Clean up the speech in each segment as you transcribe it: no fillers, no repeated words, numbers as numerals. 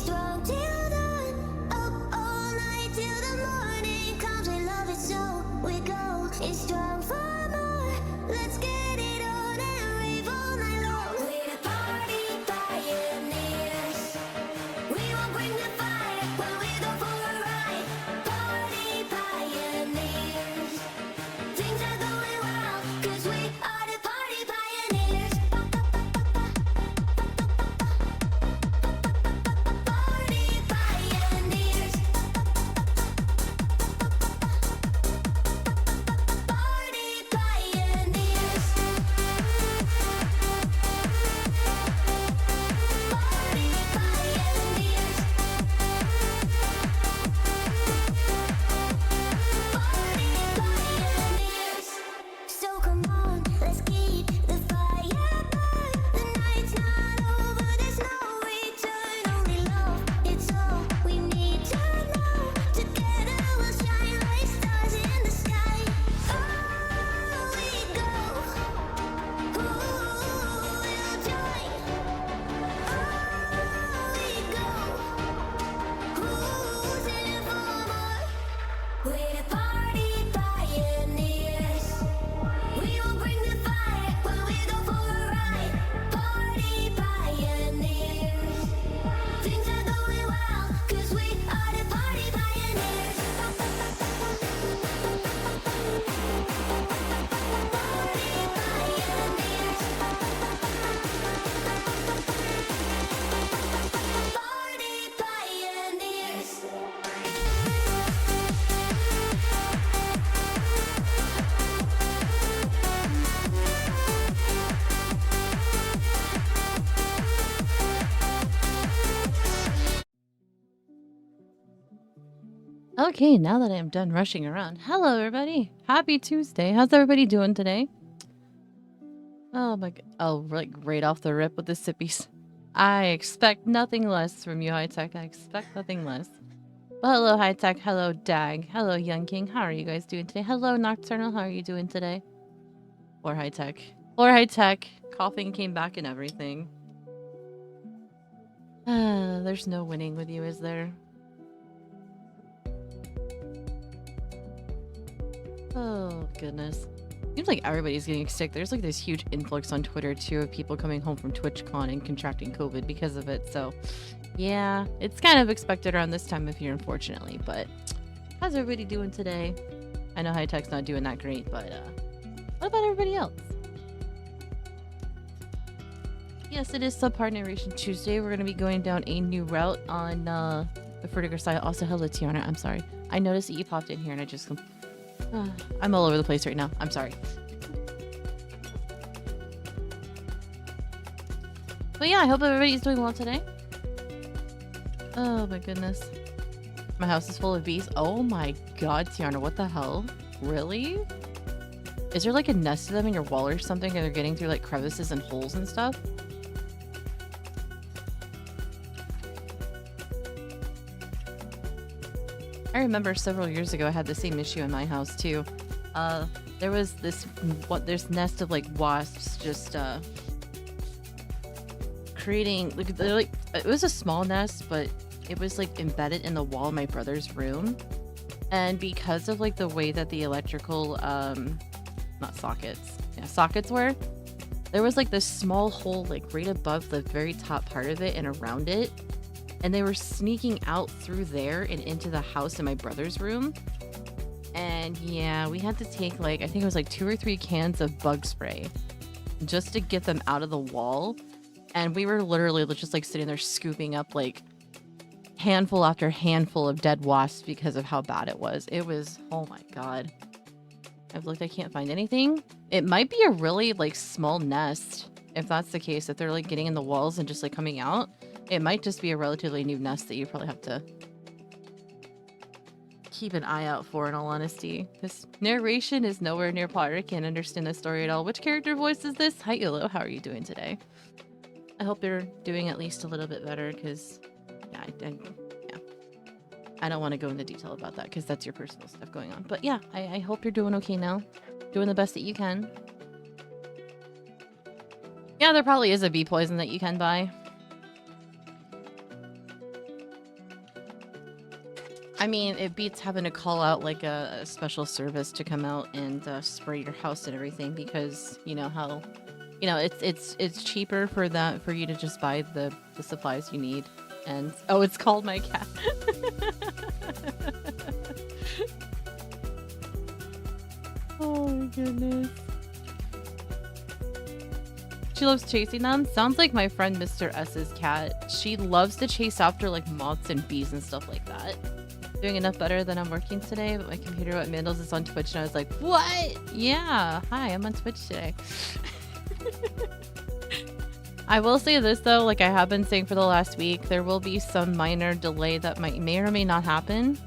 strong till dawn, up all night till the morning comes. We love it so we go. It's strong for more. Let's get it on and rave all night long. We're the party pioneers. We won't bring the fire when we go for a ride. Party pioneers. Things are going well, 'cause we are the party pioneers. Party pioneers. Party pioneers. Party pioneers. Party pioneers. So come on, let's keep the fire burn. The night's not over, there's no return. Only love, it's all we need to know. Together we'll shine like stars in the sky. Oh, we go. Ooh, we'll join. Oh, we go. Who's in for more? We're the party pioneers. We will bring the fire when we go for a ride. Party pioneers. Things are going well, 'cause we are the party pioneers. Party pioneers. Party Okay, now that I'm done rushing around. Hello, everybody. Happy Tuesday. How's everybody doing today? Oh my god. Oh, like right off the rip with the sippies. I expect nothing less from you, High Tech. I expect nothing less. Well, hello, High Tech. Hello, Dag. Hello, Young King. How are you guys doing today? Hello, Nocturnal. How are you doing today? Or High Tech. Or High Tech. Coughing came back and everything. There's no winning with you, is there? Oh, goodness. Seems like everybody's getting sick. There's like this huge influx on Twitter, too, of people coming home from TwitchCon and contracting COVID because of it. So, yeah, it's kind of expected around this time of year, unfortunately. But how's everybody doing today? I know High Tech's not doing that great, but what about everybody else? Yes, it is Subpar Narration Tuesday. We're going to be going down a new route on the Grisaia. Also, hello, Tiana. I'm sorry. I noticed that you popped in here and I just... I'm all over the place right now. I'm sorry. But yeah, I hope everybody's doing well today. Oh my goodness. My house is full of bees. Oh my god, Tiana, what the hell? Really? Is there like a nest of them in your wall or something and they're getting through like crevices and holes and stuff? I remember several years ago I had the same issue in my house too. There was this nest of like wasps just creating like it was a small nest, but it was like embedded in the wall of my brother's room. And because of like the way that the electrical not sockets. Yeah, sockets were, there was like this small hole like right above the very top part of it and around it. And they were sneaking out through there and into the house in my brother's room. And yeah, we had to take like, I think it was like 2 or 3 cans of bug spray just to get them out of the wall. And we were literally just like sitting there scooping up like handful after handful of dead wasps because of how bad it was. It was, oh my god. I've looked, I can't find anything. It might be a really like small nest. If that's the case, if they're like getting in the walls and just like coming out. It might just be a relatively new nest that you probably have to keep an eye out for, in all honesty. This narration is nowhere near plot. I can't understand the story at all. Which character voice is this? Hi, Yolo. How are you doing today? I hope you're doing at least a little bit better, because yeah, I don't want to go into detail about that, because that's your personal stuff going on. But yeah, I hope you're doing okay now. Doing the best that you can. Yeah, there probably is a bee poison that you can buy. I mean, it beats having to call out like a special service to come out and spray your house and everything, because you know how, it's cheaper for you to just buy the supplies you need. And oh, it's called my cat. Oh my goodness. She loves chasing them. Sounds like my friend Mr. S's cat. She loves to chase after like moths and bees and stuff like that. Doing enough better than I'm working today, but my computer at Mandels is on Twitch, and I was like, what? Yeah, hi, I'm on Twitch today. I will say this though, like I have been saying for the last week, there will be some minor delay that may or may not happen.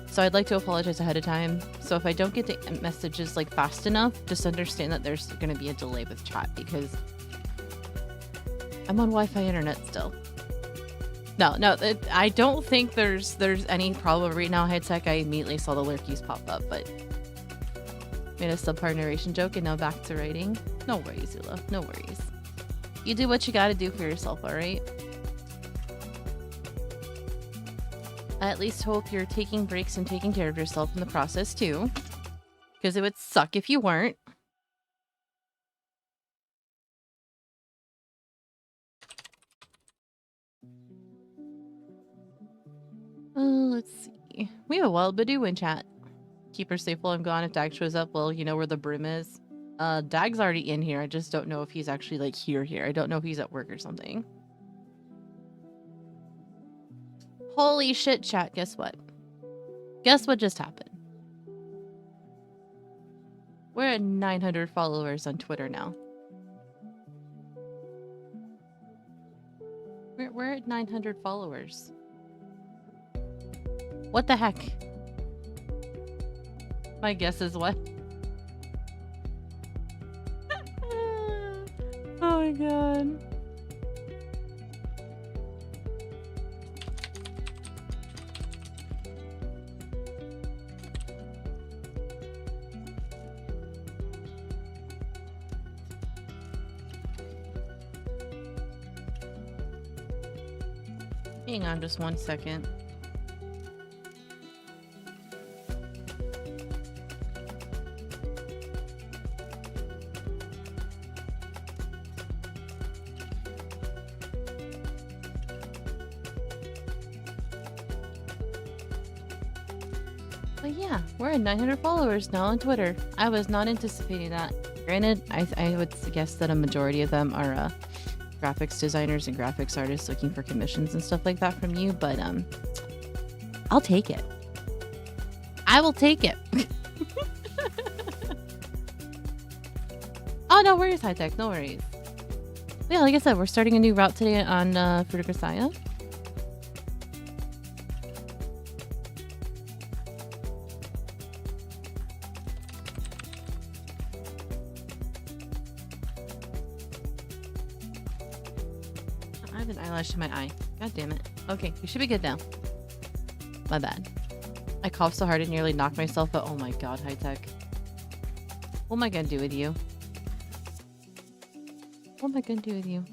So I'd like to apologize ahead of time. So if I don't get the messages like fast enough, just understand that there's going to be a delay with chat, because I'm on Wi-Fi internet still. No, I don't think there's any problem right now. High tech, I immediately saw the lurkies pop up, but made a subpar narration joke and now back to writing. No worries, Zula. No worries. You do what you gotta do for yourself, alright? I at least hope you're taking breaks and taking care of yourself in the process too, because it would suck if you weren't. Let's see. We have a wild Badoo in chat. Keep her safe while I'm gone. If Dag shows up, well, you know where the broom is. Dag's already in here. I just don't know if he's actually like here. I don't know if he's at work or something. Holy shit, chat. Guess what? Guess what just happened? We're at 900 followers on Twitter now. We're at 900 followers. What the heck? My guess is what? Oh my god. Hang on just 1 second. But yeah, we're at 900 followers now on Twitter. I was not anticipating that. Granted, I would guess that a majority of them are graphics designers and graphics artists looking for commissions and stuff like that from you, but I'll take it. I will take it. Oh, no worries, High Tech. No worries. Yeah, like I said, we're starting a new route today on Grisaia. I have an eyelash in my eye. God damn it. Okay, we should be good now. My bad. I coughed so hard and nearly knocked myself out. Oh my god, High Tech. What am I gonna do with you? What am I gonna do with you?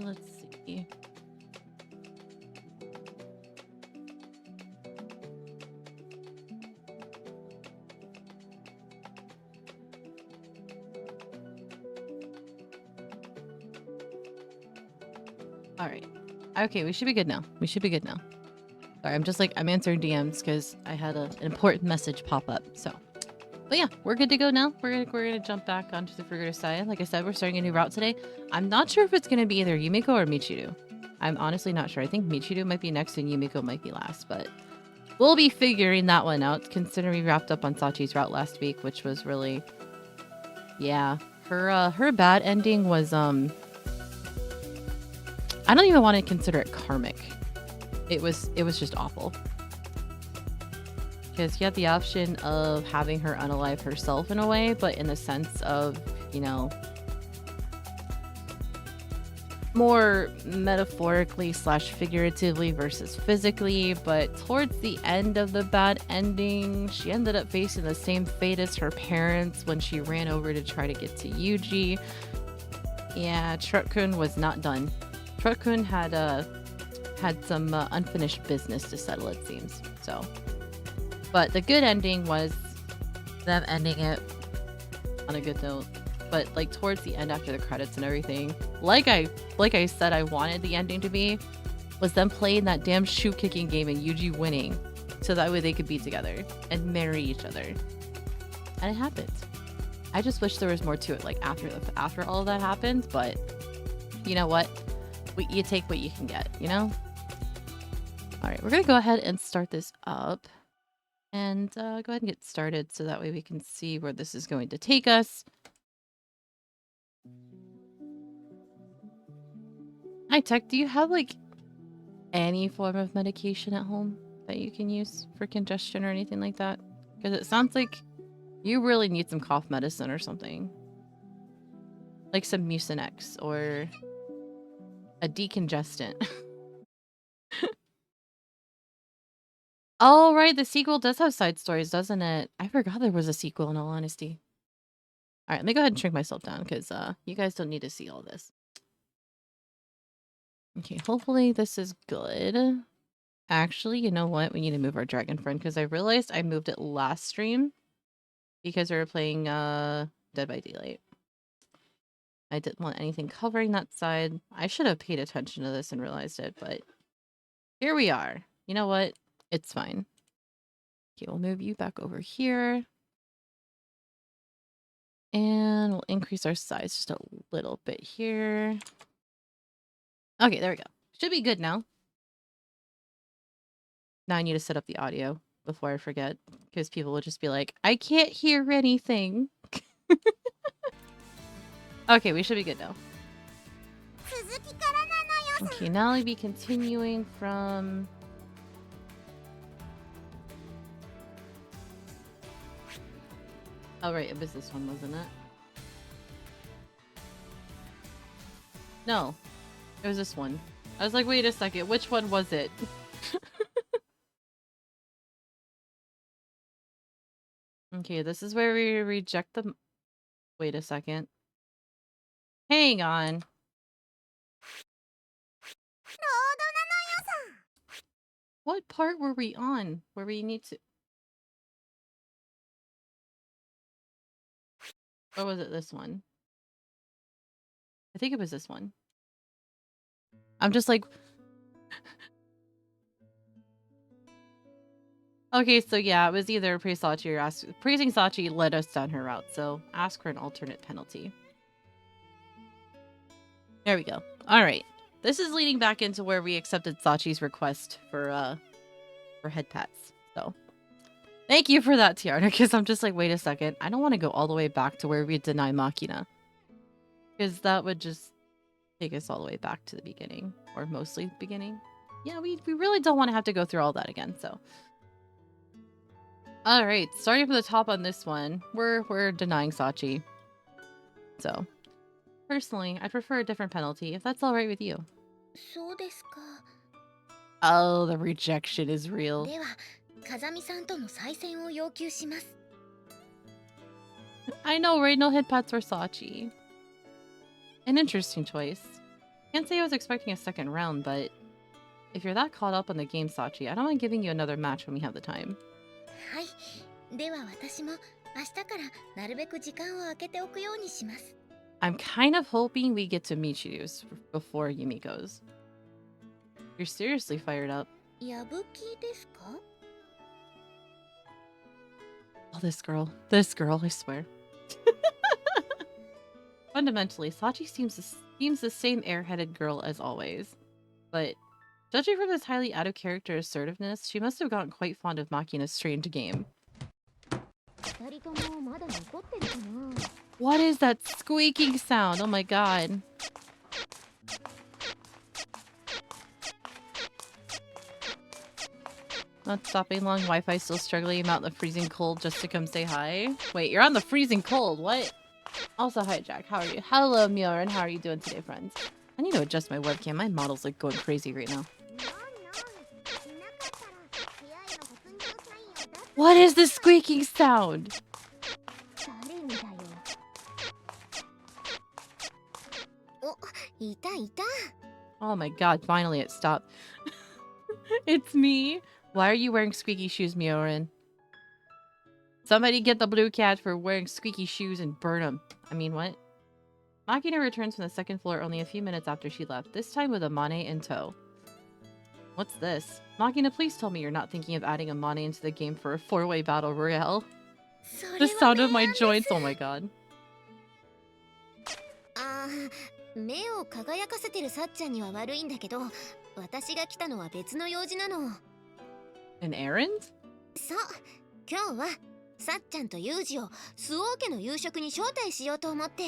Let's see. All right. Okay, we should be good now. Sorry, I'm answering DMs because I had an important message pop up. So, but yeah, we're good to go now. We're gonna jump back onto the Grisaia. Like I said, we're starting a new route today. I'm not sure if it's gonna be either Yumiko or Michiru. I'm honestly not sure. I think Michiru might be next and Yumiko might be last, but we'll be figuring that one out. Considering we wrapped up on Sachi's route last week, which was really, yeah, her bad ending was I don't even want to consider it karmic. It was just awful. Because you had the option of having her unalive herself in a way, but in the sense of, you know, more metaphorically slash figuratively versus physically, but towards the end of the bad ending, she ended up facing the same fate as her parents when she ran over to try to get to Yuji. Yeah, Truck-kun was not done. Truck-kun had some unfinished business to settle, it seems. So, but the good ending was them ending it on a good note. But like towards the end, after the credits and everything, like I said, I wanted the ending to be, was them playing that damn shoe kicking game and Yuji winning, so that way they could be together and marry each other. And it happened. I just wish there was more to it, like after all of that happened. But you know what? You take what you can get, you know. All right, we're gonna go ahead and start this up, and go ahead and get started, so that way we can see where this is going to take us. Hi, Tech. Do you have like any form of medication at home that you can use for congestion or anything like that? Because it sounds like you really need some cough medicine or something. Like some Mucinex or a decongestant. Oh, right. The sequel does have side stories, doesn't it? I forgot there was a sequel, in all honesty. All right, let me go ahead and shrink myself down because you guys don't need to see all this. Okay, hopefully this is good. Actually, you know what? We need to move our dragon friend because I realized I moved it last stream because we were playing Dead by Daylight. I didn't want anything covering that side. I should have paid attention to this and realized it, but here we are. You know what? It's fine. Okay, we'll move you back over here. And we'll increase our size just a little bit here. Okay, there we go. Should be good now. Now I need to set up the audio before I forget, because people will just be like, I can't hear anything. Okay, we should be good now. Okay, now I'll be continuing from... Oh, right, it was this one, wasn't it? No, it was this one. I was like, wait a second, which one was it? Okay, this is where we reject the... Wait a second. Hang on. What part were we on? Where we need to... Or was it this one? I think it was this one. I'm just like... Okay, so yeah, it was either praise Sachi or ask... Praising Sachi led us down her route, so ask for an alternate penalty. There we go. Alright. This is leading back into where we accepted Sachi's request for head pats. So, thank you for that, Tiana, because I'm just like, wait a second. I don't want to go all the way back to where we deny Machina. Because that would just take us all the way back to the beginning. Or mostly the beginning. Yeah, we really don't want to have to go through all that again, so... Alright, starting from the top on this one, we're denying Sachi. So, personally, I prefer a different penalty, if that's alright with you. Oh, the rejection is real. I know, right? No head pats for Sachi. An interesting choice. Can't say I was expecting a second round, but if you're that caught up on the game, Sachi, I don't mind giving you another match when we have the time. I'm kind of hoping we get to Michiru's before Yumiko's. You're seriously fired up. Oh, this girl, I swear. Fundamentally, Sachi seems the same airheaded girl as always. But judging from this highly out-of-character assertiveness, she must have gotten quite fond of Machina's strange game. What is that squeaking sound? Oh my god. Not stopping long. Wi-Fi still struggling. I'm out in the freezing cold just to come say hi. Wait, you're on the freezing cold. What? Also, hi, Jack. How are you? Hello, Mioran. How are you doing today, friends? I need to adjust my webcam. My model's like going crazy right now. What is this squeaking sound? Oh my god, finally it stopped. It's me. Why are you wearing squeaky shoes, Miorin? Somebody get the blue cat for wearing squeaky shoes and burn him. I mean, what? Makina returns from the second floor only a few minutes after she left, this time with a Mane in tow. What's this? Makina, please tell me you're not thinking of adding a Mane into the game for a 4-way battle royale. The sound of my joints, oh my god. 目を輝かせてるさっちゃんには悪いんだけど、私が来たのは別の用事なの。An errand? そう、今日はさっちゃんとユージをスオー家の夕食に招待しようと思って。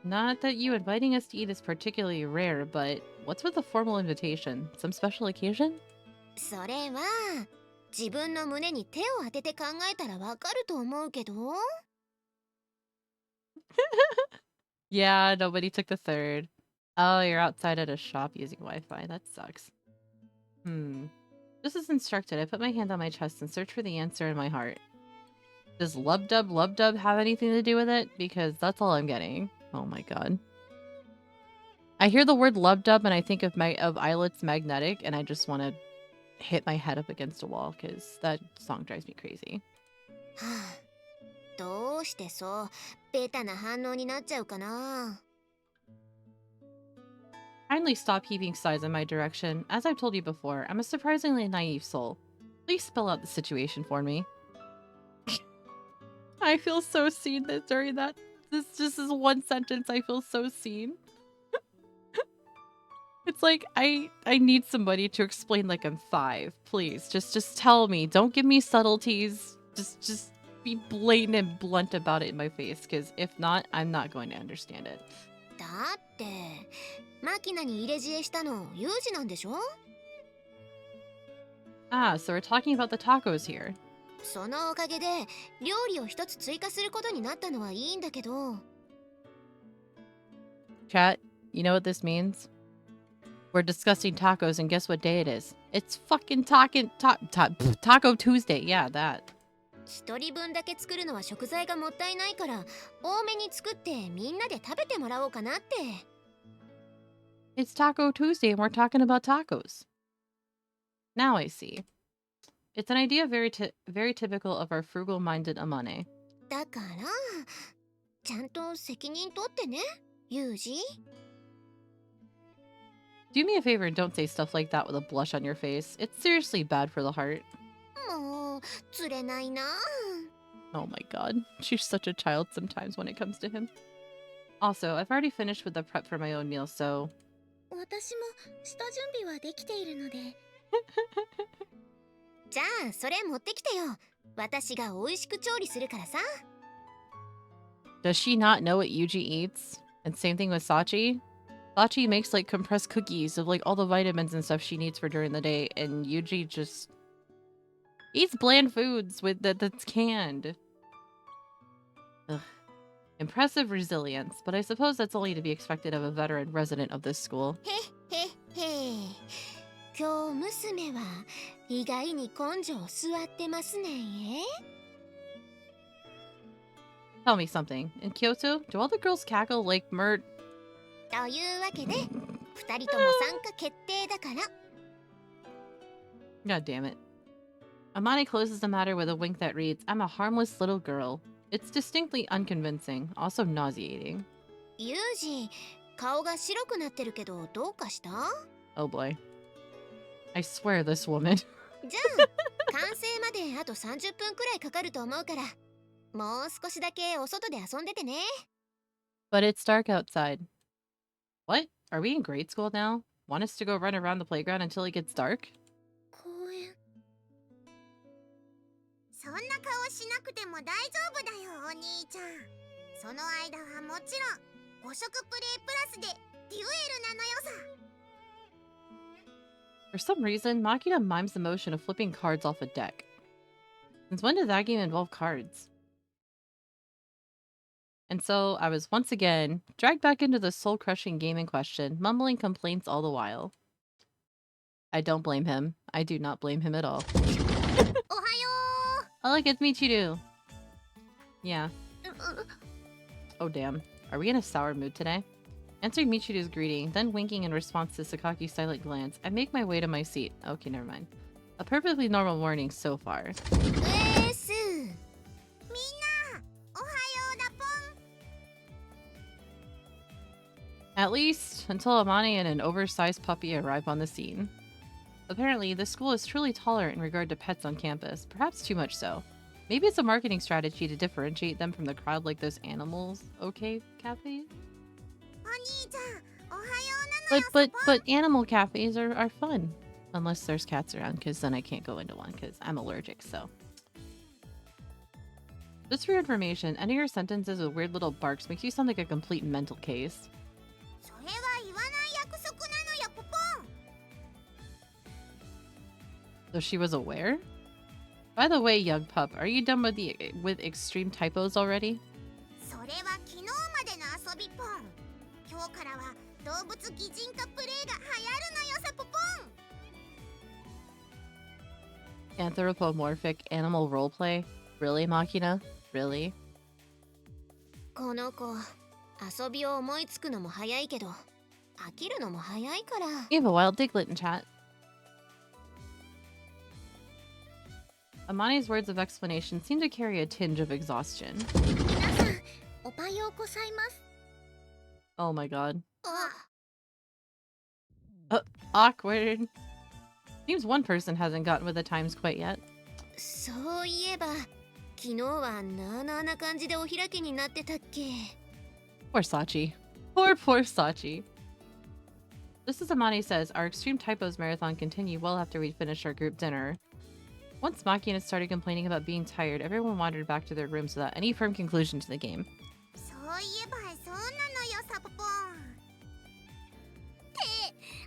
Not that you inviting us to eat is particularly rare, but what's with the formal invitation? Some special occasion? それは自分の胸に手を当てて考えたらわかると思うけど。Yeah, nobody took the third. Oh, you're outside at a shop using Wi-Fi. That sucks. Just as instructed, I put my hand on my chest and search for the answer in my heart. Does lub dub have anything to do with it? Because that's all I'm getting. Oh my god. I hear the word lub dub and I think of Eyelet's Magnetic, and I just want to hit my head up against a wall because that song drives me crazy. どうしてそうベタな反応になっちゃうかな。Kindly stop heaving sighs in my direction. As I've told you before, I'm a surprisingly naive soul. Please spell out the situation for me. I feel so seen during that. This just is one sentence. I feel so seen. It's like I need somebody to explain like I'm 5. Please, just tell me. Don't give me subtleties. Just be blatant and blunt about it in my face, because if not, I'm not going to understand it. だってマキナに入れ知恵したのユージなんでしょ。 Ah, so we're talking about the tacos here. そのおかげで料理を一つ追加することになったのはいいんだけど。 Chat, you know what this means? We're discussing tacos, and guess what day it is? It's fucking Taco Tuesday. Yeah, that. 一人分だけ作るのは食材がもったいないから多めに作ってみんなで食べてもらおうかなって。 It's Taco Tuesday and we're talking about tacos. Now I see. It's an idea very typical of our frugal-minded Amane. だからちゃんと責任取ってねユージ。 Do me a favor and don't say stuff like that with a blush on your face. It's seriously bad for the heart. もう釣れないな。 Oh my god. She's such a child sometimes when it comes to him. Also, I've already finished with the prep for my own meal, so... 私も下準備はできているので。じゃあそれ持ってきてよ。私が美味しく調理するからさ。 Does she not know what Yuji eats? And same thing with Sachi? Sachi makes like compressed cookies of like all the vitamins and stuff she needs for during the day, and Yuji just eats bland foods that's canned. Ugh. Impressive resilience, but I suppose that's only to be expected of a veteran resident of this school. へへへ。今日娘は意外に根性座ってますね。 Tell me something. In Kyoto, do all the girls cackle like というわけで二人とも参加決定だから。 God damn it. Amane closes the matter with a wink that reads, I'm a harmless little girl. It's distinctly unconvincing, also nauseating. ユージ、顔が白くなってるけどどうかした？ Oh boy. I swear this woman. じゃあ完成まであと30分くらいかかると思うから、もう少しだけお外で遊んでてね。 But it's dark outside. What? Are we in grade school now? Want us to go run around the playground until it gets dark? 公園。そんな顔しなくても大丈夫だよお兄ちゃん。その間はもちろん5色プレイプラスでデュエルなのよさ。 For some reason, Makina mimes the motion of flipping cards off a deck. Since when did that game involve cards? And so I was once again dragged back into the soul-crushing game in question, mumbling complaints all the while. I don't blame him. I do not blame him at all. Ohayo! Oh, look, it's Michiru. Yeah. Oh, damn. Are we in a sour mood today? Answering Michiru's greeting, then winking in response to Sakaki's silent glance, I make my way to my seat. Okay, never mind. A perfectly normal morning so far. At least, until Amane and an oversized puppy arrive on the scene. Apparently, this school is truly tolerant in regard to pets on campus, perhaps too much so. Maybe it's a marketing strategy to differentiate them from the crowd like those animals, okay, cafes? But animal cafes are fun. Unless there's cats around, because then I can't go into one, because I'm allergic, so. Just for your information, ending your sentences with weird little barks makes you sound like a complete mental case. So she was aware? By the way, young pup, are you done with extreme typos already? Anthropomorphic animal roleplay? Really, Machina? Really? この子、遊びを思いつくのも早いけど、飽きるのも早いから。You have a wild diglet in chat. Amani's words of explanation seem to carry a tinge of exhaustion. 皆さん、おはようございます。 Oh my god. Awkward. Seems one person hasn't gotten with the times quite yet. そういえば、昨日はなあなあな感じでお開きになってたっけ? Poor Sachi. Poor Sachi. Just as Amani says, our Extreme Typos marathon continued well after we'd finished our group dinner. Once Maki started complaining about being tired, everyone wandered back to their rooms without any firm conclusion to the game. そういえばそうなのよ、サポポン。って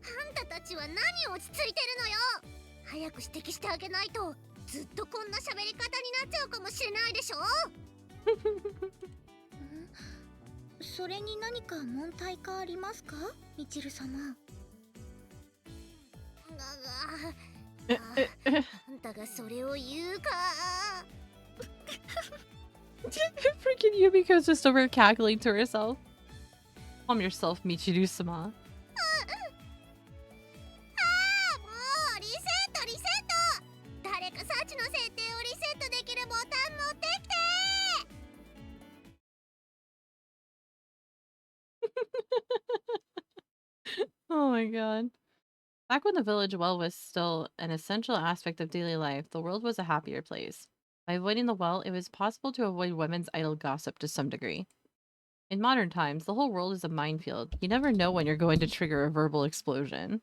あんたたちは何落ち着いてるのよ。早く指摘してあげないとずっとこんな喋り方になっちゃうかもしれないでしょ。それに何か問題がありますか、みちる様。あんたがそれを言うか。Freaking Yumiko's just over cackling to herself. Calm yourself, Michiru-sama. もうリセットリセット。誰かサチの設定をリセットできるボタン持ってきて。Oh my god. Back when the village well was still an essential aspect of daily life, the world was a happier place. By avoiding the well, it was possible to avoid women's idle gossip to some degree. In modern times, the whole world is a minefield. You never know when you're going to trigger a verbal explosion.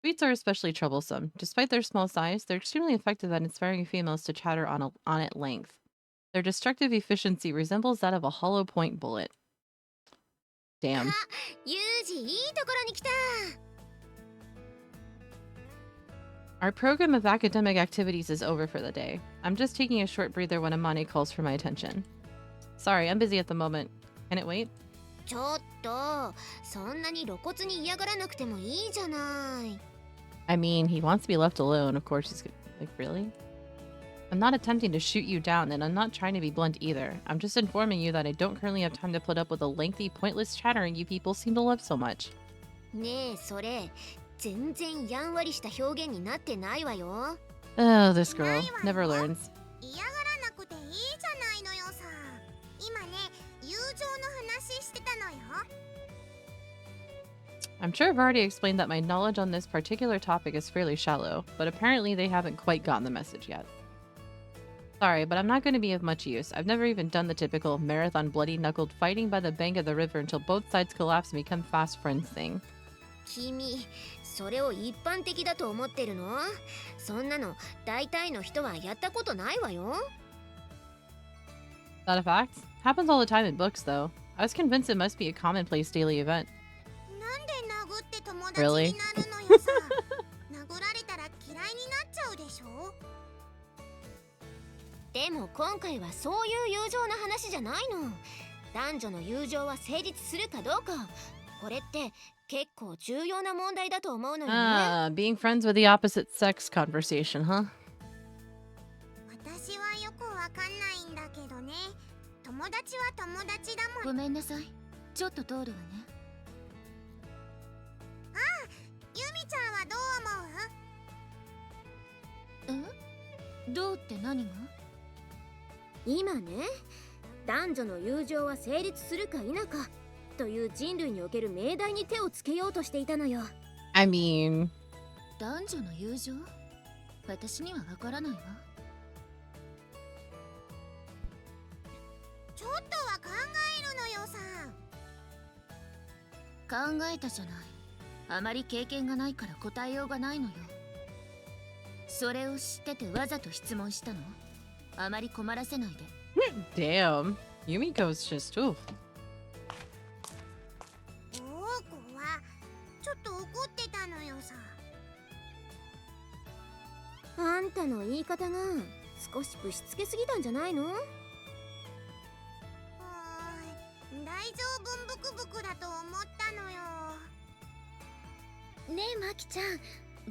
Tweets are especially troublesome. Despite their small size, they're extremely effective at inspiring females to chatter on at length. Their destructive efficiency resembles that of a hollow point bullet. Damn. ユージ、いいところに来た。 Our program of academic activities is over for the day. I'm just taking a short breather when Amani calls for my attention. Sorry, I'm busy at the moment. Can it wait? ちょっと、そんなに露骨に嫌がらなくてもいいじゃない。 I mean, he wants to be left alone. Of course he's like, really? I'm not attempting to shoot you down, and I'm not trying to be blunt either. I'm just informing you that I don't currently have time to put up with the lengthy, pointless chattering you people seem to love so much. ねえ、それ、全然やんわりした表現になってないわよ。 Oh, this girl never learns. 嫌がらなくていいじゃないのよさ。今ね、友情の話してたのよ。 I'm sure I've already explained that my knowledge on this particular topic is fairly shallow, but apparently they haven't quite gotten the message yet. Sorry, but I'm not going to be of much use. I've never even done the typical marathon bloody-knuckled fighting by the bank of the river until both sides collapse and become fast friends thing. 君、それを一般的だと思ってるの？そんなの大体の人はやったことないわよ。 That a fact? Happens all the time in books, though. I was convinced it must be a commonplace daily event. なんで殴って友達 Really? になるのよさ。殴られたら嫌いになっちゃうでしょ。でも今回はそういう友情の話じゃないの。男女の友情は成立するかどうか、これって結構重要な問題だと思うのよね。Being friends with the opposite sex conversation, huh? 私はよくわかんないんだけどね。友達は友達だもん。ごめんなさい、ちょっと通るわね。ユミちゃんはどう思う？どうって何が？今ね、男女の友情は成立するか否かという人類における命題に手をつけようとしていたのよ。I mean... 男女の友情？私にはわからないわ。ちょっとは考えるのよさ。考えたじゃない。あまり経験がないから答えようがないのよ。それを知っててわざと質問したの？あまり困らせないで。Damn. Yumiko's just... Oof. おーこはちょっと怒ってたのよさ。あんたの言い方が少しぶしつけすぎたんじゃないの？大丈夫ブクブクだと思ったのよ。ねえマキちゃん、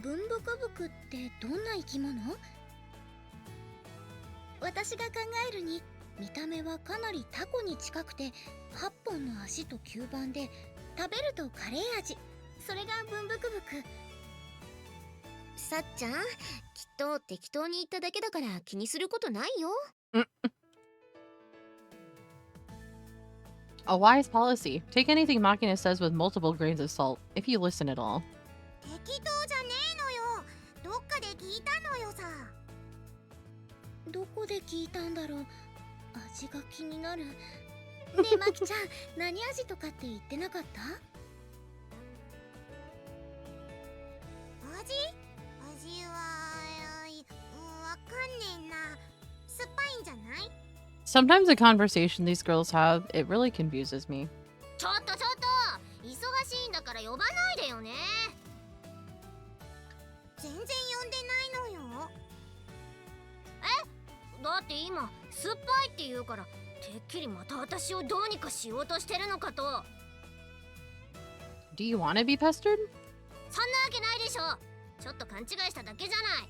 ブンブクブクってどんな生き物？私が考えるに、見た目はかなりタコに近くて8本の足と吸盤で、食べるとカレー味。それがブンブクブク。さっちゃん、きっと適当に言っただけだから気にすることないよ。A wise policy. Take anything Machina says with multiple grains of salt, if you listen at all. 適当じゃねえのよ。どっかで聞いたのよさ。どこで聞いたんだろう。味が気になる。ねえマキちゃん、何味とかって言ってなかった？味はわかんねえな。酸っぱいんじゃない？ Sometimes the conversation these girls have, it really confuses me. ちょっと忙しいんだから呼ばないでよね。全然呼んでないのよ。だって今酸っぱいって言うから、てっきりまた私をどうにかしようとしてるのかと。 Do you want to be pestered? そんなわけないでしょ。ちょっと勘違いしただけじゃない。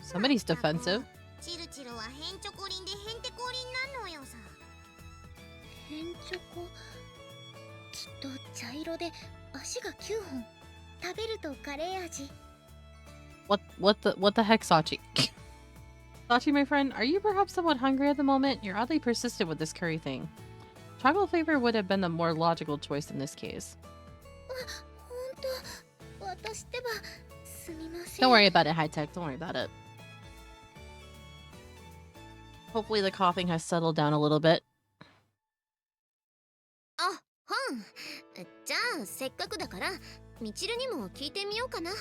Somebody's defensive. チルチルはヘンチョコリンでヘンテコリンなのよさ。ヘンチョコ、きっと茶色で足が9本。食べるとカレー味。What the heck, Sachi? Sachi, my friend, are you perhaps somewhat hungry at the moment? You're oddly persistent with this curry thing. Chocolate flavor would have been the more logical choice in this case. ほんと、私ってば、すみません。 Don't worry about it, High Tech. Don't worry about it. Hopefully the coughing has settled down a little bit. あ、はん。じゃあ、せっかくだから、みちるにも聞いてみようかな。い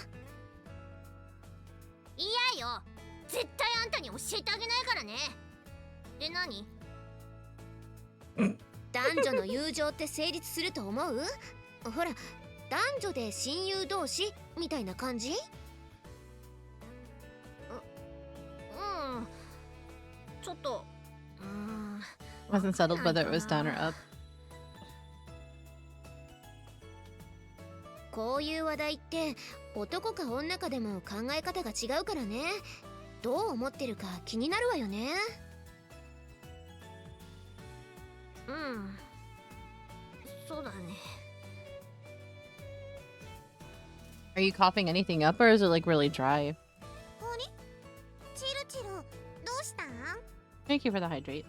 やよ。絶対あんたに教えてあげないからね。で、何？男女の友情って成立すると思う？ほら、男女で親友同士みたいな感じ？ちょっと、Wasn't settled whether it was down or up. こういう話題って男か女かでも考え方が違うからね。どう思ってるか気になるわよね。そうだね。 Are you coughing anything up or is it like really dry? あれ？チルチル、どうしたん？ Thank you for the hydrate.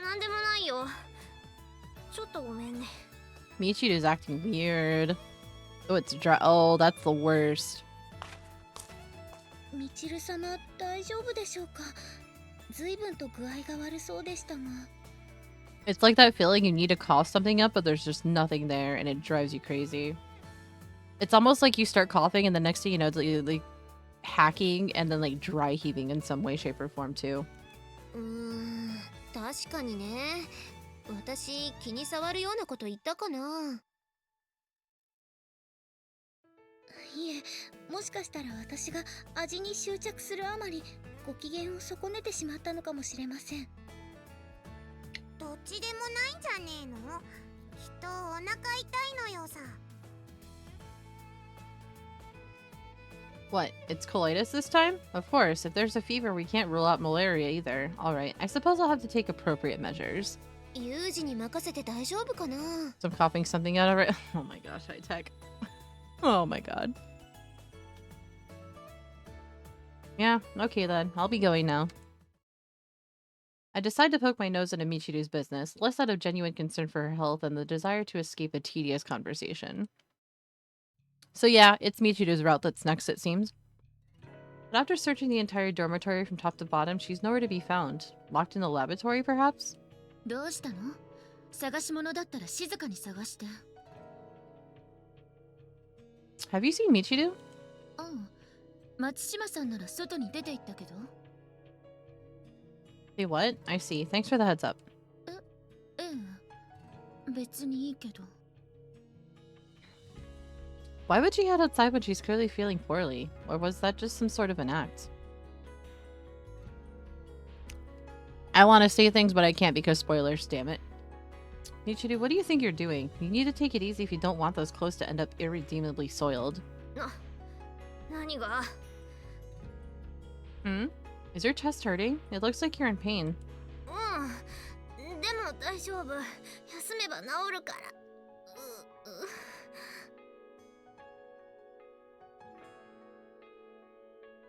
なんでもないよ。ちょっとごめんね。Michiru's acting weird. Oh, it's dry. Oh, that's the worst. みちる様、大丈夫でしょうか？随分と具合が悪そうでしたが。 It's like that feeling you need to cough something up, but there's just nothing there, and it drives you crazy. It's almost like you start coughing, and the next thing you know, it's like hacking and then like dry heaving in some way, shape, or form too. 確かにね。私、気に障るようなこと言ったかな。いえ、もしかしたら私が味に執着するあまりご機嫌を損ねてしまったのかもしれません。ちでもないんじゃねえの？きっとお腹痛いのよさ。 What? It's colitis this time? Of course. If there's a fever, we can't rule out malaria either. Alright, I suppose I'll have to take appropriate measures. ユージに任せて大丈夫かな？ So I'm coughing something out of it. Oh my gosh, high tech. Oh my god. Yeah, okay then. I'll be going now. I decide to poke my nose into Michiru's business, less out of genuine concern for her health and the desire to escape a tedious conversation. So yeah, it's Michiru's route that's next, it seems. But after searching the entire dormitory from top to bottom, she's nowhere to be found. Locked in the laboratory, perhaps? どうしたの？探し物だったら静かに探して。 Have you seen Michiru? うん。松島さんなら外に出て行ったけど。 Say what? I see. Thanks for the heads up. ええ。別にいいけど。 Why would she head outside when she's clearly feeling poorly? Or was that just some sort of an act? I want to say things, but I can't because spoilers, damn it. Michiru, what do you think you're doing? You need to take it easy if you don't want those clothes to end up irredeemably soiled. 何が？ Hmm? Is your chest hurting? It looks like you're in pain. うん。でも大丈夫。休めば治るから。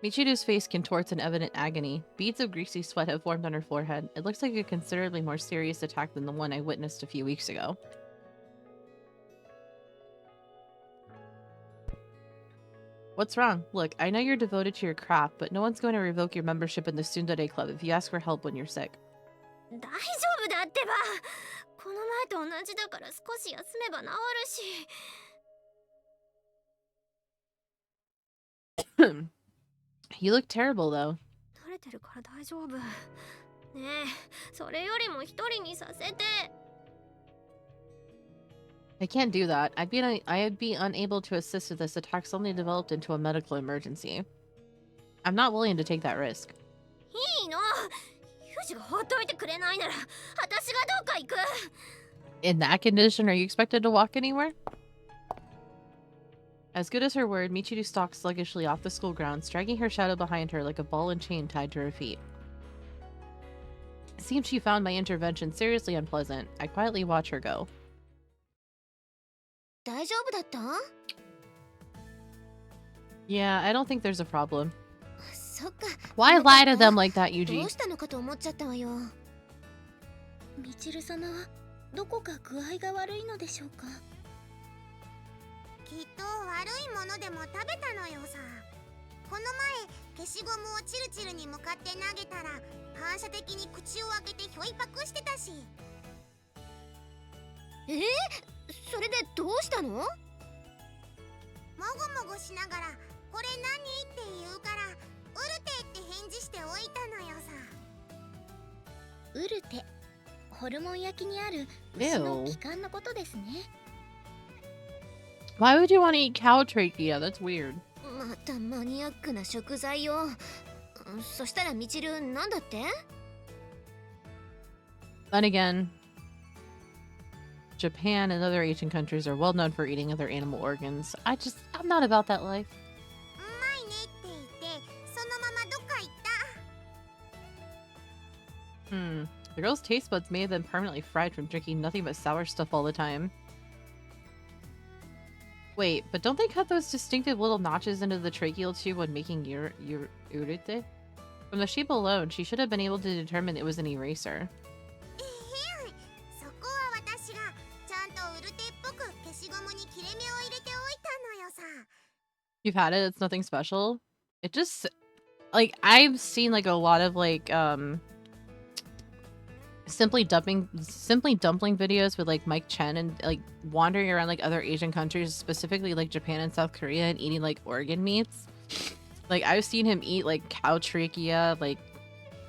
Michiru's face contorts in evident agony. Beads of greasy sweat have formed on her forehead. It looks like a considerably more serious attack than the one I witnessed a few weeks ago. What's wrong? Look, I know you're devoted to your craft, but no one's going to revoke your membership in the Tsundere Club if you ask for help when you're sick. 大丈夫だってば。この前と同じだから少し休めば治るし。 You look terrible, though. 慣れてるから大丈夫。ねえ、それよりも一人にさせて。 I can't do that. I'd be unable to assist if this attack suddenly developed into a medical emergency. I'm not willing to take that risk. いいの。ユージが放っといてくれないなら、私がどっか行く。 In that condition, are you expected to walk anywhere? As good as her word, Michiru stalks sluggishly off the school grounds, dragging her shadow behind her like a ball and chain tied to her feet. It seems she found my intervention seriously unpleasant. I quietly watch her go. 大丈夫だった？ Yeah, I don't think there's a problem. そっか。 Why lie to them like that, ど Yuji? うしたのかと思っちゃったわよ。みちる様はどこか具合が悪いのでしょうか？ きっと悪いものでも食べたのよさ。この前消しゴムをチルチルに向かって投げたら反射的に口を開けてひょいぱくしてたし。それでどうしたの？もごもごしながらこれ何って言うからウルテって返事しておいたのよさ。ウルテ、ホルモン焼きにある牛の気管のことですね。 Why would you want to eat cow trachea? That's weird. またマニアックな食材よ。そしたらみちるなんだって？ Then again, Japan and other Asian countries are well known for eating other animal organs. I'm not about that life. うまいねって言ってそのままどっか行った。 The girl's taste buds may have been permanently fried from drinking nothing but sour stuff all the time. Wait, but don't they cut those distinctive little notches into the tracheal tube when making urete? From the shape alone, she should have been able to determine it was an eraser. そこは私がちゃんとウルテっぽく消しゴムに切れ目を入れておいたのよさ。 You've had it, it's nothing special. It just, like, I've seen, like, a lot of, like, simply dumpling videos with like Mike Chen and like wandering around like other Asian countries, specifically like Japan and South Korea, and eating like organ meats. Like I've seen him eat like cow trachea, like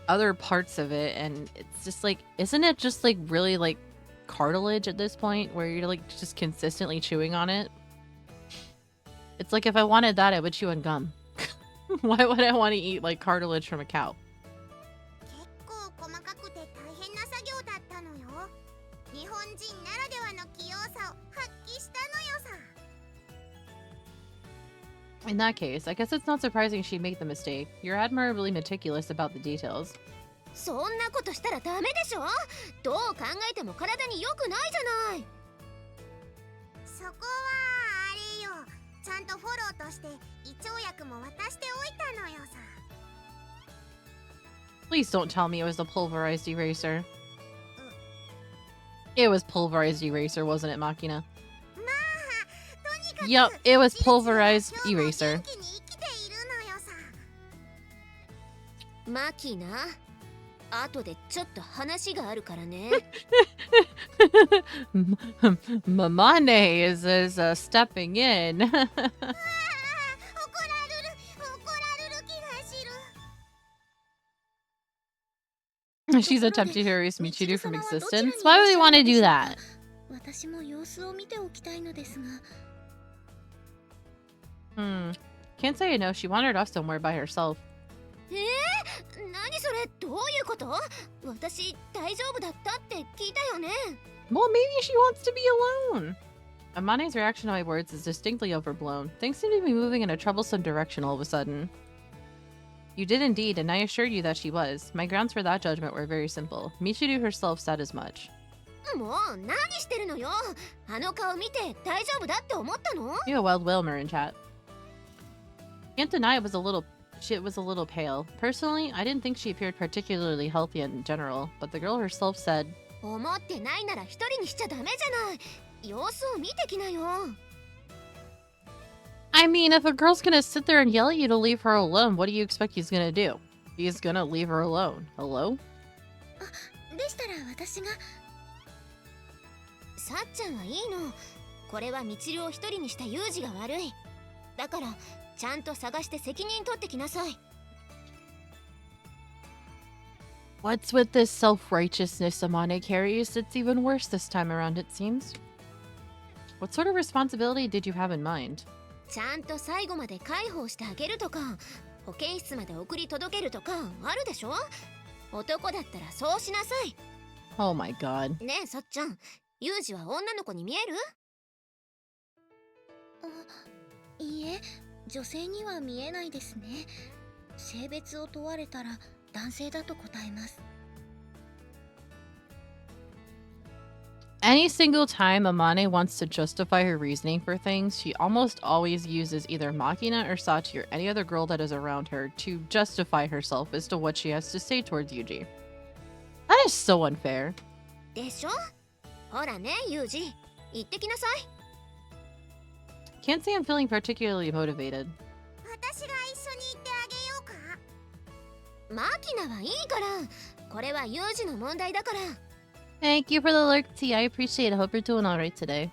other parts of it, and it's just like, isn't it just like really like cartilage at this point where you're like just consistently chewing on it? It's like if I wanted that, I would chew on gum. Why would I want to eat like cartilage from a cow? 結構細かくて大変な作業だったのよ。In that case, I guess it's not surprising she'd make the mistake. You're admirably meticulous about the details. そんなことしたらダメでしょ。どう考えても体に良くないじゃない。そこはあれよ。ちゃんとフォローとして胃腸薬も渡しておいたのよさ。Please don't tell me it was a pulverized eraser. It was pulverized eraser, wasn't it, Machina? Yep, it was pulverized eraser. マキナ、後でちょっと話があるからね。Mamane is stepping in. She's attempting to erase Michiru from existence. Why would they want to do that? 私も様子を見ておきたいのですが。Can't say I know. She wandered off somewhere by herself. 何それ、どういうこと？私大丈夫だったって聞いたよね。Well, maybe she wants to be alone. Amane's reaction to my words is distinctly overblown. Things seem to be moving in a troublesome direction all of a sudden. You did indeed, and I assured you that she was. My grounds for that judgment were very simple. Michiru herself said as much. もう何してるのよ。あの顔見て大丈夫だって思ったの？ You a wild Wilmer in chat. Can't deny it was a little pale. Personally, I didn't think she appeared particularly healthy in general, but the girl herself said, 思ってないなら一人にしちゃダメじゃない。様子を見てきなよ。I mean, if a girl's gonna sit there and yell at you to leave her alone, what do you expect he's gonna do? He's gonna leave her alone. Hello? でしたら私が。さっちゃんはいいの。これはみちるを一人にしたユージが悪い。だからちゃんと探して責任取ってきなさい。What's with this self-righteousness Amane carries? It's even worse this time around, it seems. What sort of responsibility did you have in mind? ちゃんと最後まで介抱してあげるとか、保健室まで送り届けるとかあるでしょ。男だったらそうしなさい。Oh my god. ねえさっちゃん、ユージは女の子に見える？いいえ、女性には見えないですね。性別を問われたら男性だと答えます。Any single time Amane wants to justify her reasoning for things, she almost always uses either Machina or Sachi or any other girl that is around her to justify herself as to what she has to say towards Yuji. That is so unfair. でしょ？ほらね、ユージ、行ってきなさい。Can't say I'm feeling particularly motivated. 私が一緒に行ってあげようか。マキナはいいから。これはユージの問題だから。Thank you for the lurk, T. I appreciate it. Hope you're doing alright today.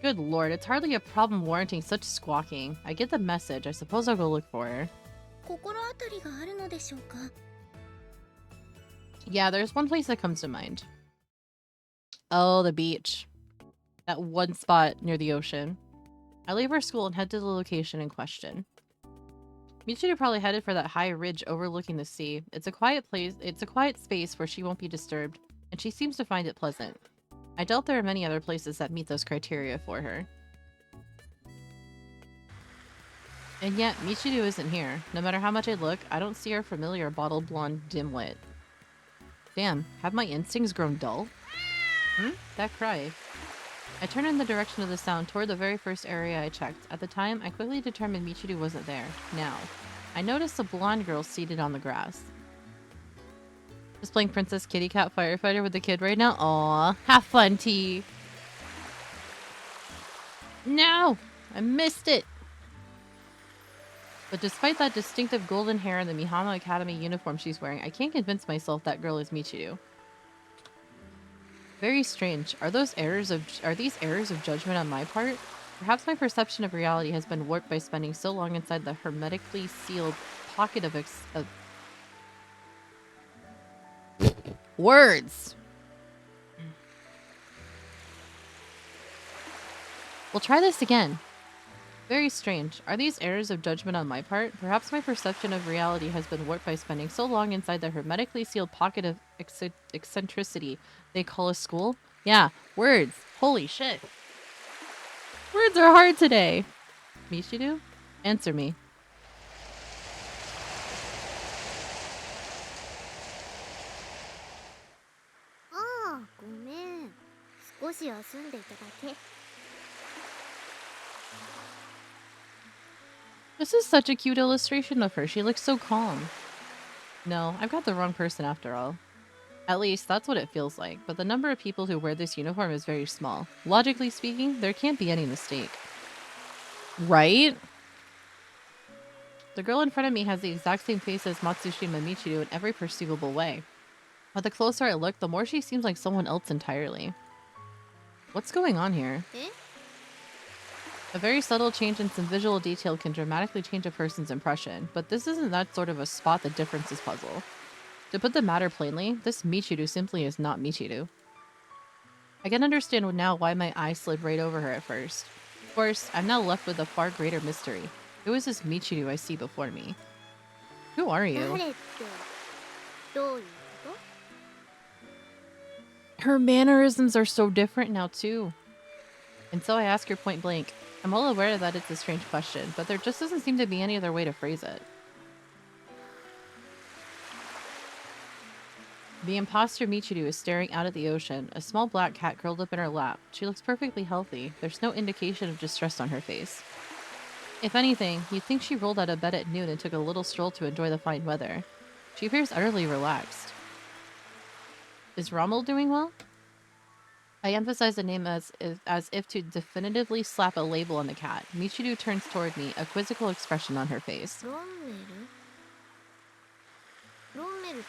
Good lord, it's hardly a problem warranting such squawking. I get the message. I suppose I'll go look for her. 心当たりがあるのでしょうか。Yeah, there's one place that comes to mind. Oh, the beach. That one spot near the ocean. I leave our school and head to the location in question. Michiru probably headed for that high ridge overlooking the sea. It's a quiet place. It's a quiet space where she won't be disturbed, and she seems to find it pleasant. I doubt there are many other places that meet those criteria for her. And yet, Michiru isn't here. No matter how much I look, I don't see our familiar bottle blonde dimwit. Damn, have my instincts grown dull? That cry. I turned in the direction of the sound toward the very first area I checked. At the time, I quickly determined Michiru wasn't there. Now, I noticed a blonde girl seated on the grass. Just playing Princess Kitty Cat Firefighter with the kid right now? Aww, have fun, T. No! I missed it! But despite that distinctive golden hair and the Mihama Academy uniform she's wearing, I can't convince myself that girl is Michiru. Very strange. Are these errors of judgment on my part? Perhaps my perception of reality has been warped by spending so long inside the hermetically sealed pocket of words. We'll try this again. Very strange. Are these errors of judgment on my part? Perhaps my perception of reality has been warped by spending so long inside the hermetically sealed pocket of eccentricity they call a school? Yeah, words. Holy shit. Words are hard today. Michiru? Answer me. ああ、ごめん。少し休んでいただけ。 This is such a cute illustration of her. She looks so calm. No, I've got the wrong person after all. At least, that's what it feels like, but the number of people who wear this uniform is very small. Logically speaking, there can't be any mistake. Right? The girl in front of me has the exact same face as Matsushima Michiru in every perceivable way. But the closer I look, the more she seems like someone else entirely. What's going on here? え A very subtle change in some visual detail can dramatically change a person's impression, but this isn't that sort of a spot the differences puzzle. To put the matter plainly, this Michiru simply is not Michiru. I can understand now why my eye slid right over her at first. Of course, I'm now left with a far greater mystery. Who is this Michiru I see before me? Who are you? 誰ってどういうこ Her mannerisms are so different now too. And so I ask her point blank. I'm well aware that it's a strange question, but there just doesn't seem to be any other way to phrase it. The imposter Michiru is staring out at the ocean, a small black cat curled up in her lap. She looks perfectly healthy. There's no indication of distress on her face. If anything, you'd think she rolled out of bed at noon and took a little stroll to enjoy the fine weather. She appears utterly relaxed. Is Rommel doing well? I emphasize the name as if to definitively slap a label on the cat. Michiru turns toward me, a quizzical expression on her face. とロンメルロンメルって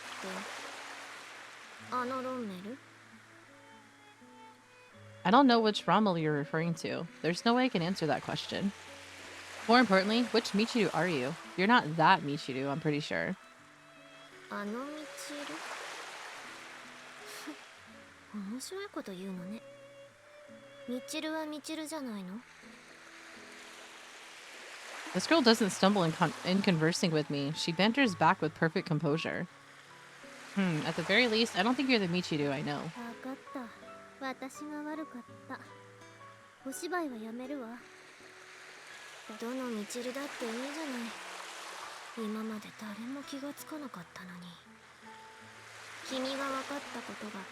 あのロンメル I don't know which Rommel you're referring to. There's no way I can answer that question. More importantly, which Michiru are you? You're not that Michiru, I'm pretty sure. あのミチル面白いこと言うのね。ミチルはミチルじゃないの This girl doesn't stumble in conversing with me. She banters back with perfect composure. At the very least, I don't think you're the Michiru I know. 分かった。私が悪かった。お芝居はやめるわ。どのミチルだっていいじゃない。今まで誰も気がつかなかったのに。君が分かったことが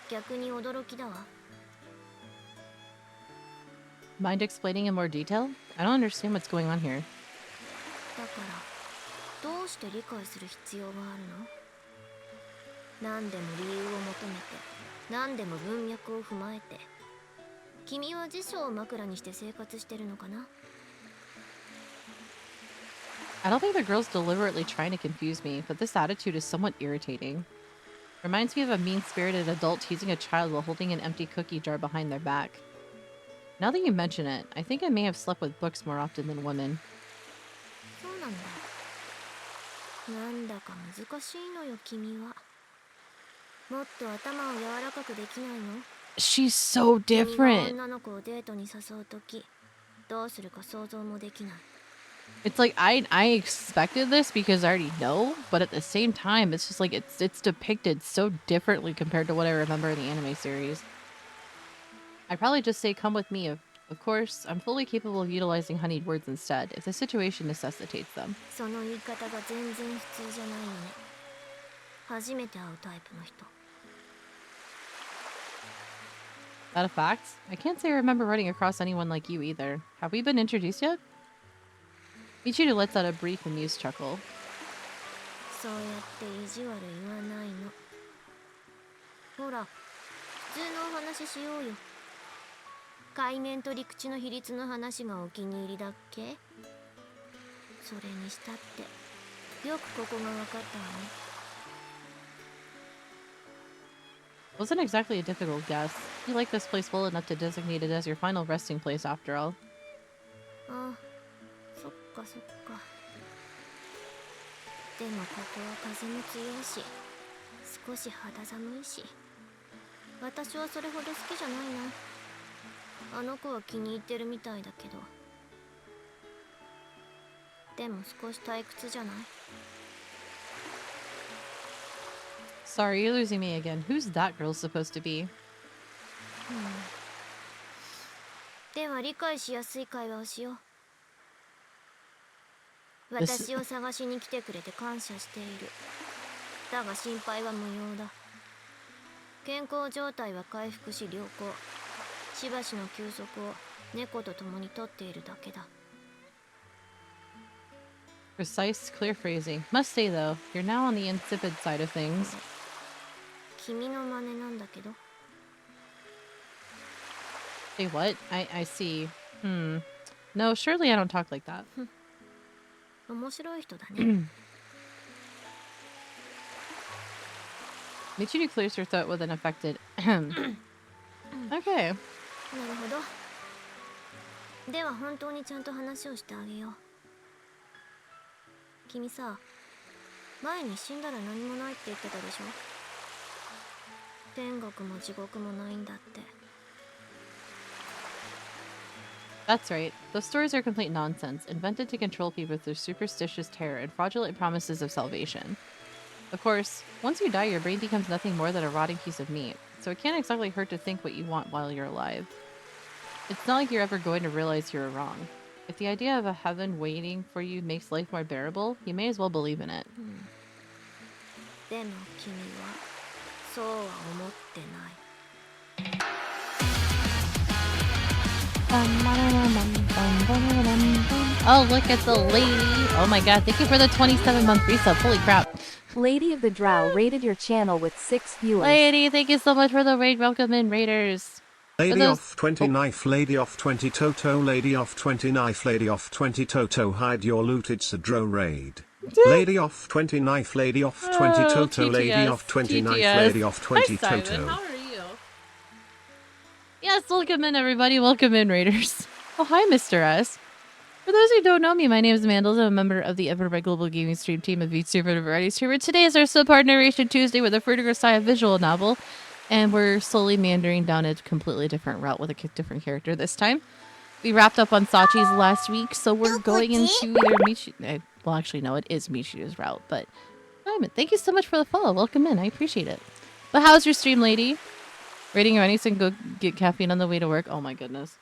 逆に驚きだわ。 Mind explaining in more detail? I don't understand what's going on here. だからどうして理解する必要があるの？何でも理由を求めて、何でも文脈を踏まえて。君は辞書を枕にして生活してるのかな？ I don't think the girl's deliberately trying to confuse me, but this attitude is somewhat irritating. Reminds me of a mean-spirited adult teasing a child while holding an empty cookie jar behind their back. Now that you mention it, I think I may have slept with books more often than women. そうなんだ。なんだか難しいのよ君は。もっと頭を柔らかくできないの？ She's so 君が different. 女の子をデートに誘うとき、どうするか想像もできない。 It's like I expected this because I already know, but at the same time, it's just like it's depicted so differently compared to what I remember in the anime series. I'd probably just say come with me. Of course, I'm fully capable of utilizing honeyed words instead, if the situation necessitates them. その言い方が全然普通じゃないよね。初めて会うタイプの人。 That a fact? I can't say I remember running across anyone like you either. Have we been introduced yet? Michiru lets out a brief amused chuckle. そうやって意地悪言わないの。ほら、普通のお話しようよ。海面と陸地の比率の話がお気に入りだっけ？それにしたってよくここが分かったわね。 Wasn't exactly a difficult guess. You like this place well enough to designate it as your final resting place after all. ああ、そっかそっか。でもここは風も強いし、少し肌寒いし。私はそれほど好きじゃないな。あの子は気に入ってるみたいだけど。でも少し退屈じゃない？ Sorry, you're losing me again. Who's that girl supposed to be? では理解しやすい会話をしよう。 This- 私を探しに来てくれて感謝している。だが心配は無用だ。健康状態は回復し良好。しばしの休息を猫と共にとっているだけだ。 Precise, clear phrasing. Must say though, you're now on the insipid side of things. 君の真似なんだけど。 Say what? I see. No, surely I don't talk like that. 面白い人だね。 Michiru clears her throat with an affected Okay. なるほど。では本当にちゃんと話をしてあげよう。君さ、前に死んだら何もないって言ってたでしょ。天国も地獄もないんだって。 That's right. Those stories are complete nonsense, invented to control people through superstitious terror and fraudulent promises of salvation. Of course, once you die, your brain becomes nothing more than a rotting piece of meat, so it can't exactly hurt to think what you want while you're alive. It's not like you're ever going to realize you're wrong. If the idea of a heaven waiting for you makes life more bearable, you may as well believe in it. でも君はそうは思ってない。 Oh, look at the lady. Oh my god, thank you for the 27-month resub. Holy crap. Lady of the Drow rated your channel with 6 viewers. Lady, thank you so much for the raid. Welcome in, raiders. Lady those- off 20 knife, lady off 20 Toto, lady off 20 knife, lady off 20 Toto, hide your loot, it's a Dro raid. Lady off 20 knife, lady off 20 Oh, Toto, lady TTS, off 20 knife, TTS. lady off 20 Hi, Simon. Toto. How are you? Yes, welcome in, everybody. Welcome in, raiders. Oh, hi, Mr. S. For those who don't know me, my name is Mandels. I'm a member of the Everbright Global Gaming Stream team of VTuber Variety Streamer. Today is our subpart narration Tuesday with a Fruit of Grisaia visual novel, and we're slowly meandering down a completely different route with a different character this time. We wrapped up on Sachi's last week, so we're going into either Michiru. Well, actually, no, it is Michiru's route, but Simon, thank you so much for the follow. Welcome in. I appreciate it. But how's your stream, lady? Rating ready so go get caffeine on the way to work. Oh my goodness.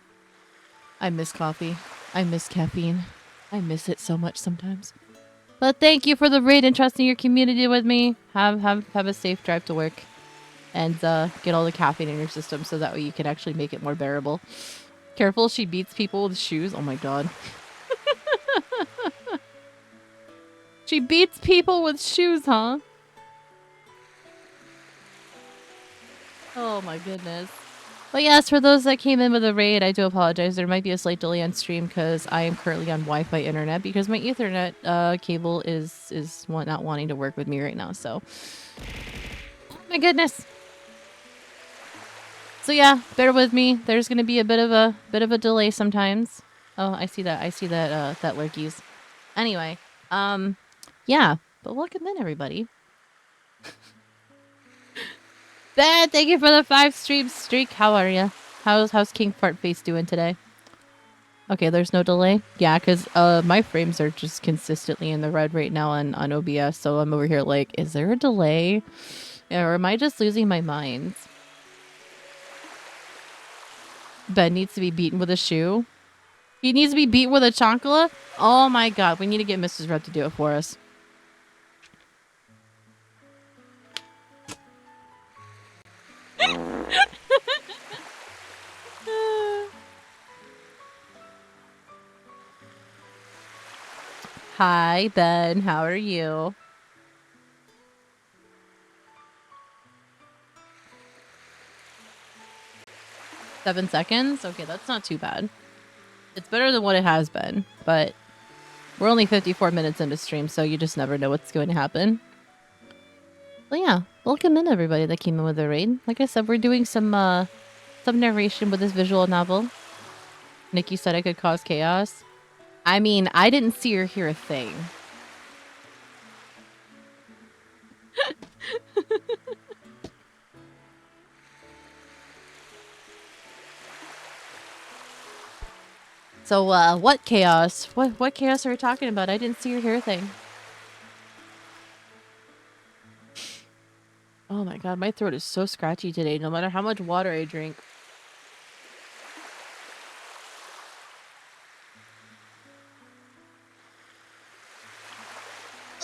I miss coffee. I miss caffeine. I miss it so much sometimes. But thank you for the raid and trusting your community with me. Have a safe drive to work. And get all the caffeine in your system so that way you can actually make it more bearable. Careful, she beats people with shoes. Oh my god. She beats people with shoes, huh? Oh my goodness. But yes, for those that came in with a raid, I do apologize. There might be a slight delay on stream because I am currently on Wi-Fi internet because my Ethernet cable is not wanting to work with me right now. So, oh my goodness. So yeah, bear with me. There's gonna be a bit of a delay sometimes. Oh, I see that. That lurkies. Anyway, yeah. But welcome in, everybody. Ben, thank you for the 5 stream streak. How are you? How's King Fartface doing today? Okay, there's no delay. Yeah, because my frames are just consistently in the red right now on OBS, so I'm over here like, is there a delay? Or am I just losing my mind? Ben needs to be beaten with a shoe. He needs to be beaten with a chancla? Oh my god, we need to get Mrs. Red to do it for us. Hi, Ben. How are you? Seven seconds? Okay, that's not too bad. It's better than what it has been, but we're only 54 minutes into stream, so you just never know what's going to happen. Well, yeah, welcome in everybody that came in with the raid. Like I said, we're doing some narration with this visual novel. Nikki said I could cause chaos. I mean, I didn't see or hear a thing. So, what chaos? What chaos are we talking about? I didn't see or hear a thing. Oh my god, my throat is so scratchy today, no matter how much water I drink.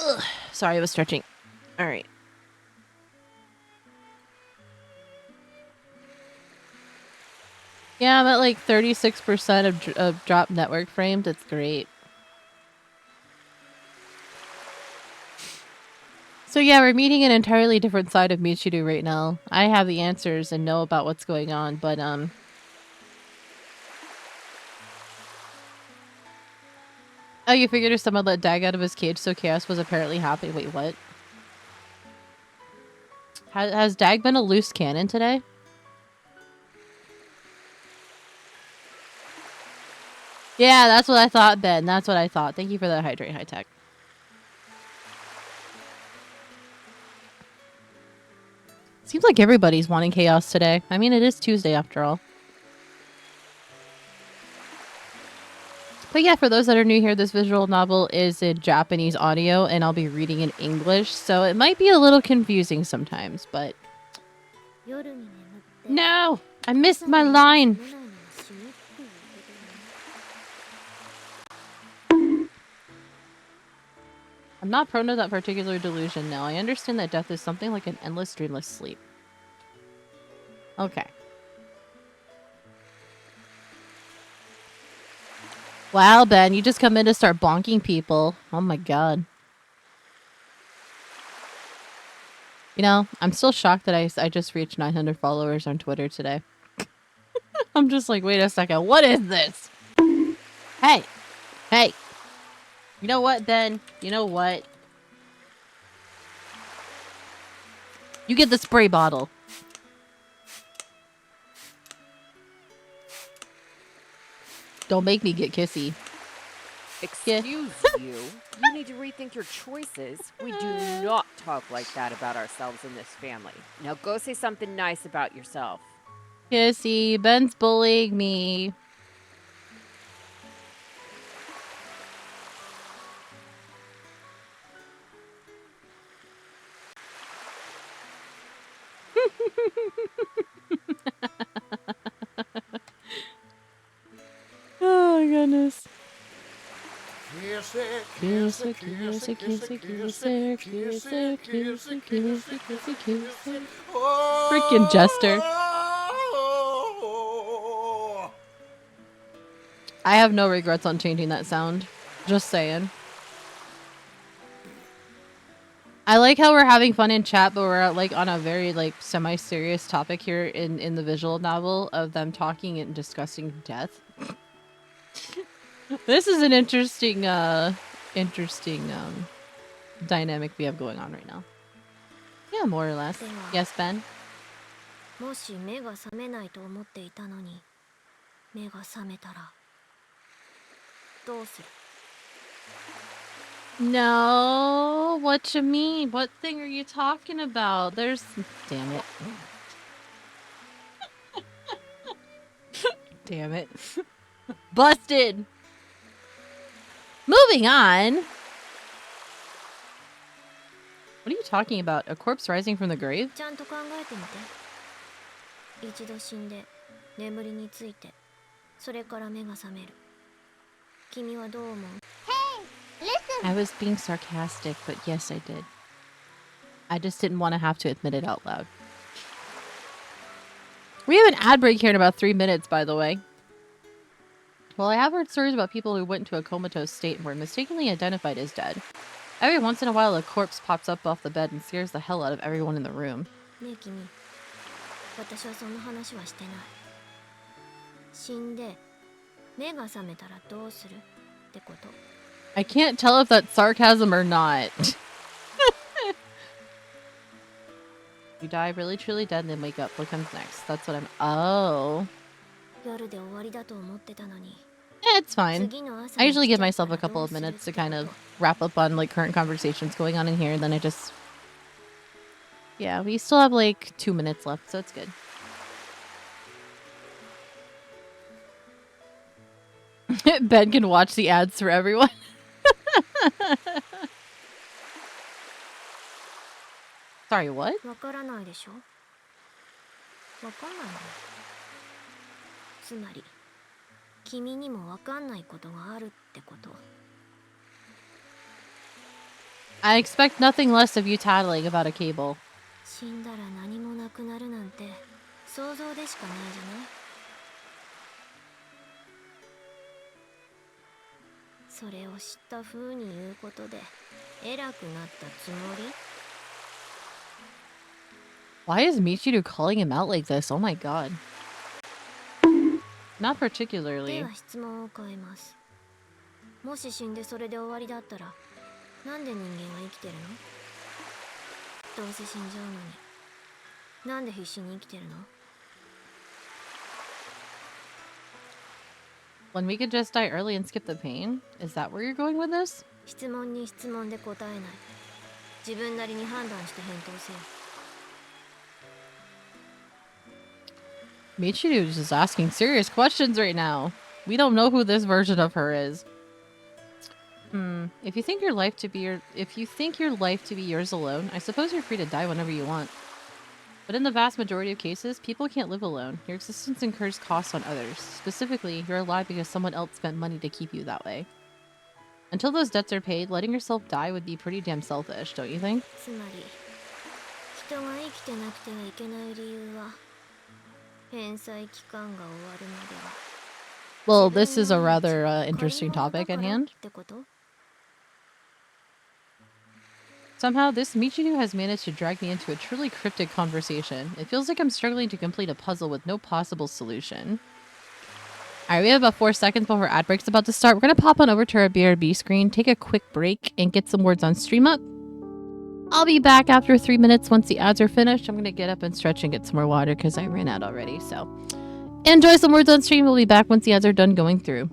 Ugh. Sorry, I was stretching. All right. Yeah, I'm at like 36% of drop network frames. It's great. So yeah, we're meeting an entirely different side of Michiru right now. I have the answers and know about what's going on, but oh, you figured if someone let Dag out of his cage, so Chaos was apparently happy. Wait, what? Has Dag been a loose cannon today? Yeah, that's what I thought, Ben. That's what I thought. Thank you for that hydrate, high tech. Seems like everybody's wanting chaos today. I mean, it is Tuesday after all. But yeah, for those that are new here, this visual novel is in Japanese audio, and I'll be reading in English, so it might be a little confusing sometimes, but... No! I missed my line! I'm not prone to that particular delusion now. I understand that death is something like an endless, dreamless sleep. Okay. Wow, Ben, you just come in to start bonking people. Oh my god. You know, I'm still shocked that I just reached 900 followers on Twitter today. I'm just like, wait a second, what is this? Hey! Hey! You know what, Ben? You know what? You get the spray bottle. Don't make me get kissy. Excuse you. You need to rethink your choices. We do not talk like that about ourselves in this family. Now go say something nice about yourself. Kissy, Ben's bullying me. Oh my goodness. Kiss it, Kiss it, kiss it, kiss it, kiss it, kiss it, kiss it, kiss it, kiss it, kiss it. Freaking Jester. I have no regrets on changing that sound. Just saying. I like how we're having fun in chat, but we're like on a very like semi-serious topic here in the visual novel of them talking and discussing death. This is an interesting dynamic we have going on right now. Yeah, more or less. Yes, Ben? もし目が覚めないと思っていたのに目が覚めたらどうする No, what you mean? What thing are you talking about? There's... Damn it. Damn it. Busted! Moving on! What are you talking about? A corpse rising from the grave? ちゃんと考えてみて一度死んで眠りについてそれから目が覚める君はどう思う I was being sarcastic, but yes, I did. I just didn't want to have to admit it out loud. We have an ad break here in about 3 minutes, by the way. Well, I have heard stories about people who went into a comatose state and were mistakenly identified as dead. Every once in a while, a corpse pops up off the bed and scares the hell out of everyone in the room. ねえ君私はそんな話はしてない死んで目が覚めたらどうするってこと I can't tell if that's sarcasm or not. You die really truly dead and then wake up. What comes next? That's what I'm... Oh. 夜で終わりだと思ってたのに Yeah, it's fine. 次の朝 I に usually 来 give ちゃった myself ら a couple どう of する minutes to ってこ kind of と wrap up on like current conversations going on in here, and then I just... Yeah, we still have like 2 minutes left, so it's good. Ben can watch the ads for everyone. Sorry, what? わからないでしょわかんないのつまり君にもわかんないことがあるってこと I expect nothing less of you tattling about a cable. 死んだら何もなくなるなんて想像でしかないじゃない。それを知った風に言うことで偉くなったつもり？ Why is Michiru calling him out like this? Oh my god. Not で particularly. は質問を変えます。もし死んでそれで終わりだったらなんで人間は生きてるの？どうせ死んじゃうのになんで必死に生きてるの？ When we could just die early and skip the pain? Is that where you're going with this? 質問に質問で答えない。自分なりに判断して返答せよ。 Michiru is just asking serious questions right now. We don't know who this version of her is. If you think your life to be yours alone, I suppose you're free to die whenever you want. But in the vast majority of cases, people can't live alone. Your existence incurs costs on others. Specifically, you're alive because someone else spent money to keep you that way. Until those debts are paid, letting yourself die would be pretty damn selfish, don't you think? つまり人が生きてなくてはいけない理由は返済期間が終わるまでは Well, this is a rather interesting topic at hand. ってこと？ Somehow, this Michiru has managed to drag me into a truly cryptic conversation. It feels like I'm struggling to complete a puzzle with no possible solution. Alright, we have about 4 seconds before ad break's about to start. We're gonna pop on over to our BRB screen, take a quick break, and get some words on stream up. I'll be back after 3 minutes once the ads are finished. I'm gonna get up and stretch and get some more water because I ran out already, so... Enjoy some words on stream. We'll be back once the ads are done going through.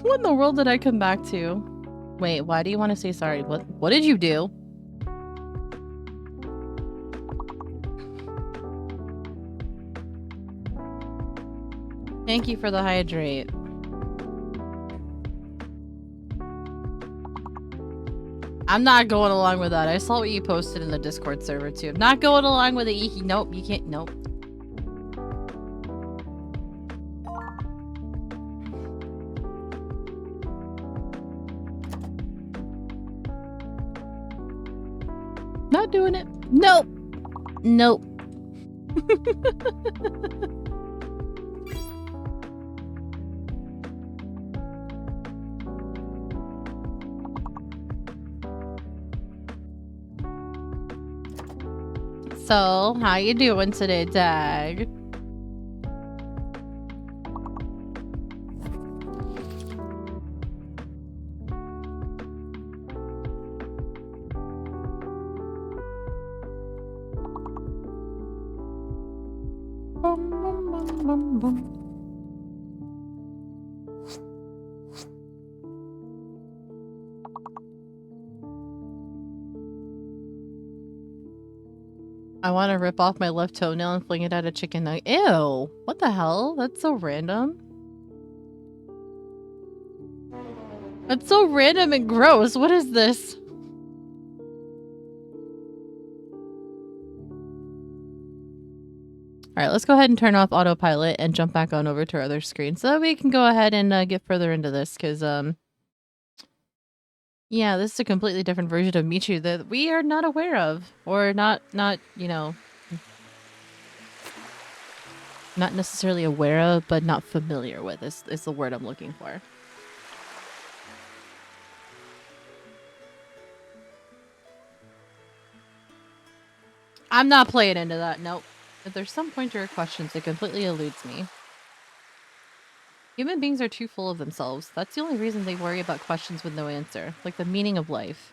What in the world did I come back to? Wait, why do you want to say sorry? What did you do? Thank you for the hydrate. I'm not going along with that. I saw what you posted in the Discord server too. I'm not going along with it. Nope, you can't. Nope. Not doing it. Nope. Nope. So, how you doing today, Dag? Bum, bum, bum, bum, bum. I want to rip off my left toenail and fling it at a chicken nugget. Ew! What the hell? That's so random. That's so random and gross. What is this? Alright, let's go ahead and turn off autopilot and jump back on over to our other screen so that we can go ahead and get further into this, because, yeah, this is a completely different version of Michiru that we are not aware of, or not, you know, not necessarily aware of, but not familiar with is the word I'm looking for. I'm not playing into that, nope. If there's some pointer or questions, it completely eludes me. Human beings are too full of themselves. That's the only reason they worry about questions with no answer, like the meaning of life.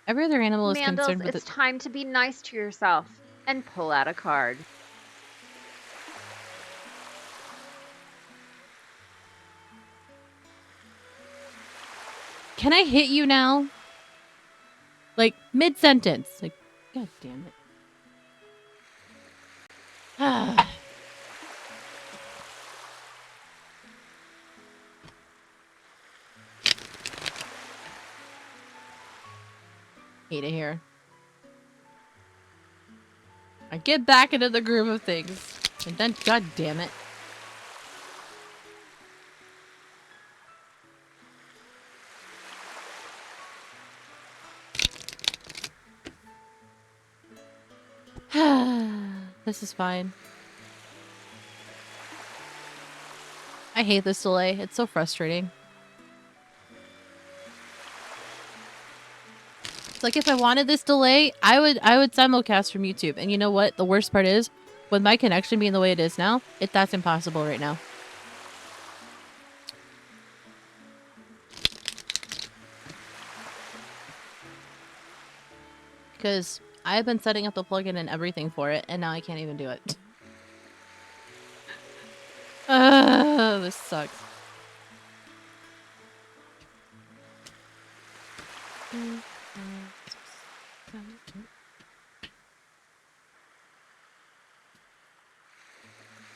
Every other animal is Mandels, concerned with it's time to be nice to yourself and pull out a card. Can I hit you now? Like, mid-sentence. Like, god damn it. Ah. Hate it here. I get back into the groove of things. And then, god damn it. This is fine. I hate this delay. It's so frustrating. It's like if I wanted this delay, I would simulcast from YouTube. And you know what? The worst part is, with my connection being the way it is now, that's impossible right now. Because I've been setting up the plugin and everything for it, and now I can't even do it. This sucks.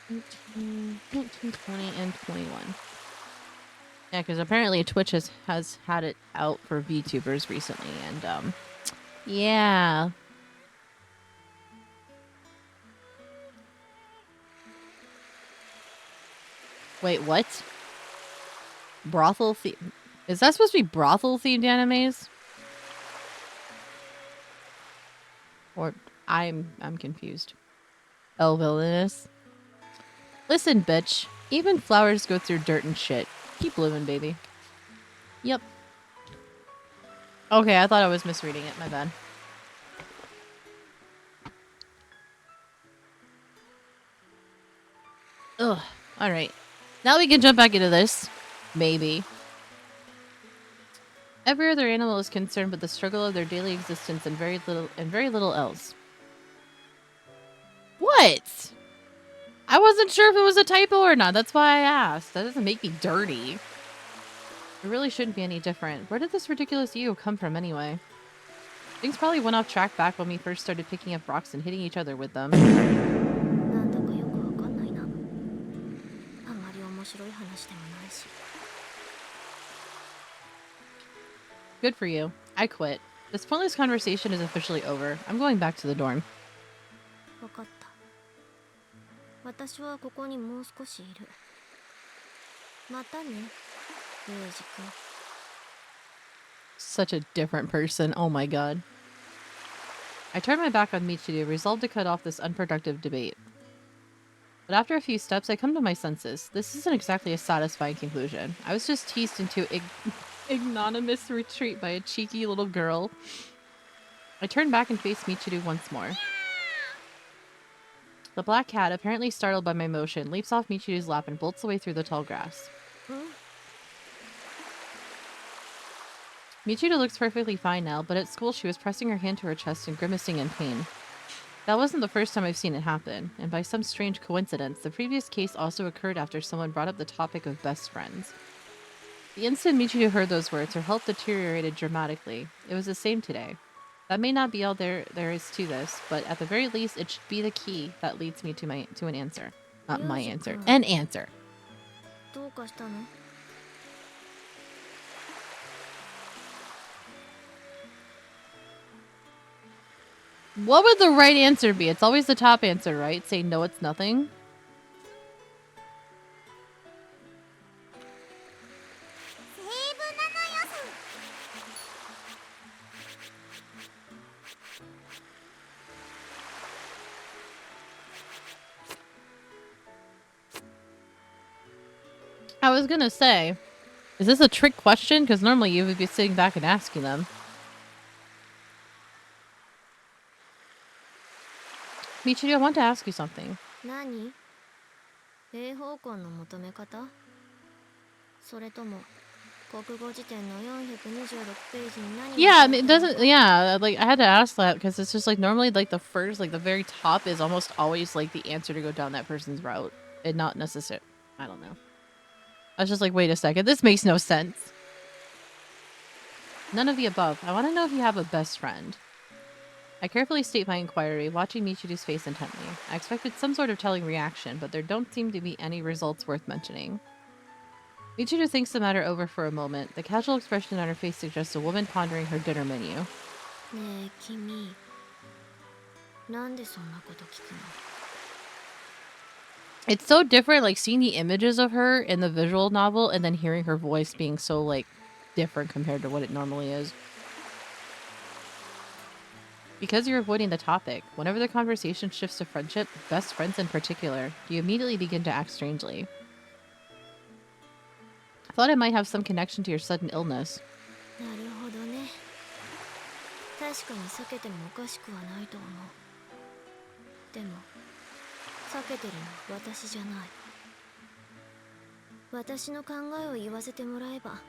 $18, $19, $20, and $21. Yeah, because apparently Twitch has had it out for VTubers recently, and yeah. Wait, what? Brothel theme? Is that supposed to be brothel themed animes? Or I'm confused. Oh, villainous. Listen, bitch. Even flowers go through dirt and shit. Keep living, baby. Yep. Okay, I thought I was misreading it. My bad. Ugh. Alright. Now we can jump back into this. Maybe. Every other animal is concerned with the struggle of their daily existence and very little else. What? I wasn't sure if it was a typo or not. That's why I asked. That doesn't make me dirty. It really shouldn't be any different. Where did this ridiculous you come from anyway? Things probably went off track back when we first started picking up rocks and hitting each other with them. なんだかよくわかんないな。あんまり面白い話でもないし。 Good for you. I quit. This pointless conversation is officially over. I'm going back to the dorm. わかった。私はここにもう少しいる。またね、ユージ君。 Such a different person. Oh my god. I turned my back on Michiru, resolved to cut off this unproductive debate. But after a few steps, I come to my senses. This isn't exactly a satisfying conclusion. I was just teased into ignominious retreat by a cheeky little girl. I turned back and faced Michiru once more. The black cat, apparently startled by my motion, leaps off Michiru's lap and bolts away through the tall grass. Michiru looks perfectly fine now, but at school she was pressing her hand to her chest and grimacing in pain. That wasn't the first time I've seen it happen, and by some strange coincidence, the previous case also occurred after someone brought up the topic of best friends. The instant Michiru heard those words, her health deteriorated dramatically. It was the same today. That may not be all there is to this, but at the very least, it should be the key that leads me to an answer. Not my answer. An answer. どうかしたの? What would the right answer be? It's always the top answer, right? Say no, it's nothing. I was gonna say, is this a trick question? Because normally you would be sitting back and asking them. Michiru, I want to ask you something. 何? 英方向の求め方? それとも国語辞典の426ページに何? Yeah, I mean, it doesn't. Yeah, like I had to ask that because it's just like normally like the first, like the very top is almost always like the answer to go down that person's route, and not necessarily. I don't know. I was just like, wait a second, this makes no sense. None of the above. I want to know if you have a best friend. I carefully state my inquiry, watching Michiru's face intently. I expected some sort of telling reaction, but there don't seem to be any results worth mentioning. Michiru thinks the matter over for a moment. The casual expression on her face suggests a woman pondering her dinner menu. ねえ君、なんでそんなこと聞くの? It's so different, like seeing the images of her in the visual novel and then hearing her voice being so like different compared to what it normally is. Because you're avoiding the topic, whenever the conversation shifts to friendship, best friends in particular, you immediately begin to act strangely. I thought it might have some connection to your sudden illness. なるほどね。確かに避けてもおかしくはないと思う。でも、避けてるのは私じゃない。私の考えを言わせてもらえば、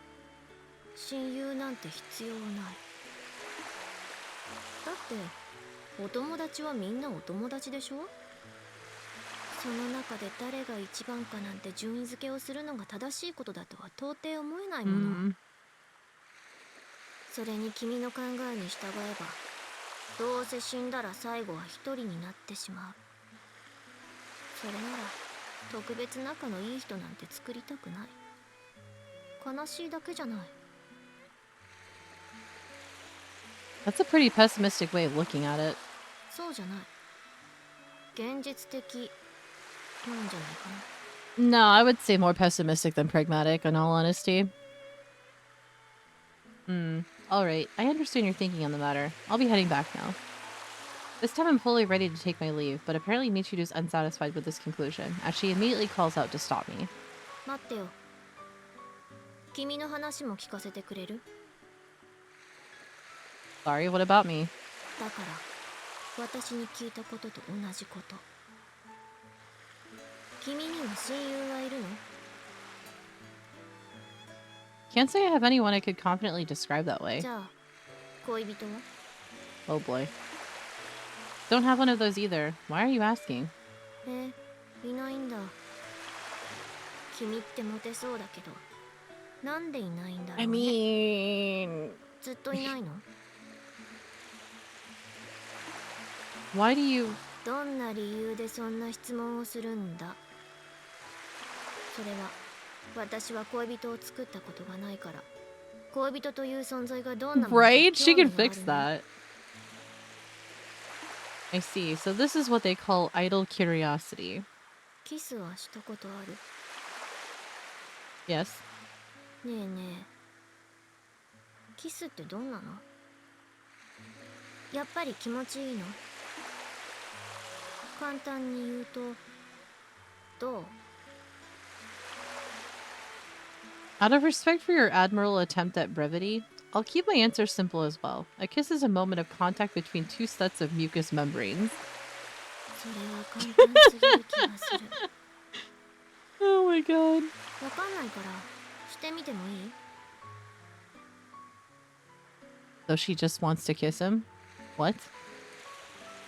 親友なんて必要ない。だってお友達はみんなお友達でしょ。その中で誰が一番かなんて順位付けをするのが正しいことだとは到底思えないもの。それに君の考えに従えば、どうせ死んだら最後は一人になってしまう。それなら特別仲のいい人なんて作りたくない。悲しいだけじゃない。 That's a pretty pessimistic way of looking at it. そうじゃない。現実的なんじゃないかな。 No, I would say more pessimistic than pragmatic, in all honesty. Alright, I understand your thinking on the matter. I'll be heading back now. This time I'm fully ready to take my leave, but apparently Michiru's unsatisfied with this conclusion, as she immediately calls out to stop me. 待ってよ。君の話も聞かせてくれる? Sorry, what about me? だから私に聞いたことと同じこと。君にも親友はいるの? Can't say I have anyone I could confidently describe that way. じゃあ恋人は? Oh boy. Don't have one of those either. Why are you asking? いないんだ。君ってモテそうだけど、なんでいないんだろう I ね mean, ずっといないの why do you... どんな理由でそんな質問をするんだそれは私は恋人を作ったことがないから恋人という存在がどんなものか Right? 興 She 味 can がある fix の that. I see. So this is what they call idle curiosity. キスはしたことある Yes. ねえねえキスってどんなのやっぱり気持ちいいの簡単に言うとどう Out of respect for your admirable attempt at brevity, I'll keep my answer simple as well. A kiss is a moment of contact between two sets of mucous membranes. それは簡単すぎる気がする Oh my god. わかんないからしてみてもいい So she just wants to kiss him? What?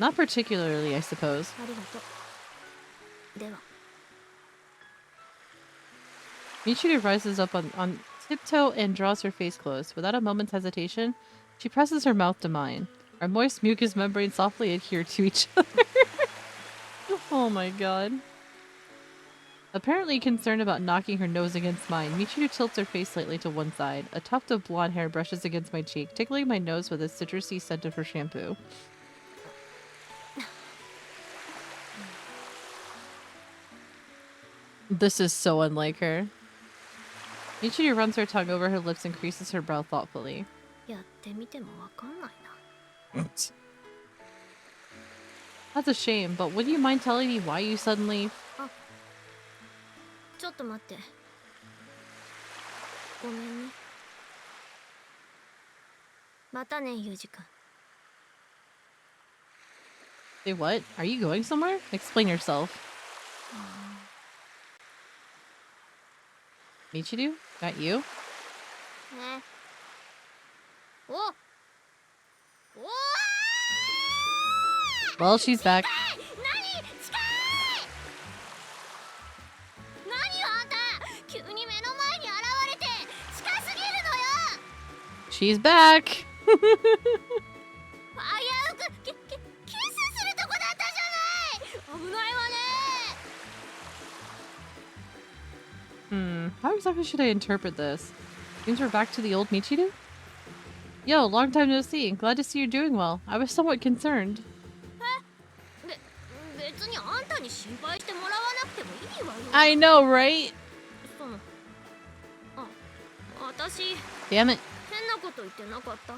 Not particularly, I suppose. ありがとうでは Michiru rises up on tiptoe and draws her face close. Without a moment's hesitation, she presses her mouth to mine. Our moist mucous membranes softly adhere to each other. Oh my god. Apparently concerned about knocking her nose against mine, Michiru tilts her face slightly to one side. A tuft of blonde hair brushes against my cheek, tickling my nose with the citrusy scent of her shampoo. This is so unlike her. Michiru runs her tongue over her lips and creases her brow thoughtfully. やってみてもわかんないな That's a shame, but would you mind telling me why you suddenly... ちょっと待ってごめんねまたねユージくん Say what? Are you going somewhere? Explain yourself. Michiru? That you? ねおお Well, she's back. 何近い何よあんた急に目の前に現れて近すぎるのよ She's back! 危うくキスするとこだったじゃない危ないわね How exactly should I interpret this? Seems we're back to the old Michiru? Yo, long time no see. Glad to see you're doing well. I was somewhat concerned. 別にあんたに心配してもらわなくてもいいわよ I know, right? その私 Damn it. 変なこと言ってなかった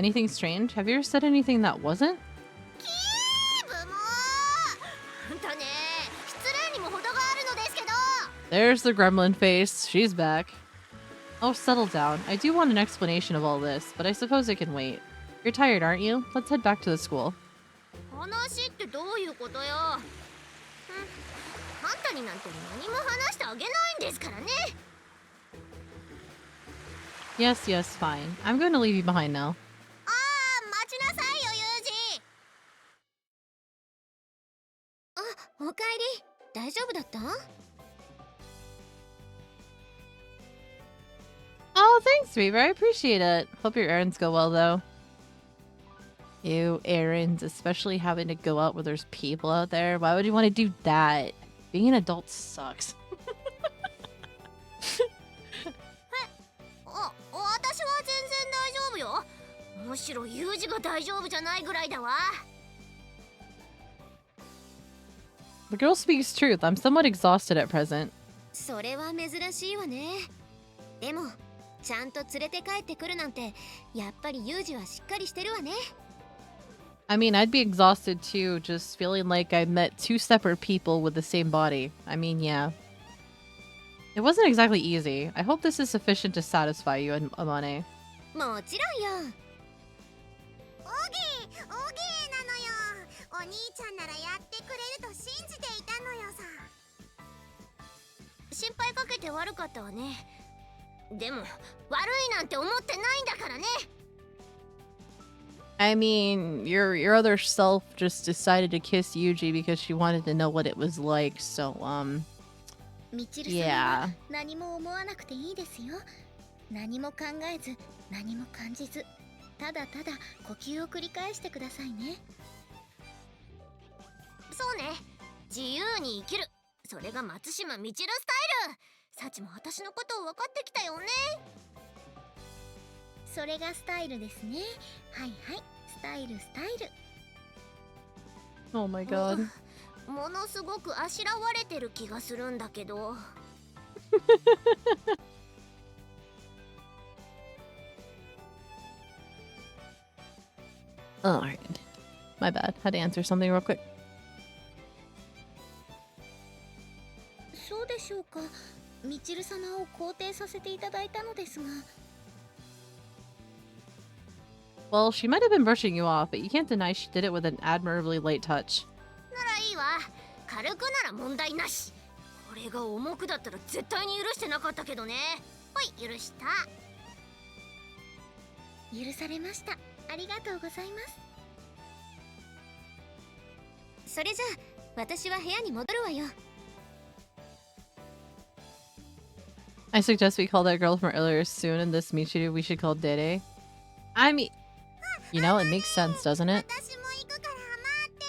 Anything strange? Have you ever said anything that wasn't? キーブもあんたね失礼にも程があるのですけど There's the gremlin face. She's back. Oh, settle down. I do want an explanation of all this, but I suppose it can wait. You're tired, aren't you? Let's head back to the school. 話ってどういうことよあんたになんて何も話してあげないんですからね Yes, yes, fine. I'm going to leave you behind now. ああ待ちなさいよユージあおかえり大丈夫だった Oh, thanks, Reaver. I appreciate it. Hope your errands go well, though. Ew, errands, especially having to go out where there's people out there. Why would you want to do that? Being an adult sucks. 私は全然大丈夫よむしろユージが大丈夫じゃないぐらいだわ The girl speaks truth. I'm somewhat exhausted at present. それは珍しいわねでもちゃんと連れて帰ってくるなんてやっぱりユージはしっかりしてるわね I mean, I'd be exhausted too, just feeling like I met two separate people with the same body. I mean, yeah. It wasn't exactly easy. I hope this is sufficient to satisfy you, Amane. もちろんよオギーなのよお兄ちゃんならやってくれると信じていたのよさ心配かけて悪かったわねでも悪いなんて思ってないんだからね I mean, your other self just decided to kiss Yuji because she wanted to know what it was like, so, みちる様は Yeah. 何も思わなくていいですよ。何も考えず、何も感じず、ただただ呼吸を繰り返してくださいね。そうね、自由に生きる、それが松島みちるスタイル。サチも私のことを分かってきたよね。それがスタイルですね。はいはい、スタイルスタイル。 Oh my god. ものすごくあしらわれてる気がするんだけど。Alright. My bad. Had to answer something real quick. そうでしょうか。みちる様を肯定させていただいたのですが。 Well, she might have been brushing you off, but you can't deny she did it with an admirably light touch. ならいいわ。軽くなら問題なし。これが重くだったら絶対に許してなかったけどね。はい、許した。許されました。ありがとうございます。それじゃあ私は部屋に戻るわよ。 I suggest we call that girl from earlier soon, and this Michiru we should call Dede. I mean, you know, it makes sense, doesn't it? 私も行くから待って。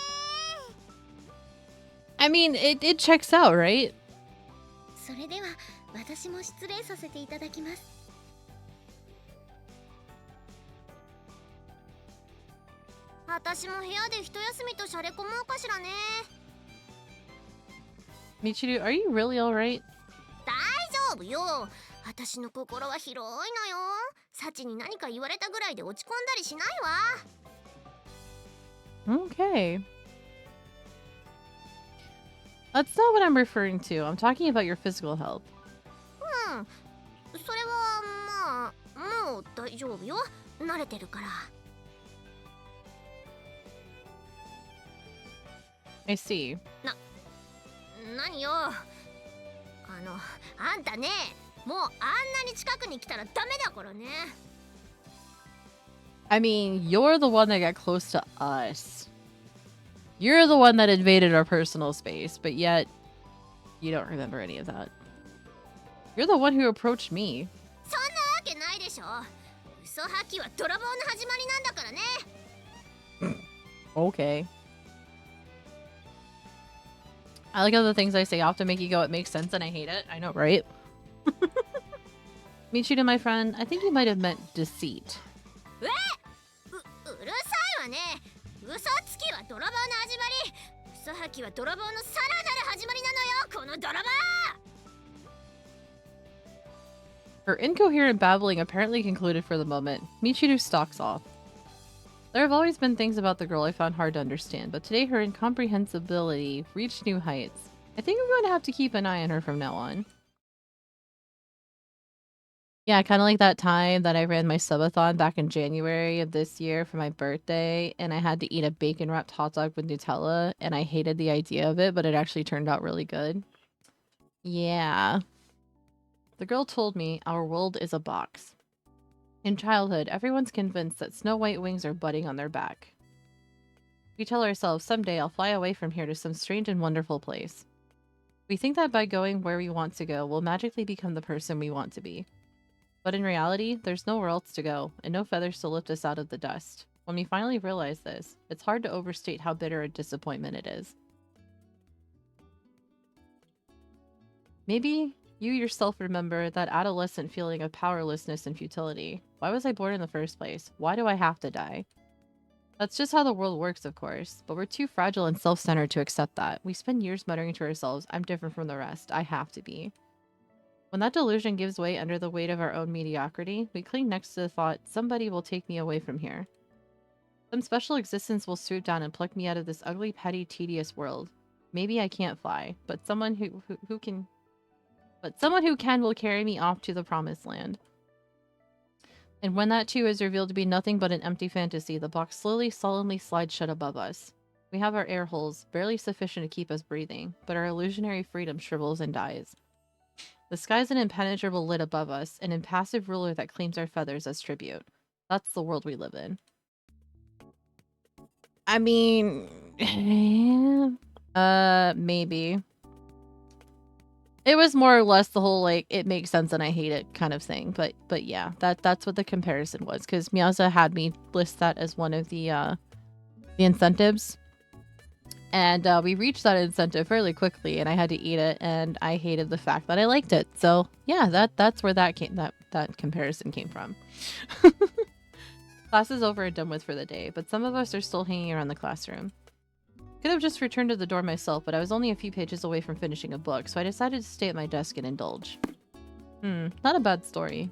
I mean, it checks out, right? それでは私も失礼させていただきます。私も部屋で一休みとしゃれ込もうかしらね。 Michiru, are you really alright? 大丈夫よ。私の心は広いのよ。サチに何か言われたぐらいで落ち込んだりしないわ。 Okay. That's not what I'm referring to. I'm talking about your physical health. うん、それはまあもう大丈夫よ。慣れてるから。 I see. 何よ。あんたね、もうあんなに近くに来たらダメだからね。 I mean, you're the one that got close to us. You're the one that invaded our personal space, but yet you don't remember any of that. You're the one who approached me. そんなわけないでしょ。嘘吐きは泥棒の始まりなんだからね。 Okay. I like how the things I say often make you go, it makes sense, and I hate it. I know, right? Michiru, my friend, I think you might have meant deceit. うるさいわね。嘘つきは泥棒の始まり。嘘吐きは泥棒のさらなる始まりなのよ、この泥棒。 Her incoherent babbling apparently concluded for the moment. Michiru stalks off. There have always been things about the girl I found hard to understand, but today her incomprehensibility reached new heights. I think I'm going to have to keep an eye on her from now on. Yeah, kind of like that time that I ran my subathon back in January of this year for my birthday, and I had to eat a bacon-wrapped hot dog with Nutella, and I hated the idea of it, but it actually turned out really good. Yeah. The girl told me our world is a box. In childhood, everyone's convinced that snow white wings are budding on their back. We tell ourselves someday I'll fly away from here to some strange and wonderful place. We think that by going where we want to go, we'll magically become the person we want to be. But in reality, there's nowhere else to go, and no feathers to lift us out of the dust. When we finally realize this, it's hard to overstate how bitter a disappointment it is. Maybe you yourself remember that adolescent feeling of powerlessness and futility. Why was I born in the first place? Why do I have to die? That's just how the world works, of course, but we're too fragile and self-centered to accept that. We spend years muttering to ourselves, I'm different from the rest, I have to be. When that delusion gives way under the weight of our own mediocrity, we cling next to the thought, somebody will take me away from here. Some special existence will swoop down and pluck me out of this ugly, petty, tedious world. Maybe I can't fly, but someone who can will carry me off to the promised land. And when that too is revealed to be nothing but an empty fantasy, the box slowly, solemnly slides shut above us. We have our air holes, barely sufficient to keep us breathing, but our illusionary freedom shrivels and dies. The sky's an impenetrable lid above us, an impassive ruler that claims our feathers as tribute. That's the world we live in. I mean... maybe. It was more or less the whole like it makes sense and I hate it kind of thing. But yeah, that's what the comparison was, because Miyaza had me list that as one of the incentives. And we reached that incentive fairly quickly, and I had to eat it, and I hated the fact that I liked it. So yeah, that's where that comparison came from. Class is over and done with for the day, but some of us are still hanging around the classroom. Could have just returned to the door myself, but I was only a few pages away from finishing a book, so I decided to stay at my desk and indulge. Not a bad story.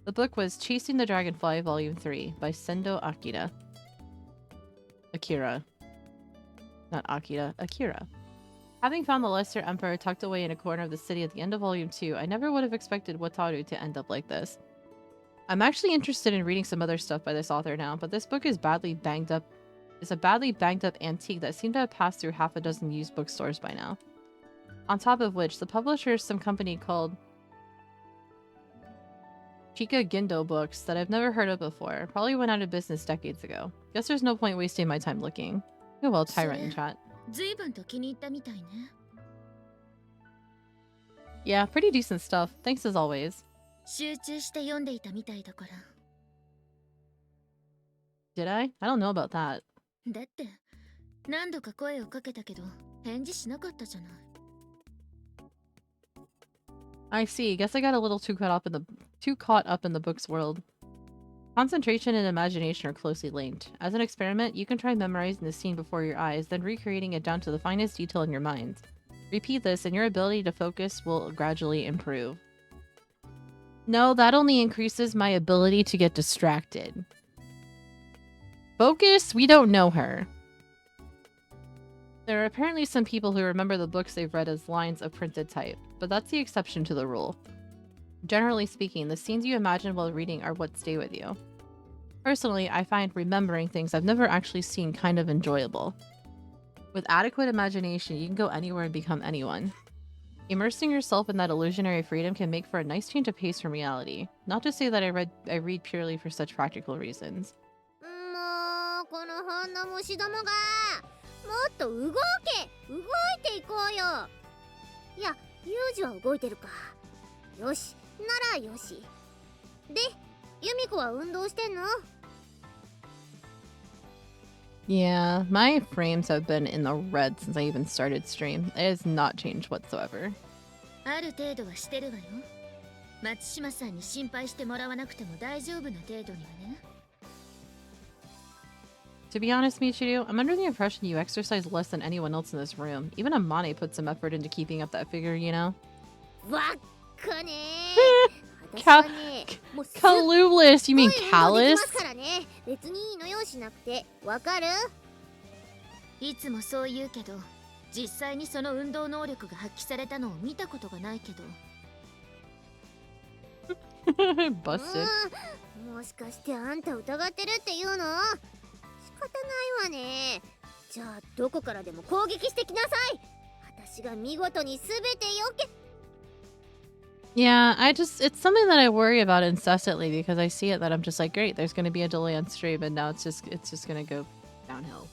The book was Chasing the Dragonfly, Volume 3 by Sendo Akira. Not Akira, Akira. Having found the Lesser Emperor tucked away in a corner of the city at the end of Volume 2, I never would have expected Wataru to end up like this. I'm actually interested in reading some other stuff by this author now, but this book is badly banged up. It's a badly banged up antique that seemed to have passed through half a dozen used bookstores by now. On top of which, the publisher is some company called Chika Gindo Books that I've never heard of before. Probably went out of business decades ago. Guess there's no point wasting my time looking. Oh well, Tyrant in chat. 随分と気に入ったみたいね。Yeah, pretty decent stuff. Thanks as always. 集中して読んでいたみたいだから。Did I? I don't know about that. だって何度か声をかけたけど返事しなかったじゃない。I see. Guess I got a little too caught up in the book's world. Concentration and imagination are closely linked. As an experiment, you can try memorizing the scene before your eyes, then recreating it down to the finest detail in your mind. Repeat this, and your ability to focus will gradually improve. No, that only increases my ability to get distracted. Focus? We don't know her. There are apparently some people who remember the books they've read as lines of printed type, but that's the exception to the rule. Generally speaking, the scenes you imagine while reading are what stay with you. Personally, I find remembering things I've never actually seen kind of enjoyable. With adequate imagination, you can go anywhere and become anyone. Immersing yourself in that illusionary freedom can make for a nice change of pace from reality. Not to say that I read purely for such practical reasons. もうこの本の虫どもがもっと動いていこうよ。いや、ユージは動いてるか。よし、ならよし。で、ユミコは運動してんの？ Yeah, my frames have been in the red since I even started stream. It has not changed whatsoever. ある程度はしてるわよ。松島さんに心配してもらわなくても大丈夫な程度にはね。To be honest, Michiru, I'm under the impression you exercise less than anyone else in this room. Even Amane put some effort into keeping up that figure, you know? わっかねー。私はね、もうすっごい Clueless! You mean 運動できま callous? すからね。別にいいのよしなくて。わかる？いつもそう言うけど、実際にその運動能力が発揮されたのを見たことがないけど。Busted. もしかしてあんた疑ってるっていうの？仕方ないわね。じゃあどこからでも攻撃してきなさい。私が見事に全てよけ。Yeah, it's something that I worry about incessantly because I see it that I'm just like, great, there's going to be a delay on stream and now it's just going to go downhill.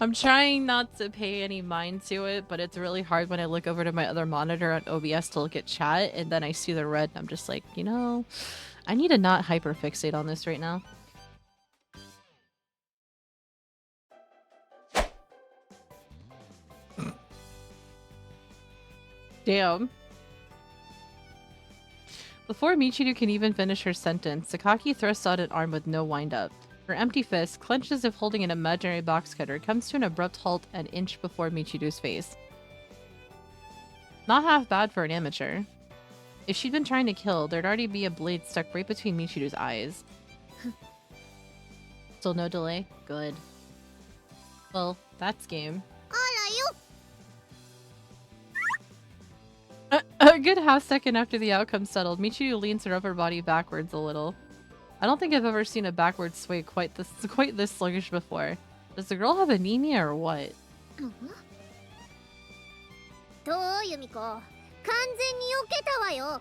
I'm trying not to pay any mind to it, but it's really hard when I look over to my other monitor on OBS to look at chat and then I see the red and I'm just like, you know, I need to not hyperfixate on this right now. Damn. Before Michiru can even finish her sentence, Sakaki thrusts out an arm with no wind-up. Her empty fist, clenched as if holding an imaginary box cutter, comes to an abrupt halt an inch before Michiru's face. Not half bad for an amateur. If she'd been trying to kill, there'd already be a blade stuck right between Michiru's eyes. Still no delay? Good. Well, that's game. あらよ。 A good half second after the outcome settled, Michiru leans her upper body backwards a little. I don't think I've ever seen a backward sway quite this sluggish before. Does the girl have anemia or what? どうユミコ、完全に避けたわよ。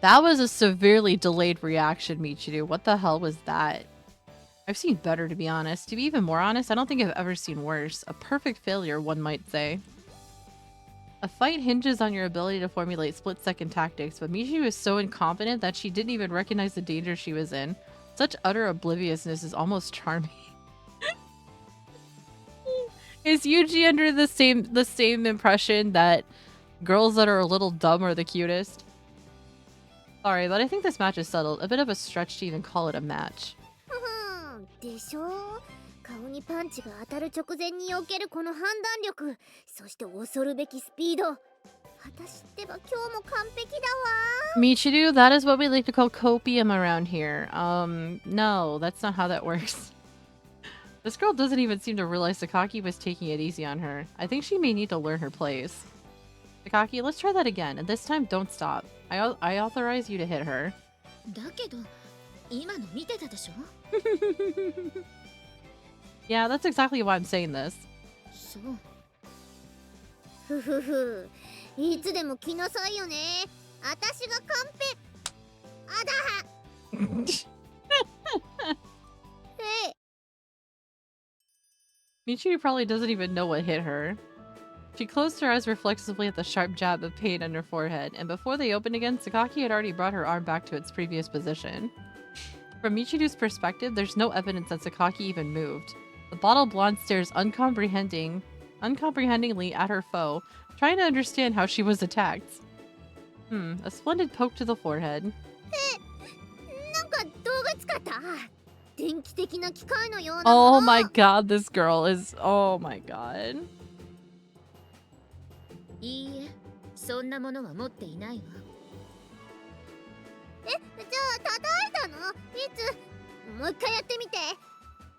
That was a severely delayed reaction, Michiru. What the hell was that? I've seen better, to be honest. To be even more honest, I don't think I've ever seen worse. A perfect failure, one might say. A fight hinges on your ability to formulate split-second tactics, but Michiru is so incompetent that she didn't even recognize the danger she was in. Such utter obliviousness is almost charming. Is Yuji under the same impression that girls that are a little dumb are the cutest? Sorry, but I think this match is settled. A bit of a stretch to even call it a match. でしょ。顔にパンチが当たる直前に避けるこの判断力、そして恐るべきスピード。私ってば今日も完璧だわ。Michiru, that is what we like to call copium around here. No, that's not how that works. This girl doesn't even seem to realize Sakaki was taking it easy on her. I think she may need to learn her place. Sakaki, let's try that again, and this time don't stop. I authorize you to hit her. だけど、今の見てたでしょ。Yeah, that's exactly why I'm saying this. そう。ふふふ。いつでも来なさいよね。私がカンペ。あだ。hey. Michiru probably doesn't even know what hit her. She closed her eyes reflexively at the sharp jab of pain on her forehead, and before they opened again, Sakaki had already brought her arm back to its previous position. From Michiru's perspective, there's no evidence that Sakaki even moved. The bottle blonde stares uncomprehendingly at her foe, trying to understand how she was attacked. A splendid poke to the forehead. なんか動画使った。電気的な機械のような。Oh my god, this girl is... Oh my god. いいえ、そんなものは持っていないわ。じゃあ叩いたの？いつ？もう一回やってみて。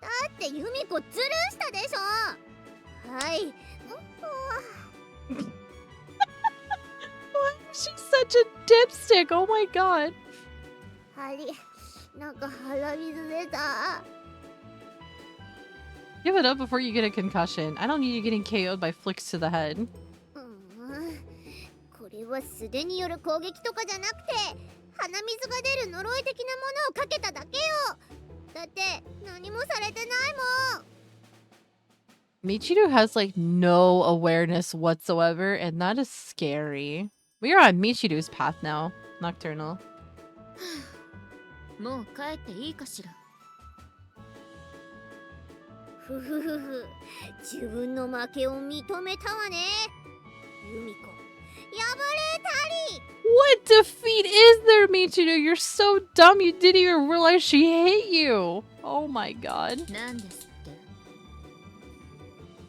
だってユミコズルしたでしょ。はい。She's such a dipstick. Oh my god. なんか腹水出た。Give it up before you get a concussion. I don't need you getting KO'd by flicks to the head. これは素手による攻撃とかじゃなくて、鼻水が出る呪い的なものをかけただけよ。だって何もされてないもん。Michiru has like no awareness whatsoever, and that is scary. We are on Michiru's path now, Nocturnal. もう帰っていいかしら。ふふふふ、自分の負けを認めたわね。ユミコ、破れたり。What defeat is there, Michiru? You're so dumb. You didn't even realize she hate you. Oh my god. なんですって。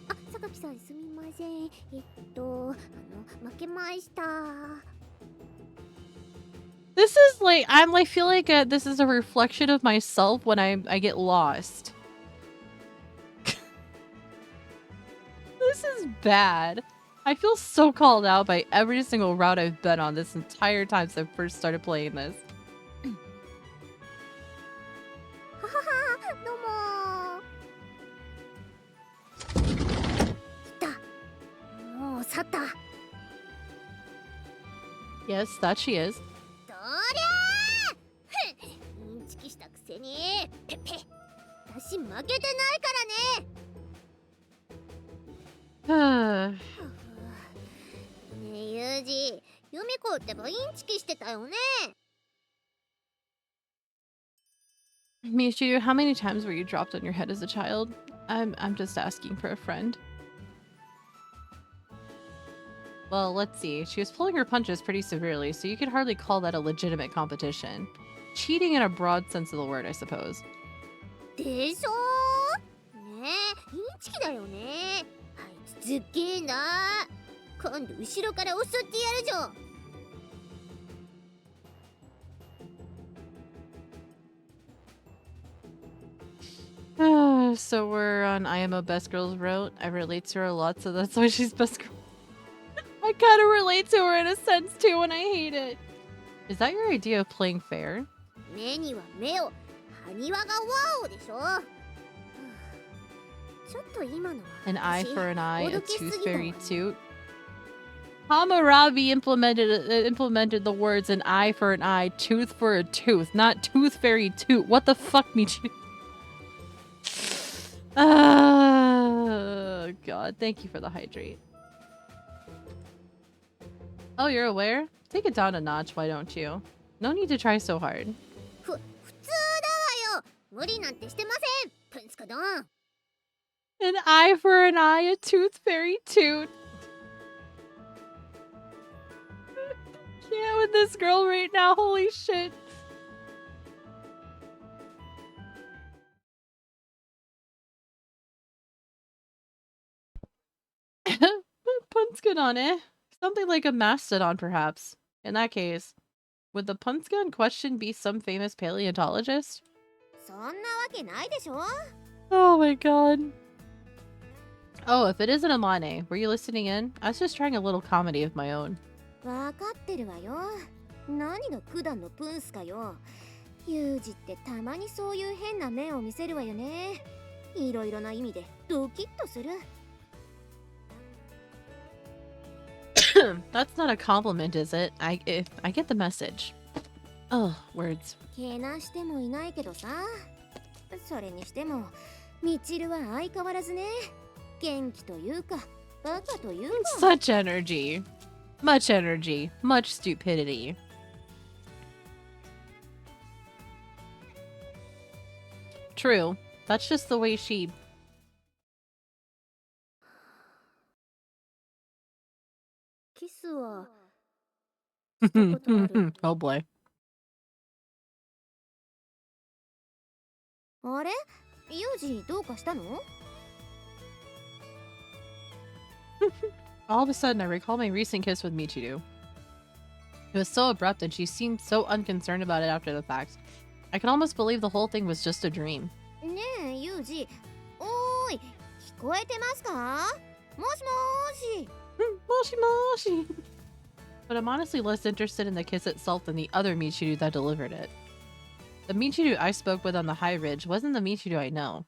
あ、榊さんすみません。負けました。This is like, I feel like this is a reflection of myself when I get lost. This is bad. I feel so called out by every single route I've been on this entire time since I first started playing this. ははは、どうも。来た。もう去った。Yes, that she is. どりゃー。インチキしたくせに。ペッペ。私負けてないからね。ねえ、ユージ、ユミコってばインチキしてたよね。Michiru, how many times were you dropped on your head as a child? I'm just asking for a friend. Well, let's see. She was pulling her punches pretty severely, so you could hardly call that a legitimate competition. Cheating in a broad sense of the word, I suppose. でしょー。ねえ、インチキだよね。あいつずっげーな。今度後ろから襲ってやるじゃん。So we're on I am a best girl's route. I relate to her a lot, so that's why she's best girl. I kind of relate to her in a sense too, and I hate it. Is that your idea of playing fair? 目には目を、埴輪がワオでしょ。ちょっと今のは An eye for an eye, a おどけすぎ tooth たわ fairy ね。 toot. Hammurabi implemented the words an eye for an eye, tooth for a tooth, not tooth fairy toot. What the fuck, Michi? Oh god, thank you for the hydrate. Oh, you're aware? Take it down a notch, why don't you? No need to try so hard. 普通だわよ。無理なんてしてません。プンスカドン。 An eye for an eye, a tooth fairy toot. Yeah, with this girl right now, holy shit. Punskin on it. Something like a mastodon, perhaps. In that case, would the Punska in question be some famous paleontologist? そんなわけないでしょ。 Oh my god. Oh, if it isn't Amane, were you listening in? I was just trying a little comedy of my own. わかってるわよ。何が九段のプンスかよ。ユージってたまにそういう変な面を見せるわよね。いろいろな意味でドキッとする。 That's not a compliment, is it? I get the message. Oh, words. けなしてもいないけどさ。それにしても、ミチルは相変わらずね。元気というか、バカというか。 Such energy. Much energy. Much stupidity. True. That's just the way she... キスはしたことある。 Oh boy. あれユージどうかしたの？ All of a sudden, I recall my recent kiss with Michiru. It was so abrupt and she seemed so unconcerned about it after the fact. I could almost believe the whole thing was just a dream. ねえユージ、おーい、聞こえてますか？もしもーし。 Moshi moshi. But I'm honestly less interested in the kiss itself than the other Michiru that delivered it. The Michiru I spoke with on the high ridge wasn't the Michiru I know.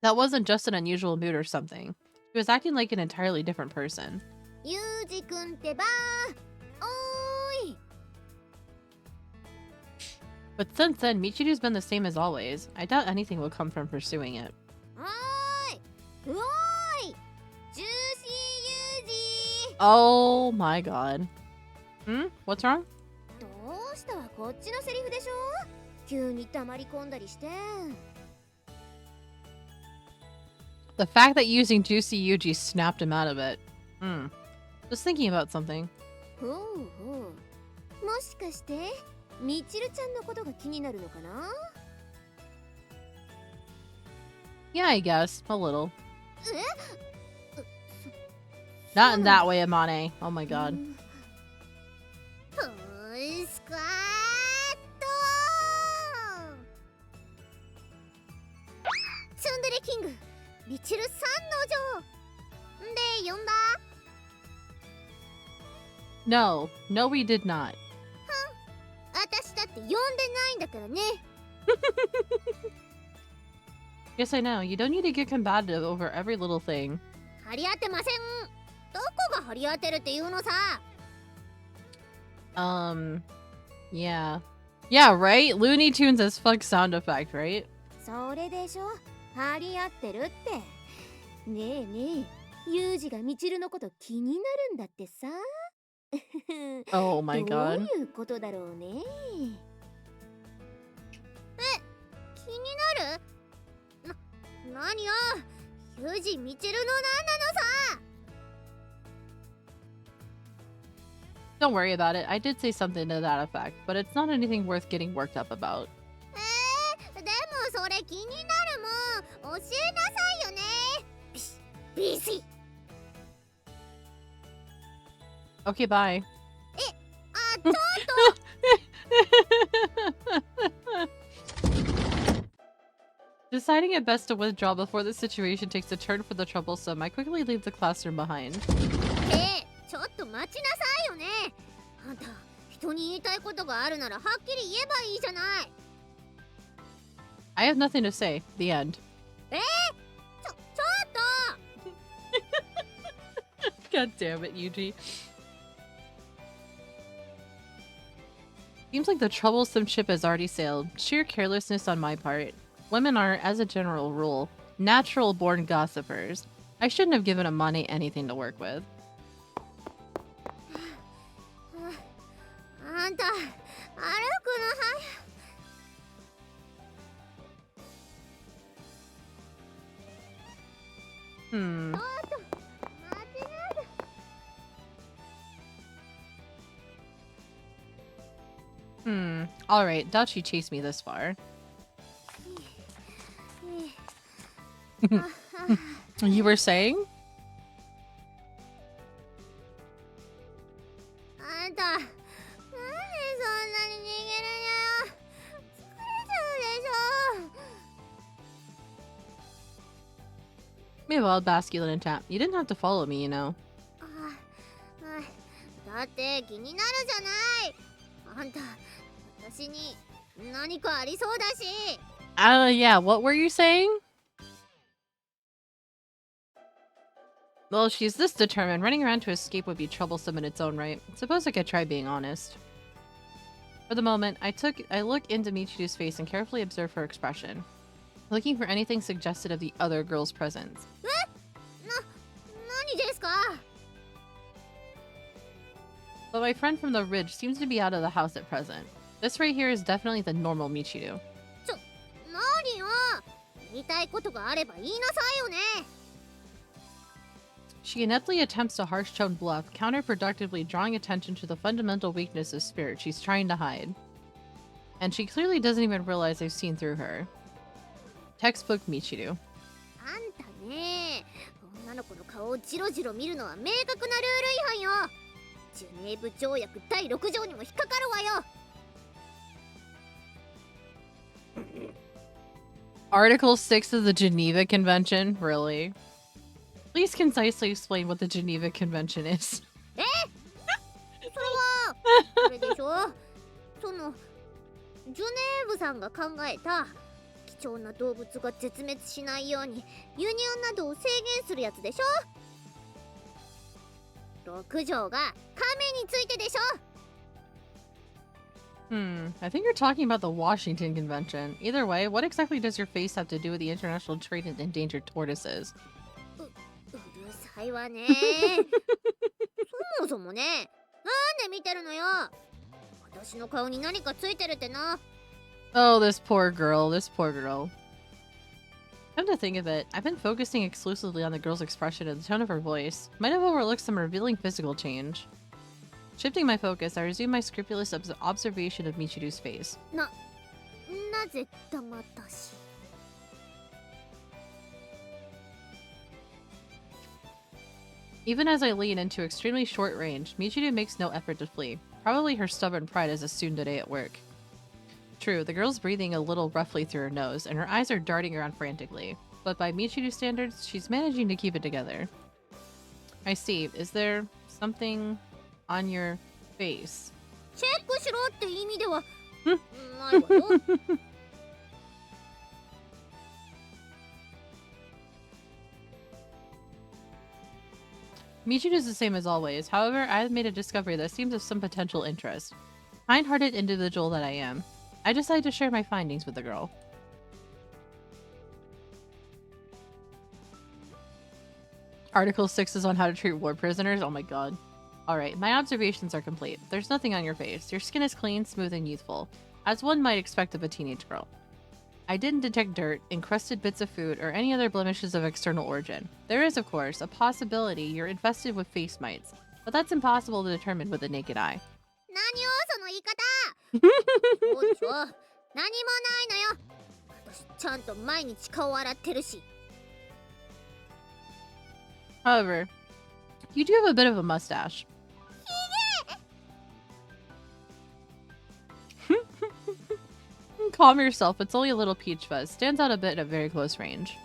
That wasn't just an unusual mood or something. She was acting like an entirely different person. ユージくんってばー。おーい。 But since then, Michiru's been the same as always. I doubt anything will come from pursuing it. はーい。うおーい。ジューシーユージ Oh my god. Hmm? What's wrong? どうしたわこっちのセリフでしょ。急に黙り込んだりして。 The fact that using Juicy Yuji snapped him out of it. Hmm. Just thinking about something. ほうほう。もしかしてみちるちゃんのことが気になるのかな？ Yeah, I guess. A little. え？ Not in that way, Amane. Oh my god. プンスカートツンデレキングみちるさんの女で呼んだ？ No. No, we did not. 私だって呼んでないんだからね。 Yes, I know. You don't need to get combative over every little thing. 張り合ってません。どこが張り合ってるっていうのさ。 Yeah. Yeah, right? Looney Tunes as fuck sound effect, right? それでしょ。張り合ってるって。ねえねえ、ユージがみちるのこと気になるんだってさ。 Oh my どう god. いうことだろうね。え、気になる？何よ、ユージみちるのなんなのさ。 Don't worry about it. I did say something to that effect, but it's not anything worth getting worked up about. でもそれ気になるもん。教えなさいよね。ビシ。 Okay, bye. あ、ちょっと。 Deciding it best to withdraw before the situation takes a turn for the troublesome, I quickly leave the classroom behind. ちょっと待ちなさいよね。あんた、人に言いたいことがあるならはっきり言えばいいじゃない。 I have nothing to say. The end. ちょっと。 God damn it, Yuji. Seems like the troublesome ship has already sailed. Sheer carelessness on my part. Women are, as a general rule, natural-born gossipers. I shouldn't have given Amane anything to work with. んた歩くのHmm. 待ちなさい。 Hmm. Alright, doubt she chased me this far. You were saying? あんたなんでそんなに逃げるのよ。疲れちゃうでしょ。 Meanwhile, masculine and tap. You didn't have to follow me, you know. だって気になるじゃない。あんた私に何かありそうだし。 Yeah, what were you saying? Well, she's this determined. Running around to escape would be troublesome in its own right. Suppose I could try being honest. For the moment, I look into Michiru's face and carefully observe her expression, looking for anything suggestive of the other girl's presence. 何ですか。 But my friend from the ridge seems to be out of the house at present. This right here is definitely the normal Michiru. 何よ。言いたいことがあれば言いなさいよね。 She ineptly attempts a harsh-toned bluff, counterproductively drawing attention to the fundamental weakness of spirit she's trying to hide. And she clearly doesn't even realize I've seen through her. Textbook Michiru. あんたね、女の子の顔をジロジロ見るのは明確なルール違反よ。ジュネーブ条約第6条にも引っかかるわよ。 Article 6 of the Geneva Convention? Really? Please concisely explain what the Geneva Convention is. それはあれでしょ。そのジュネーブさんが考えた貴重な動物が絶滅しないように輸入などを制限するやつでしょ。6条が亀についてでしょ。 I think you're talking about the Washington Convention. Either way, what exactly does your face have to do with the international trade in endangered tortoises? うるさいわね。そもそもね、なんで見てるのよ。私の顔に何かついてるってな。 Oh, this poor girl, this poor girl. Come to think of it, I've been focusing exclusively on the girl's expression and the tone of her voice. Might have overlooked some revealing physical change. Shifting my focus, I resume my scrupulous observation of Michiru's face. なぜ黙ったし。 Even as I lean into extremely short range, Michiru makes no effort to flee. Probably her stubborn pride as a tsundere at work. True, the girl's breathing a little roughly through her nose, and her eyes are darting around frantically. But by Michiru standards, she's managing to keep it together. I see. Is there something on your face? チェックしろって意味ではないわよ。 Michiru is the same as always. However, I have made a discovery that seems of some potential interest. Kind-hearted individual that I am, I decided to share my findings with the girl. Article 6 is on how to treat war prisoners. Oh my god. Alright, my observations are complete. There's nothing on your face. Your skin is clean, smooth, and youthful, as one might expect of a teenage girl. I didn't detect dirt, encrusted bits of food, or any other blemishes of external origin. There is, of course, a possibility you're infested with face mites, but that's impossible to determine with the naked eye. 何よその言い方。そうでしょ。何もないのよ。私ちゃんと毎日顔洗ってるし。 However, you do have a bit of a mustache. Calm yourself, it's only a little peach fuzz. Stands out a bit at very close range.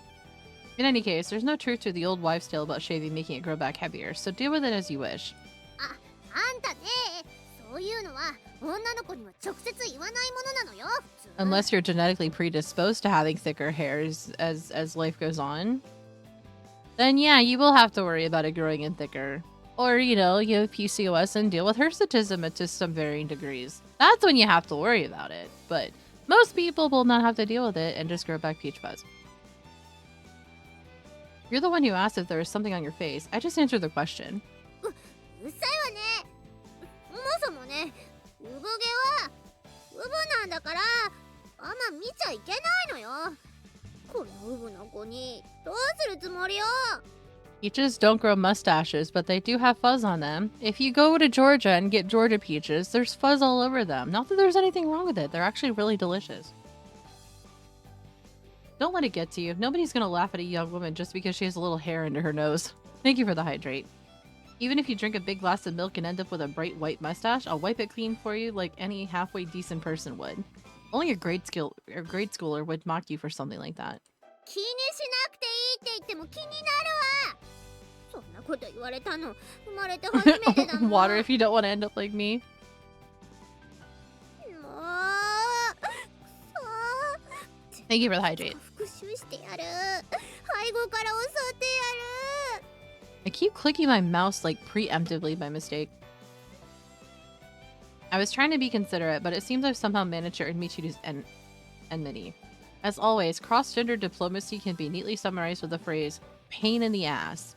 In any case, there's no truth to the old wives' tale about shaving making it grow back heavier, so deal with it as you wish. あんたね、そういうのは女の子には直接言わないものなのよ。普通。 Unless you're genetically predisposed to having thicker hairs as life goes on, then yeah, you will have to worry about it growing in thicker. Or, you know, you have PCOS and deal with hirsutism to some varying degrees. That's when you have to worry about it, but most people will not have to deal with it and just grow back peach fuzz. You're the one who asked if there was something on your face. I just answered the question. うっさいわね。そもそもね、産毛はウブなんだからあんま見ちゃいけないのよ。このウブの子にどうするつもりよ。 Peaches don't grow mustaches, but they do have fuzz on them. If you go to Georgia and get Georgia peaches, there's fuzz all over them. Not that there's anything wrong with it. They're actually really delicious. Don't let it get to you. Nobody's gonna laugh at a young woman just because she has a little hair under her nose. Thank you for the hydrate. Even if you drink a big glass of milk and end up with a bright white mustache, I'll wipe it clean for you like any halfway decent person would. Only a grade schooler would mock you for something like that. 気にしなくていいって言っても気になるわ。そんなこと言われたの生まれて初めてだもん。 Water if you don't want to end up like me. もうくそ。 Thank you for the hydrate. 復讐してやる。背後から襲ってやる。 I keep clicking my mouse like preemptively by mistake. I was trying to be considerate, but it seems I've somehow managed to earn Michiru's enmity. As always, cross-gender diplomacy can be neatly summarized with the phrase, pain in the ass.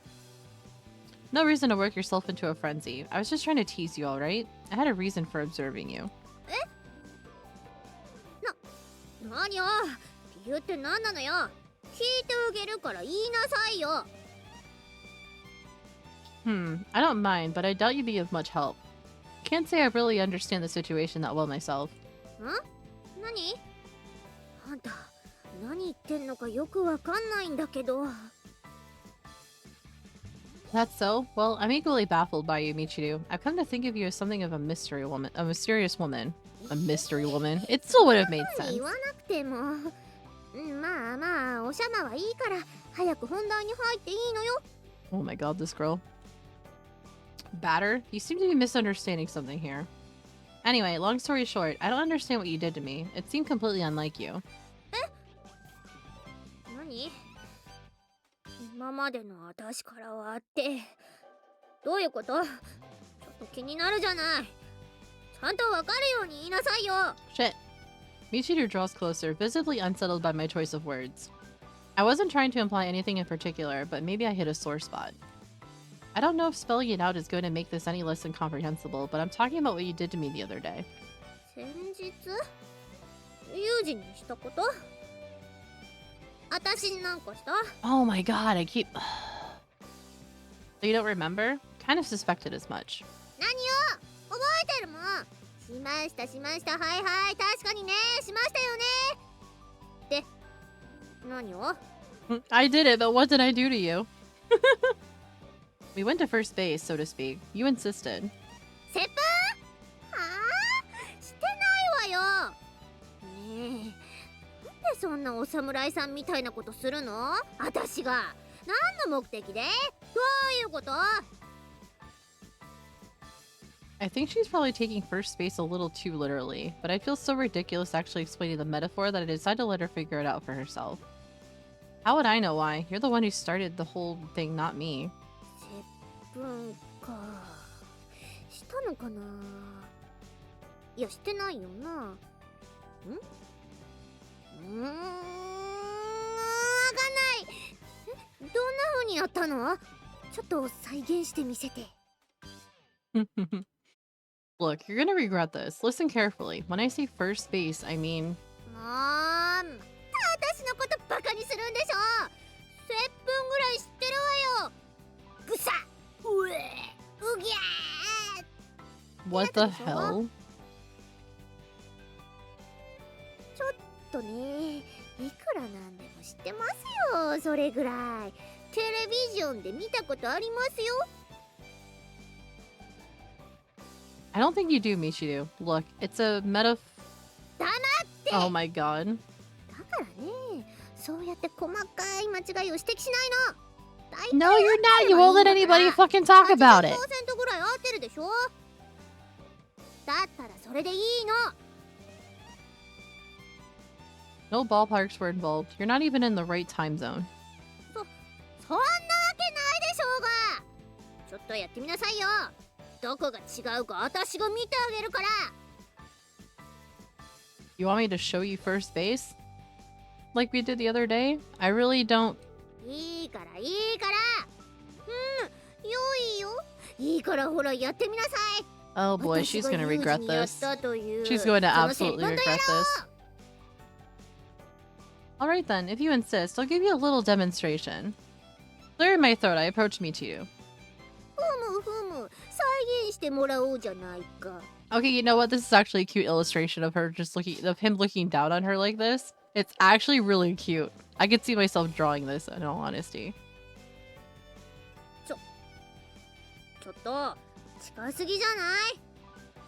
No reason to work yourself into a frenzy. I was just trying to tease you, alright? I had a reason for observing you. 何よ。理由って何なのよ。聞いてあげるから言いなさいよ。 I don't mind, but I doubt you'd be of much help. Can't say I really understand the situation that well myself. 何？あんた何言ってんのかよくわかんないんだけど。 That's so? Well, I'm equally baffled by you, Michiru. I've come to think of you as something of a mysterious woman. A mystery woman. It still would have made sense. 言わなくても。まあまあおしゃまはいいから早く本題に入っていいのよ。 Oh my god, this girl. Batter? You seem to be misunderstanding something here. Anyway, long story short, I don't understand what you did to me. It seemed completely unlike you. 何？今までの私からはってどういうこと？ちょっと気になるじゃない。ちゃんとわかるように言いなさいよ。 Shit. Michiru draws closer, visibly unsettled by my choice of words. I wasn't trying to imply anything in particular, but maybe I hit a sore spot. I don't know if spelling it out is going to make this any less incomprehensible, but I'm talking about what you did to me the other day. 先日有事にしたこと？私になんかした？ Oh my god, I keep... You don't remember? Kind of suspected as much. 何よ？覚えてるもん。しましたしました。はいはい確かにねしましたよね。で何を？ I did it, but what did I do to you? We went to first base, so to speak. You insisted. 接吻？はあ？してないわよ。ねえ、なんでそんなお侍さんみたいなことするの？私が何の目的で？どういうこと？ I think she's probably taking first base a little too literally, but I feel so ridiculous actually explaining the metaphor that I decided to let her figure it out for herself. How would I know why? You're the one who started the whole thing, not me. 接吻か。したのかな？いやしてないよな。わかんない。どんな風にやったの？ちょっと再現してみせて。 Look, you're gonna regret this. Listen carefully. When I say first base, I mean... また私のことバカにするんでしょ。接吻ぐらい知ってるわよ。ぐさうえうぎゃー。 What the hell? ちょっとね、いくらなんでも知ってますよ。それぐらいテレビジョンで見たことありますよ。 I don't think you do, Michiru. Look, it's a meta... 黙って。 Oh my god. だからね、そうやって細かい間違いを指摘しないの。大体 No, you're not! You won't let anybody fucking talk about it! 80% ぐらい合ってるでしょ。だったらそれでいいの。 No ballparks were involved. You're not even in the right time zone. そんなわけないでしょうが。ちょっとやってみなさいよ。どこが違うか私が見てあげるから。 You want me to show you first base? Like we did the other day? I really don't... いいからいいから。よいよ。いいからほらやってみなさい。Oh boy, she's gonna regret this. She's going to absolutely regret this. Alright then, if you insist, I'll give you a little demonstration. Clearing my throat, I approached Michiru. ふむふむ、再現してもらおうじゃないか。 Okay, you know what? This is actually a cute illustration of her just of him looking down on her like this. It's actually really cute. I could see myself drawing this in all honesty. ちょっと、近すぎじゃない？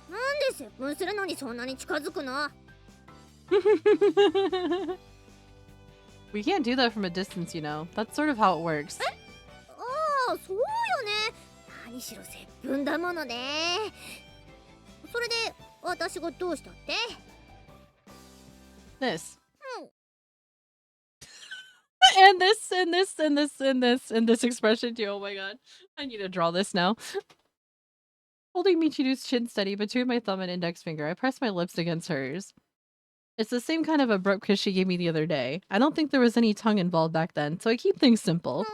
なんで接吻するのにそんなに近づくの？ We can't do that from a distance, you know. That's sort of how it works. ああ、そうよね。何しろ接吻だものね。それで、私がどうしたって？ This. And this, and this, and this, and this, and this expression too. Oh my god. I need to draw this now. Holding Michiru's chin steady between my thumb and index finger, I press my lips against hers. It's the same kind of abrupt kiss she gave me the other day. I don't think there was any tongue involved back then, so I keep things simple.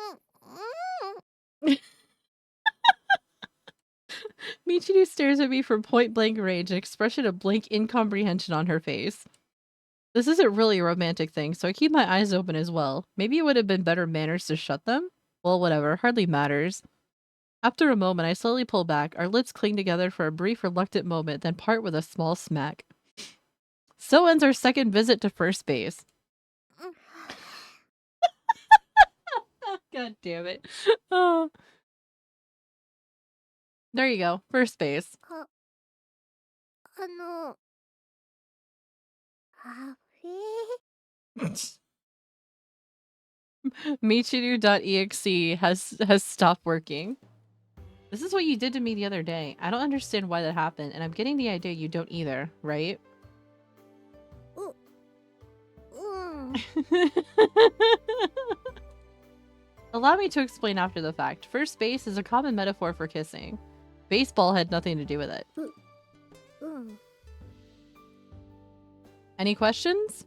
Michiru stares at me from point-blank range, an expression of blank incomprehension on her face. This isn't really a romantic thing, so I keep my eyes open as well. Maybe it would have been better manners to shut them? Well, whatever, hardly matters. After a moment, I slowly pull back. Our lips cling together for a brief, reluctant moment, then part with a small smack. So ends our second visit to first base. God damn it. Oh. There you go. First base. あへ Michiru.exe has stopped working. This is what you did to me the other day. I don't understand why that happened, and I'm getting the idea you don't either, right? うん。 Allow me to explain after the fact. First base is a common metaphor for kissing. Baseball had nothing to do with it. うん。 Any questions?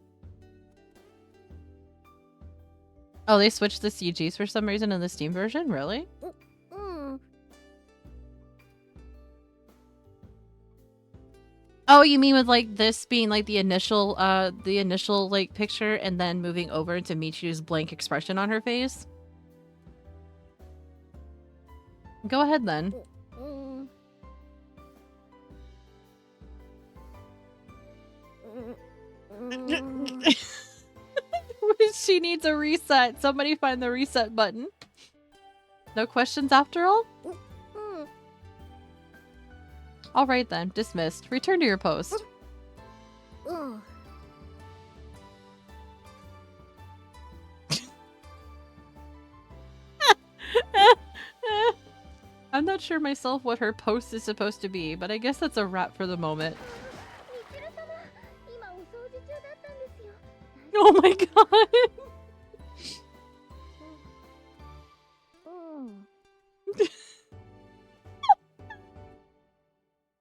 Oh, they switched the CGs for some reason in the Steam version? Really? うん。 Oh, you mean with like this being like the initial like picture and then moving over to Michiru's blank expression on her face? Go ahead then. うん。She needs a reset. Somebody find the reset button. No questions after all? うん。 Alright then, dismissed. Return to your post. うん。 I'm not sure myself what her post is supposed to be, but I guess that's a wrap for the moment. みちる様、今お掃除中だったんですよ。 Oh my god! うん。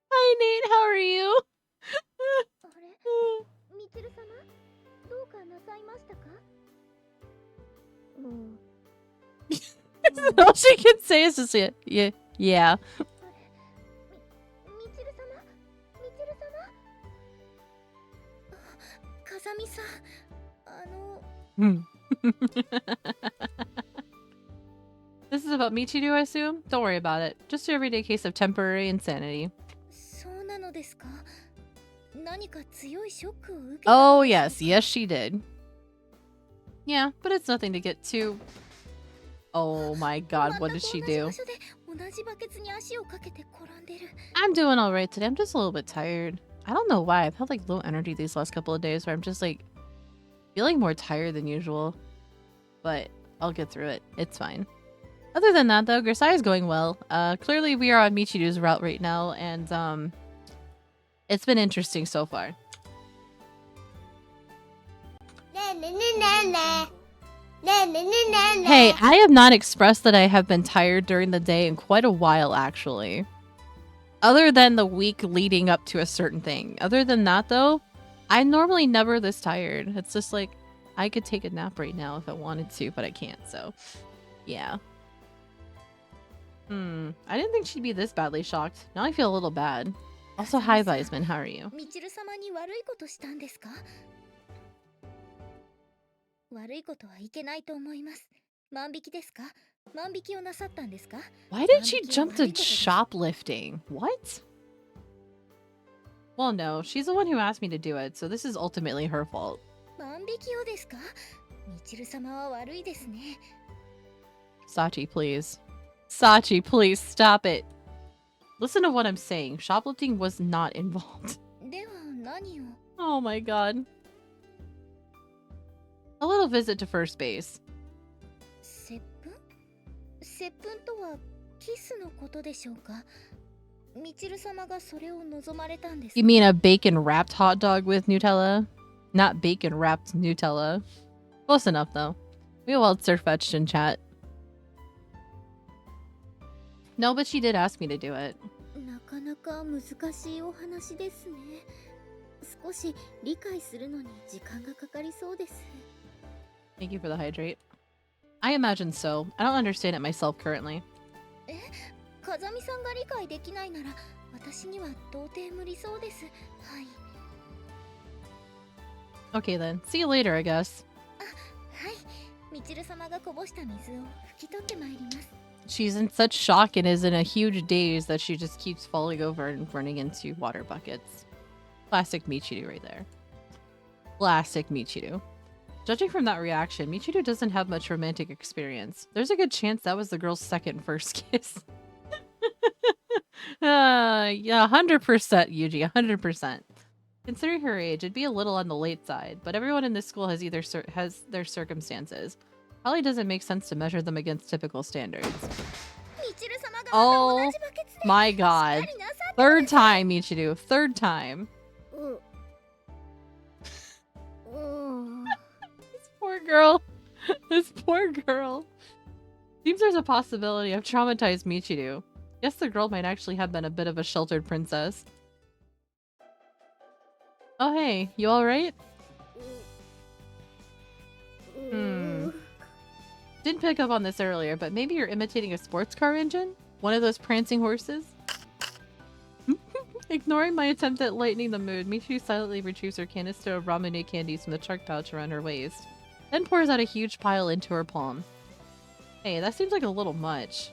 Hi Nate, how are you? あれ、みちる様、どうかなさいましたか？うん。 All she can say is just yeah. みちる様、みちる様。風見さん、This is about Michiru, I assume? Don't worry about it. Just your everyday case of temporary insanity. そうなのですか？何か強いショックを受けた。 Oh yes, yes she did. Yeah, but it's nothing to get too... Oh my god, what did she do? 同じバケツに足をかけて転んでる。 I'm doing alright today. I'm just a little bit tired. I don't know why. I've had like low energy these last couple of days where I'm just like feeling more tired than usual. But I'll get through it. It's fine. Other than that though, Grisaia is going well. Clearly we are on Michiru's route right now and it's been interesting so far. ねえねえねえねえねえ。 Hey, I have not expressed that I have been tired during the day in quite a while, actually. Other than the week leading up to a certain thing. Other than that, though, I'm normally never this tired. It's just like, I could take a nap right now if I wanted to, but I can't, so... Yeah. I didn't think she'd be this badly shocked. Now I feel a little bad. Also, hi, Weisman. How are you? みちる様に悪いことしたんですか？悪いことはいけないと思います。万引きですか？万引きをなさったんですか？ Why did she jump to shoplifting? What? Well, no. She's the one who asked me to do it, so this is ultimately her fault. 万引きをですか？みちる様は悪いですね。 Sachi, please. Sachi, please stop it. Listen to what I'm saying. Shoplifting was not involved. では何を？ Oh my god. A little visit to first base. 接吻？接吻とはキスのことでしょうか？みちる様がそれを望まれたんですか？ You mean a bacon wrapped hot dog with Nutella? Not bacon wrapped Nutella. Close enough though. We all surf fetched in chat. No, but she did ask me to do it. なかなか難しいお話ですね。少し理解するのに時間がかかりそうです。 Thank you for the hydrate. I imagine so. I don't understand it myself currently. え、風見さんが理解できないなら私には到底無理そうです。はい。 Okay then. See you later, I guess. はい。みちる様がこぼした水を拭き取ってまいります。 She's in such shock and is in a huge daze that she just keeps falling over and running into water buckets. Classic Michiru right there. Classic Michiru. Judging from that reaction, Michiru doesn't have much romantic experience. There's a good chance that was the girl's second first kiss. Yeah, 100% Yuji, 100%. Considering her age, it'd be a little on the late side, but everyone in this school has has their circumstances. Probably doesn't make sense to measure them against typical standards. みちる様が Oh また同じバケツで my しっ god. かりなさって Third time, Michiru. Third time. This poor girl. This poor girl. Seems there's a possibility I've traumatized Michiru. Guess the girl might actually have been a bit of a sheltered princess. Oh hey, you alright? Didn't pick up on this earlier, but maybe you're imitating a sports car engine? One of those prancing horses? Ignoring my attempt at lightening the mood, Michiru silently retrieves her canister of ramune candies from the truck pouch around her waist, then pours out a huge pile into her palm. Hey, that seems like a little much.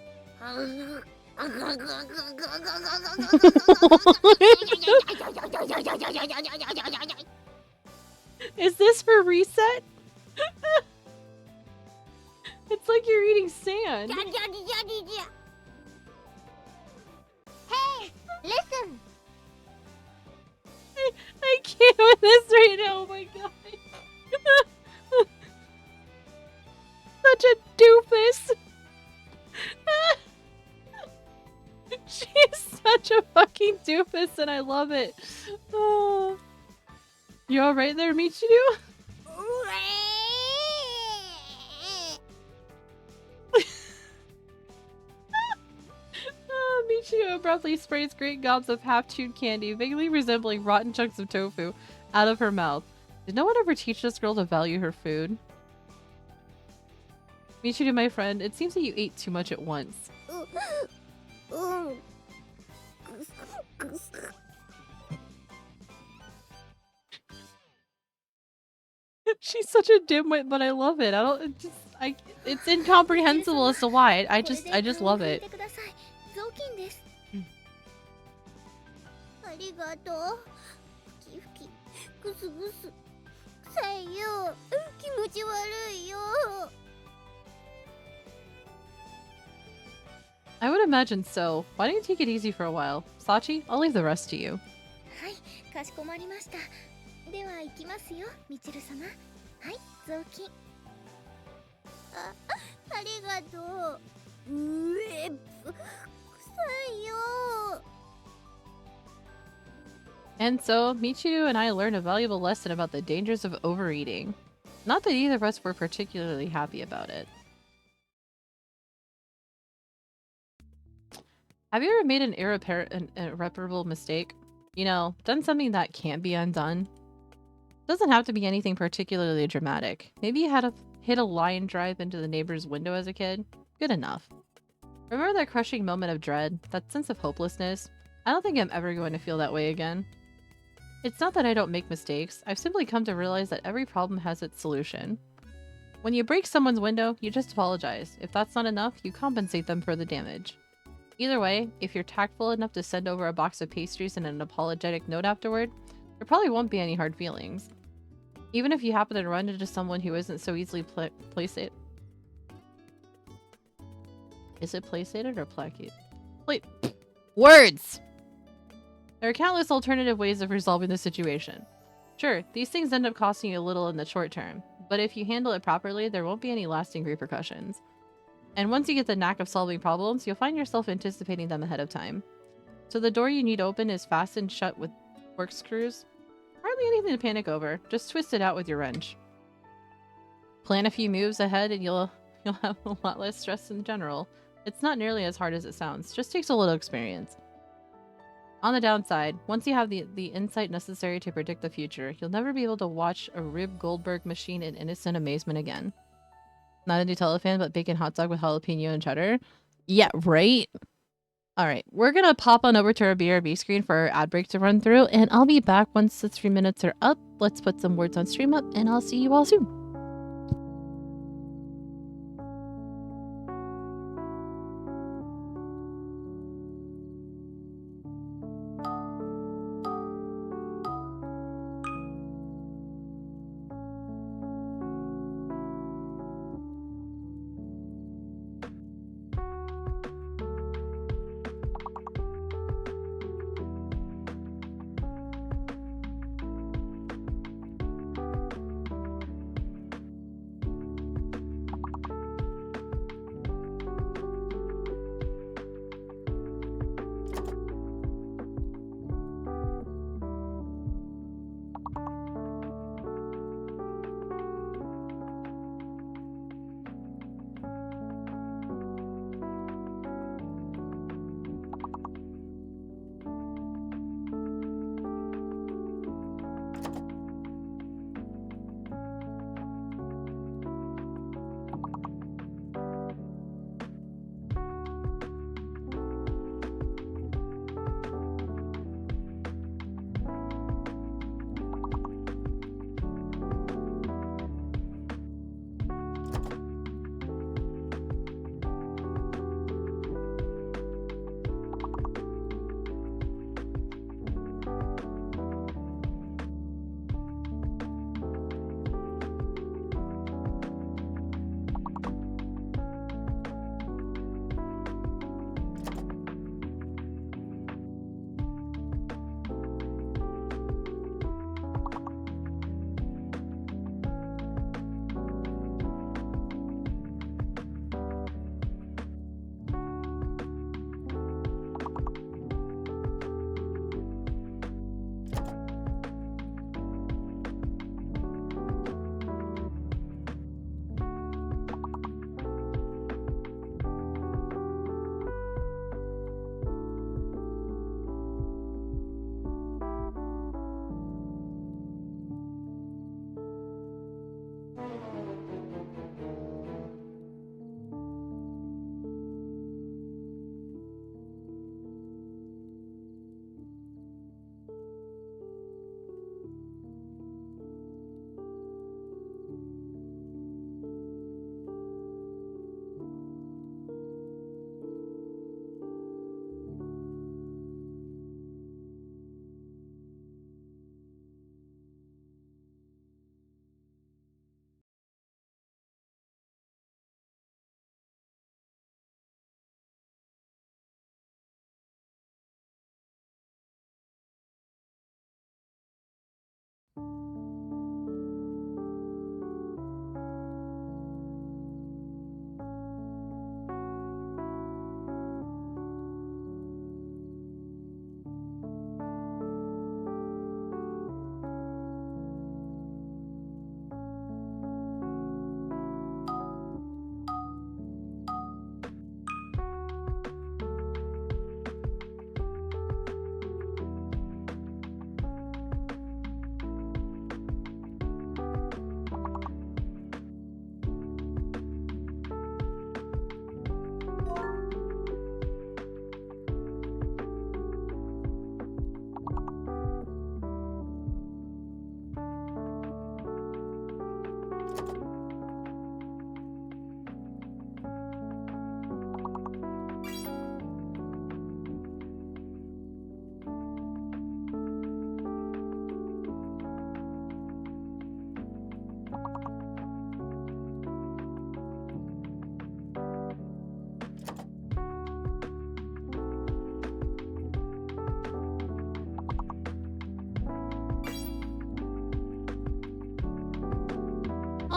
Is this for reset? It's like you're eating sand. Hey, listen. I can't with this right now. Oh my god. Such a doofus. She's such a fucking doofus and I love it. Oh. You alright there, Michiru? Michiru abruptly sprays great gobs of half-chewed candy, vaguely resembling rotten chunks of tofu, out of her mouth. Did no one ever teach this girl to value her food? Michiru, my friend, it seems that you ate too much at once. She's such a dimwit, but I love it. It's incomprehensible as to why. I just love it. 雑巾です。ありがとう。ふきふき、ぐすぐす。さいよ、気持ち悪いよ。I would imagine so. Why don't you take it easy for a while? Sachi, I'll leave the rest to you. はい、かしこまりました。では行きますよ、みちる様。はい、雑巾。ありがとう。臭いよ。 And so, Michiru and I learned a valuable lesson about the dangers of overeating. Not that either of us were particularly happy about it. Have you ever made an irreparable mistake? You know, done something that can't be undone? Doesn't have to be anything particularly dramatic. Maybe you had hit a line drive into the neighbor's window as a kid? Good enough. Remember that crushing moment of dread, that sense of hopelessness? I don't think I'm ever going to feel that way again. It's not that I don't make mistakes, I've simply come to realize that every problem has its solution. When you break someone's window, you just apologize. If that's not enough, you compensate them for the damage. Either way, if you're tactful enough to send over a box of pastries and an apologetic note afterward, there probably won't be any hard feelings. Even if you happen to run into someone who isn't so easily placated. Is it placated or placated? Words! There are countless alternative ways of resolving the situation. Sure, these things end up costing you a little in the short term, but if you handle it properly, there won't be any lasting repercussions. And once you get the knack of solving problems, you'll find yourself anticipating them ahead of time. So the door you need open is fastened shut with corkscrews. Hardly anything to panic over, just twist it out with your wrench. Plan a few moves ahead and you'll have a lot less stress in general. It's not nearly as hard as it sounds, just takes a little experience. On the downside, once you have the insight necessary to predict the future, you'll never be able to watch a Rib Goldberg machine in innocent amazement again. Not a Nutella fan, but bacon hot dog with jalapeno and cheddar? Yeah, right? Alright, we're gonna pop on over to our BRB screen for our ad break to run through, and I'll be back once the 3 minutes are up. Let's put some words on stream up, and I'll see you all soon.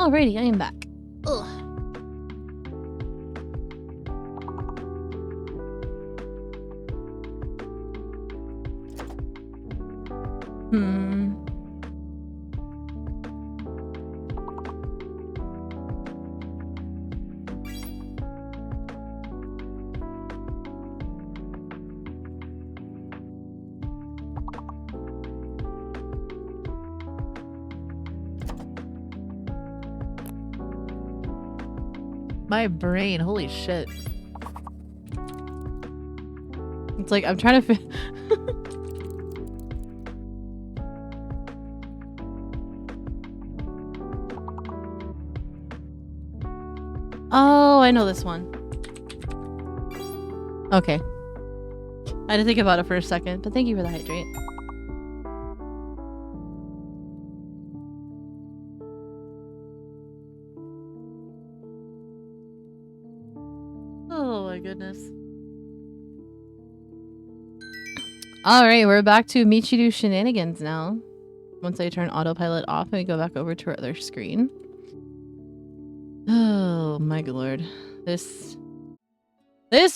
Alrighty, I am back. Ugh. Hmm. My brain, holy shit. It's like I'm trying to Oh, I know this one. Okay. I had to think about it for a second, but thank you for the hydrate. Oh my goodness. Alright, we're back to Michiru shenanigans now. Once I turn autopilot off and we go back over to our other screen. Oh my good lord. This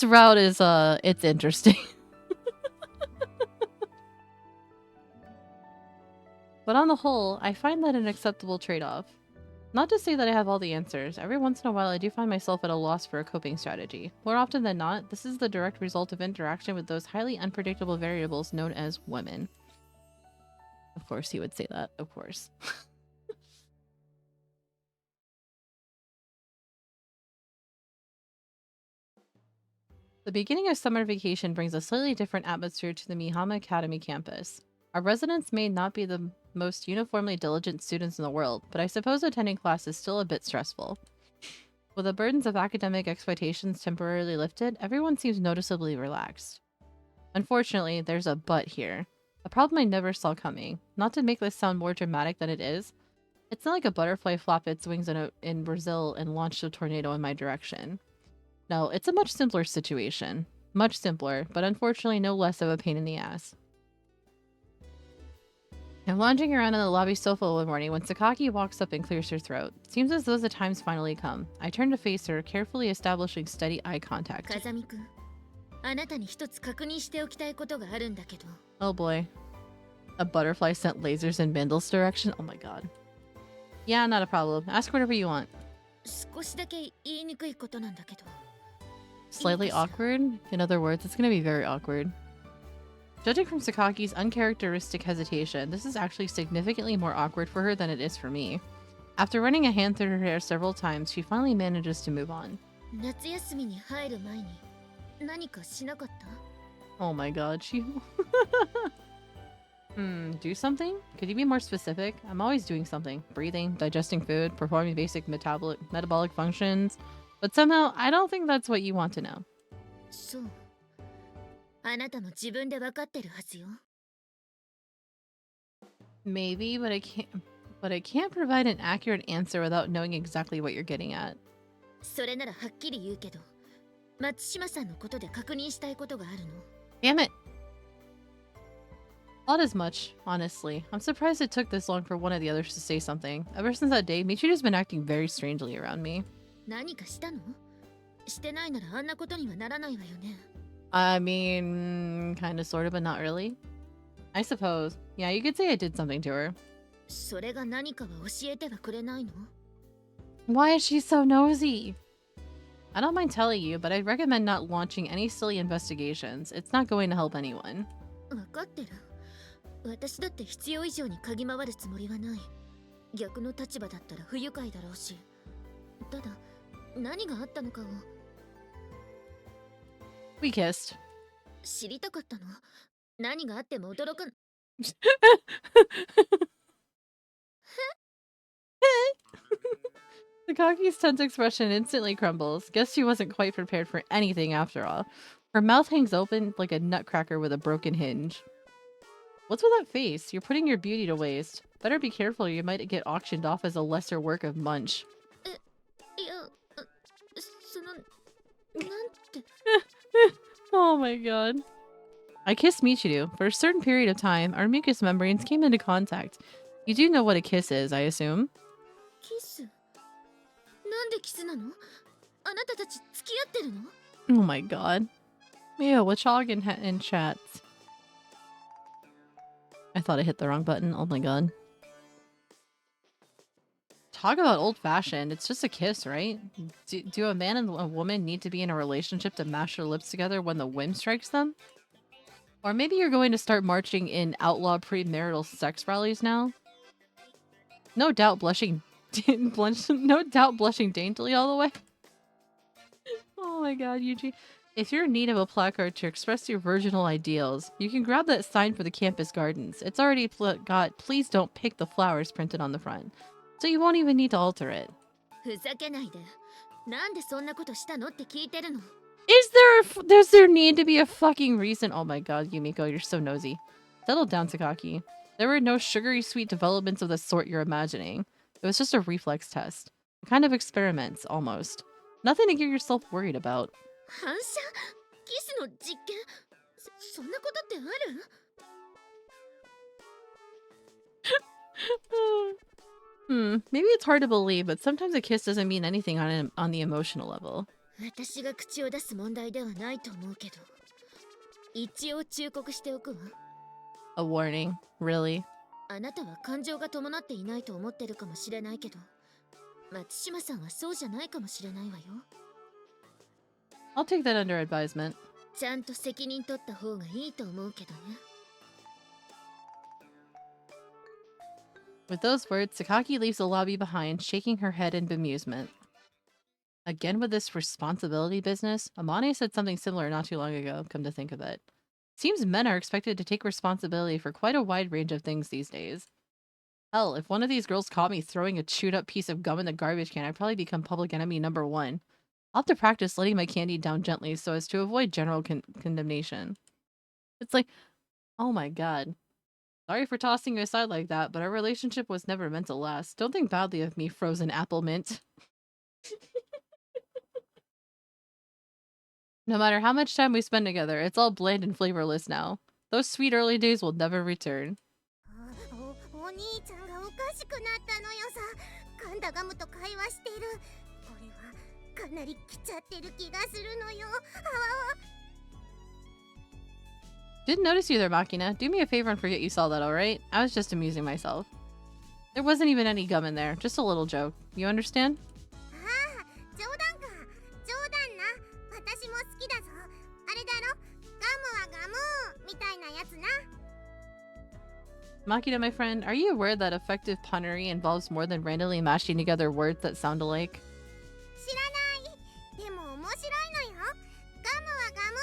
route is it's interesting. But on the whole, I find that an acceptable trade-off. Not to say that I have all the answers. Every once in a while I do find myself at a loss for a coping strategy. More often than not, this is the direct result of interaction with those highly unpredictable variables known as women. Of course he would say that, of course. The beginning of summer vacation brings a slightly different atmosphere to the Mihama Academy campus. Our residents may not be the most uniformly diligent students in the world, but I suppose attending class is still a bit stressful. With the burdens of academic expectations temporarily lifted, everyone seems noticeably relaxed. Unfortunately, there's a but here. A problem I never saw coming. Not to make this sound more dramatic than it is, it's not like a butterfly flapped its wings in Brazil and launched a tornado in my direction. No, it's a much simpler situation. Much simpler, but unfortunately no less of a pain in the ass. I'm lounging around on the lobby sofa one morning when Sakaki walks up and clears her throat. Seems as though the time's finally come. I turn to face her, carefully establishing steady eye contact. 風見くん、あなたに一つ確認しておきたいことがあるんだけど。 Oh boy. A butterfly sent lasers in Bandle's direction? Oh my god. Yeah, not a problem. Ask whatever you want. 少しだけ言いにくいことなんだけど。 Slightly awkward? In other words, it's gonna be very awkward. Judging from Sakaki's uncharacteristic hesitation, this is actually significantly more awkward for her than it is for me. After running a hand through her hair several times, she finally manages to move on. 夏休みに入る前に何かしなかった？ Oh my god, she... do something? Could you be more specific? I'm always doing something. Breathing, digesting food, performing basic metabolic functions. But somehow, I don't think that's what you want to know. そう。あなたも自分で分かってるはずよ。 Maybe, but I can't provide an accurate answer without knowing exactly what you're getting at. それならはっきり言うけど、松島さんのことで確認したいことがあるの。 Damn it! Not as much, honestly. I'm surprised it took this long for one of the others to say something. Ever since that day, Michiru's been acting very strangely around me. 何かしたの？してないならあんなことにはならないわよね。 I mean, kinda sorta, but not really. I suppose. Yeah, you could say I did something to her. それが何かは教えてはくれないの？ Why is she so nosy? I don't mind telling you, but I'd recommend not launching any silly investigations. It's not going to help anyone. 分かってる。私だって必要以上に嗅ぎ回るつもりはない。逆の立場だったら不愉快だろうし。ただ、何があったのかを We kissed. 知りたかったの。何があっても驚かん。Sakaki's tense expression instantly crumbles. Guess she wasn't quite prepared for anything after all. Her mouth hangs open like a nutcracker with a broken hinge. What's with that face? You're putting your beauty to waste. Better be careful or you might get auctioned off as a lesser work of Munch. いや、その、なんて。 Oh my god. I kissed Michiru. For a certain period of time, our mucous membranes came into contact. You do know what a kiss is, I assume? キス。なんでキスなの？あなたたち付き合ってるの？ Oh my god. Yeah, what's y'all in chat? I thought I hit the wrong button. Oh my god. Talk about old-fashioned. It's just a kiss, right? Do a man and a woman need to be in a relationship to mash their lips together when the whim strikes them? Or maybe you're going to start marching in outlaw premarital sex rallies now? No doubt blushing no doubt blushing daintily all the way. Oh my god, Yuji. If you're in need of a placard to express your virginal ideals, you can grab that sign for the campus gardens. It's already got "Please don't pick the flowers" printed on the front, so you won't even need to alter it. ふざけないで。なんでそんなことしたのって聞いてるの。 Does there need to be a fucking reason? Oh my god, Yumiko, you're so nosy. Settle down, Takaki. There were no sugary sweet developments of the sort you're imagining. It was just a reflex test. A kind of experiments, almost. Nothing to get yourself worried about. 反射？キスの実験？そんなことってある？ Maybe it's hard to believe, but sometimes a kiss doesn't mean anything on the emotional level. 私が口を出す問題ではないと思うけど、一応忠告しておくわ。A warning? Really? あなたは感情が伴っていないと思ってるかもしれないけど、松島さんはそうじゃないかもしれないわよ。 I'll take that under advisement. ちゃんと責任取った方がいいと思うけどね。 With those words, Sakaki leaves the lobby behind, shaking her head in bemusement. Again with this responsibility business? Amane said something similar not too long ago, come to think of it. Seems men are expected to take responsibility for quite a wide range of things these days. Hell, if one of these girls caught me throwing a chewed up piece of gum in the garbage can, I'd probably become public enemy number 1. I'll have to practice letting my candy down gently so as to avoid general condemnation. It's like, oh my god. Sorry for tossing you aside like that, but our relationship was never meant to last. Don't think badly of me, frozen apple mint. No matter how much time we spend together, it's all bland and flavorless now. Those sweet early days will never return. お兄ちゃんがおかしくなったのよさ。噛んだガムと会話してる。これはかなり来ちゃってる気がするのよ。あわわ。 Didn't notice you there, Makina. Do me a favor and forget you saw that, alright? I was just amusing myself. There wasn't even any gum in there, just a little joke. You understand? ああ、冗談か。冗談な。私も好きだぞ。あれだろ。ガムはガムみたいなやつな。 Makina, my friend, are you aware that effective punnery involves more than randomly mashing together words that sound alike? 知らない。でも面白いのよ。ガムはガム。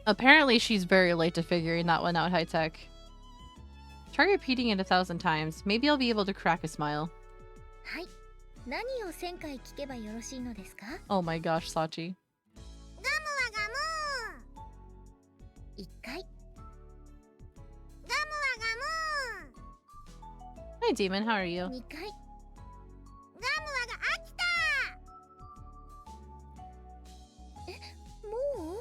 Apparently she's very late to figuring that one out, high-tech. Try repeating it 1,000 times. Maybe I'll be able to crack a smile. はい。何を1000回聞けばよろしいのですか？ Oh my gosh, Sachi. ガムはガム。1回。ガムはガム。 Hi, Demon. How are you? 2回。ガムはが飽きた。え、もう？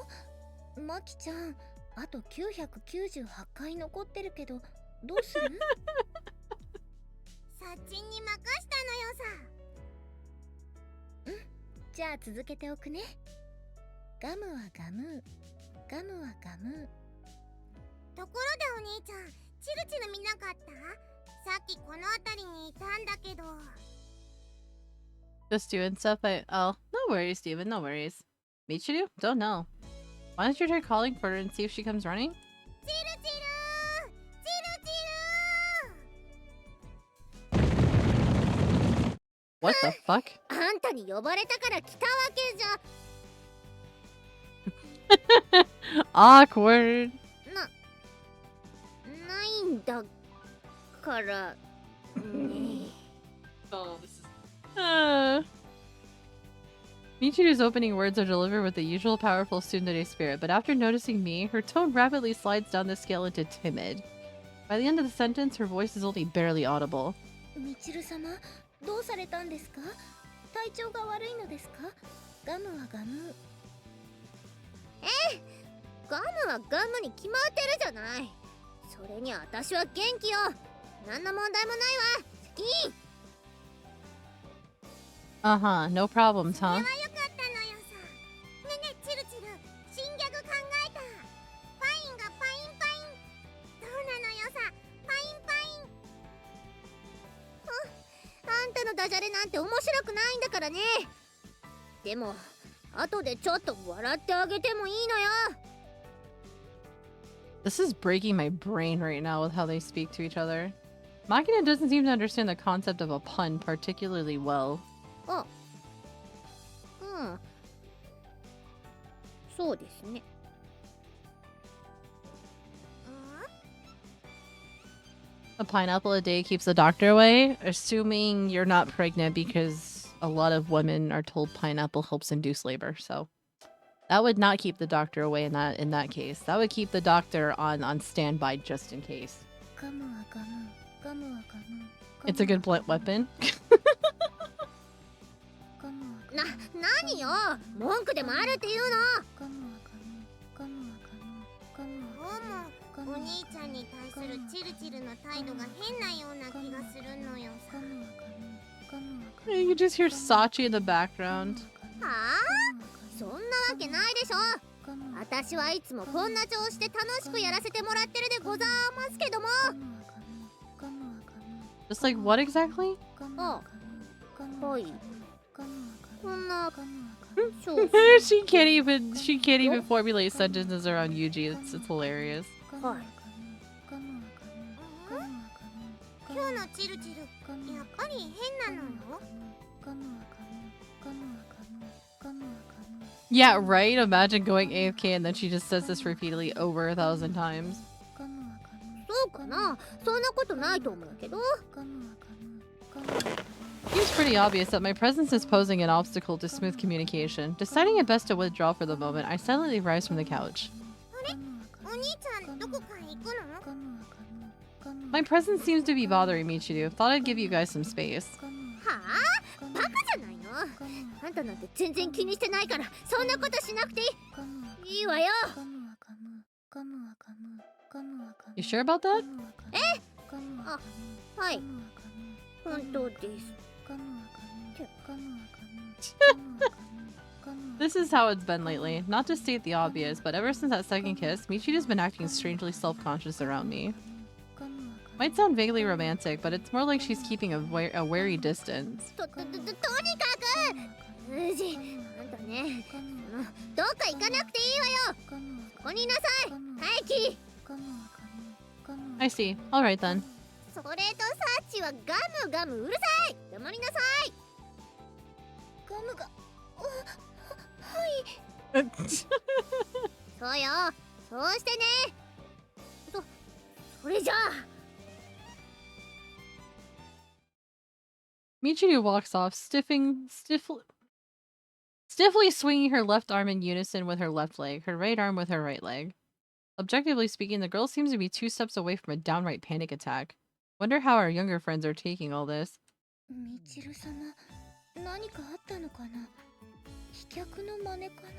マキちゃん、あと998回残ってるけど、どうする？サッチンに任したのよさ。うん、じゃあ続けておくね。ガムはガム、ガムはガム。ところでお兄ちゃん、チルチル見なかった？さっきこの辺りにいたんだけど。 Just doing stuff Oh, no worries, Demon. No worries. Michiru? Don't know. Why don't you try calling for her and see if she comes running? チルチルー！チルチルー！ What the fuck? あんたに呼ばれたから来たわけじゃ。 Awkward. ないんだからね。 Oh, this is... Michiru's opening words are delivered with the usual powerful tsundere spirit, but after noticing me, her tone rapidly slides down the scale into timid. By the end of the sentence, her voice is only barely audible. みちる様、どうされたんですか？体調が悪いのですか？ガムはガム。ガムはガムに決まってるじゃない。それに私は元気よ。何の問題もないわ。シャキーン。Uh-huh, no problems, それ huh? はよかったのよさ。ねねチルチル、新ギャグ考えた。パインがパインパイン。そうなのよさ、パインパイン。あんたのダジャレなんて面白くないんだからね。でも後でちょっと笑ってあげてもいいのよ。 This is breaking my brain right now with how they speak to each other. Machina doesn't seem to understand the concept of a pun particularly well. あ、うん、そうですね。 A pineapple a day keeps the doctor away, assuming you're not pregnant because a lot of women are told pineapple helps induce labor. So that would not keep the doctor away in that case. That would keep the doctor on standby just in case. ガムはガム、ガムはガム。 It's a good blunt weapon. な、何よ、文句でもあるっていうの。ガムはガム、ガムはガム、ガムはガム。お兄ちゃんに対するチルチルの態度が変なような気がするのよさ。 You can just hear Sachi in the background. はあ、そんなわけないでしょ。私はいつもこんな調子で楽しくやらせてもらってるでございますけども。 Just like what exactly? あ、はい。こんな。 she can't even formulate sentences around Yuji. It's hilarious. はい。今日のチルチル、やっぱり変なのよ。 Yeah, right? Imagine going AFK and then she just says this repeatedly over 1,000 times. そうかな、そんなことないと思うけど。 Seems pretty obvious that my presence is posing an obstacle to smooth communication. Deciding it best to withdraw for the moment, I silently rise from the couch. お兄ちゃん、どこかへ行くの？ My presence seems to be bothering Michiru. Thought I'd give you guys some space. はあ？バカじゃないの？あんたなんて全然気にしてないから、そんなことしなくていい。いいわよ。 You sure about that? あ、はい。本当です。 This is how it's been lately. Not to state the obvious, but ever since that second kiss, Michiru's been acting strangely self-conscious around me. Might sound vaguely romantic, but it's more like she's keeping a wary distance. とにかく、うじ、あんたね、どっか行かなくていいわよ。ここにいなさい。早き。 I see. Alright then. それとサーチはガムガムうるさい。黙りなさい。ガムが、はい。そうよ、そうしてね。それじゃあ。 Michiru walks off, stiffly swinging her left arm in unison with her left leg, her right arm with her right leg. Objectively speaking, the girl seems to be 2 steps away from a downright panic attack. Wonder how our younger friends are taking all this. ミチル様、何かあったのかな。飛脚の真似かな。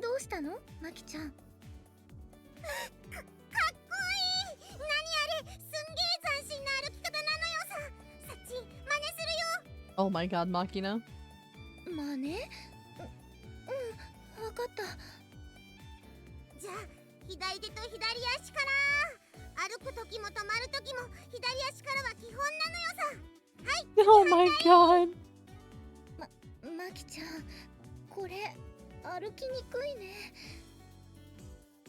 どうしたの、マキちゃん。かっこいい。何あれ、すんげえ斬新な歩き方なのよさ。サッチ、真似するよ。 Oh my god, Machina. 真似？わかった。じゃあ、左手と左足から。歩くときも止まるときも左足からは基本なのよさ。はい。 Oh my god. マキちゃん、これ歩きにくいね。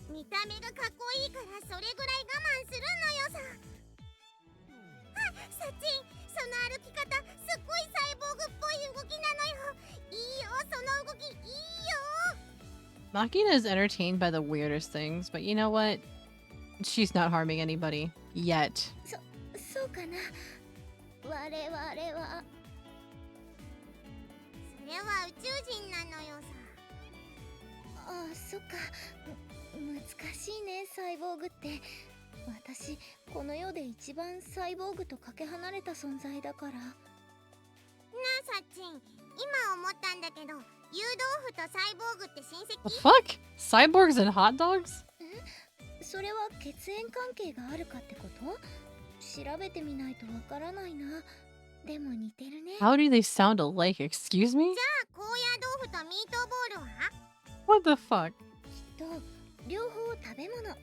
見た目がかっこいいからそれぐらい我慢するのよさ。あ、サチン、その歩き方すっごいサイボーグっぽい動きなのよ。いいよ、その動きいいよ。 Machina is entertained by the weirdest things, but you know what? She's not harming anybody. Yet. そうかな。我々は。それは宇宙人なのよさ。ああ、そっか。難しいね、サイボーグって。私、この世で一番サイボーグとかけ離れた存在だから。なあ、サッチン、今思ったんだけど、湯豆腐とサイボーグって親戚？ The fuck? Cyborgs and hot dogs? それは血縁関係があるかってこと？調べてみないとわからないな。でも似てるね。 How do they sound alike? Excuse me? 高野豆腐とミートボールは？ What the fuck? きっと両方食べ物。ああ、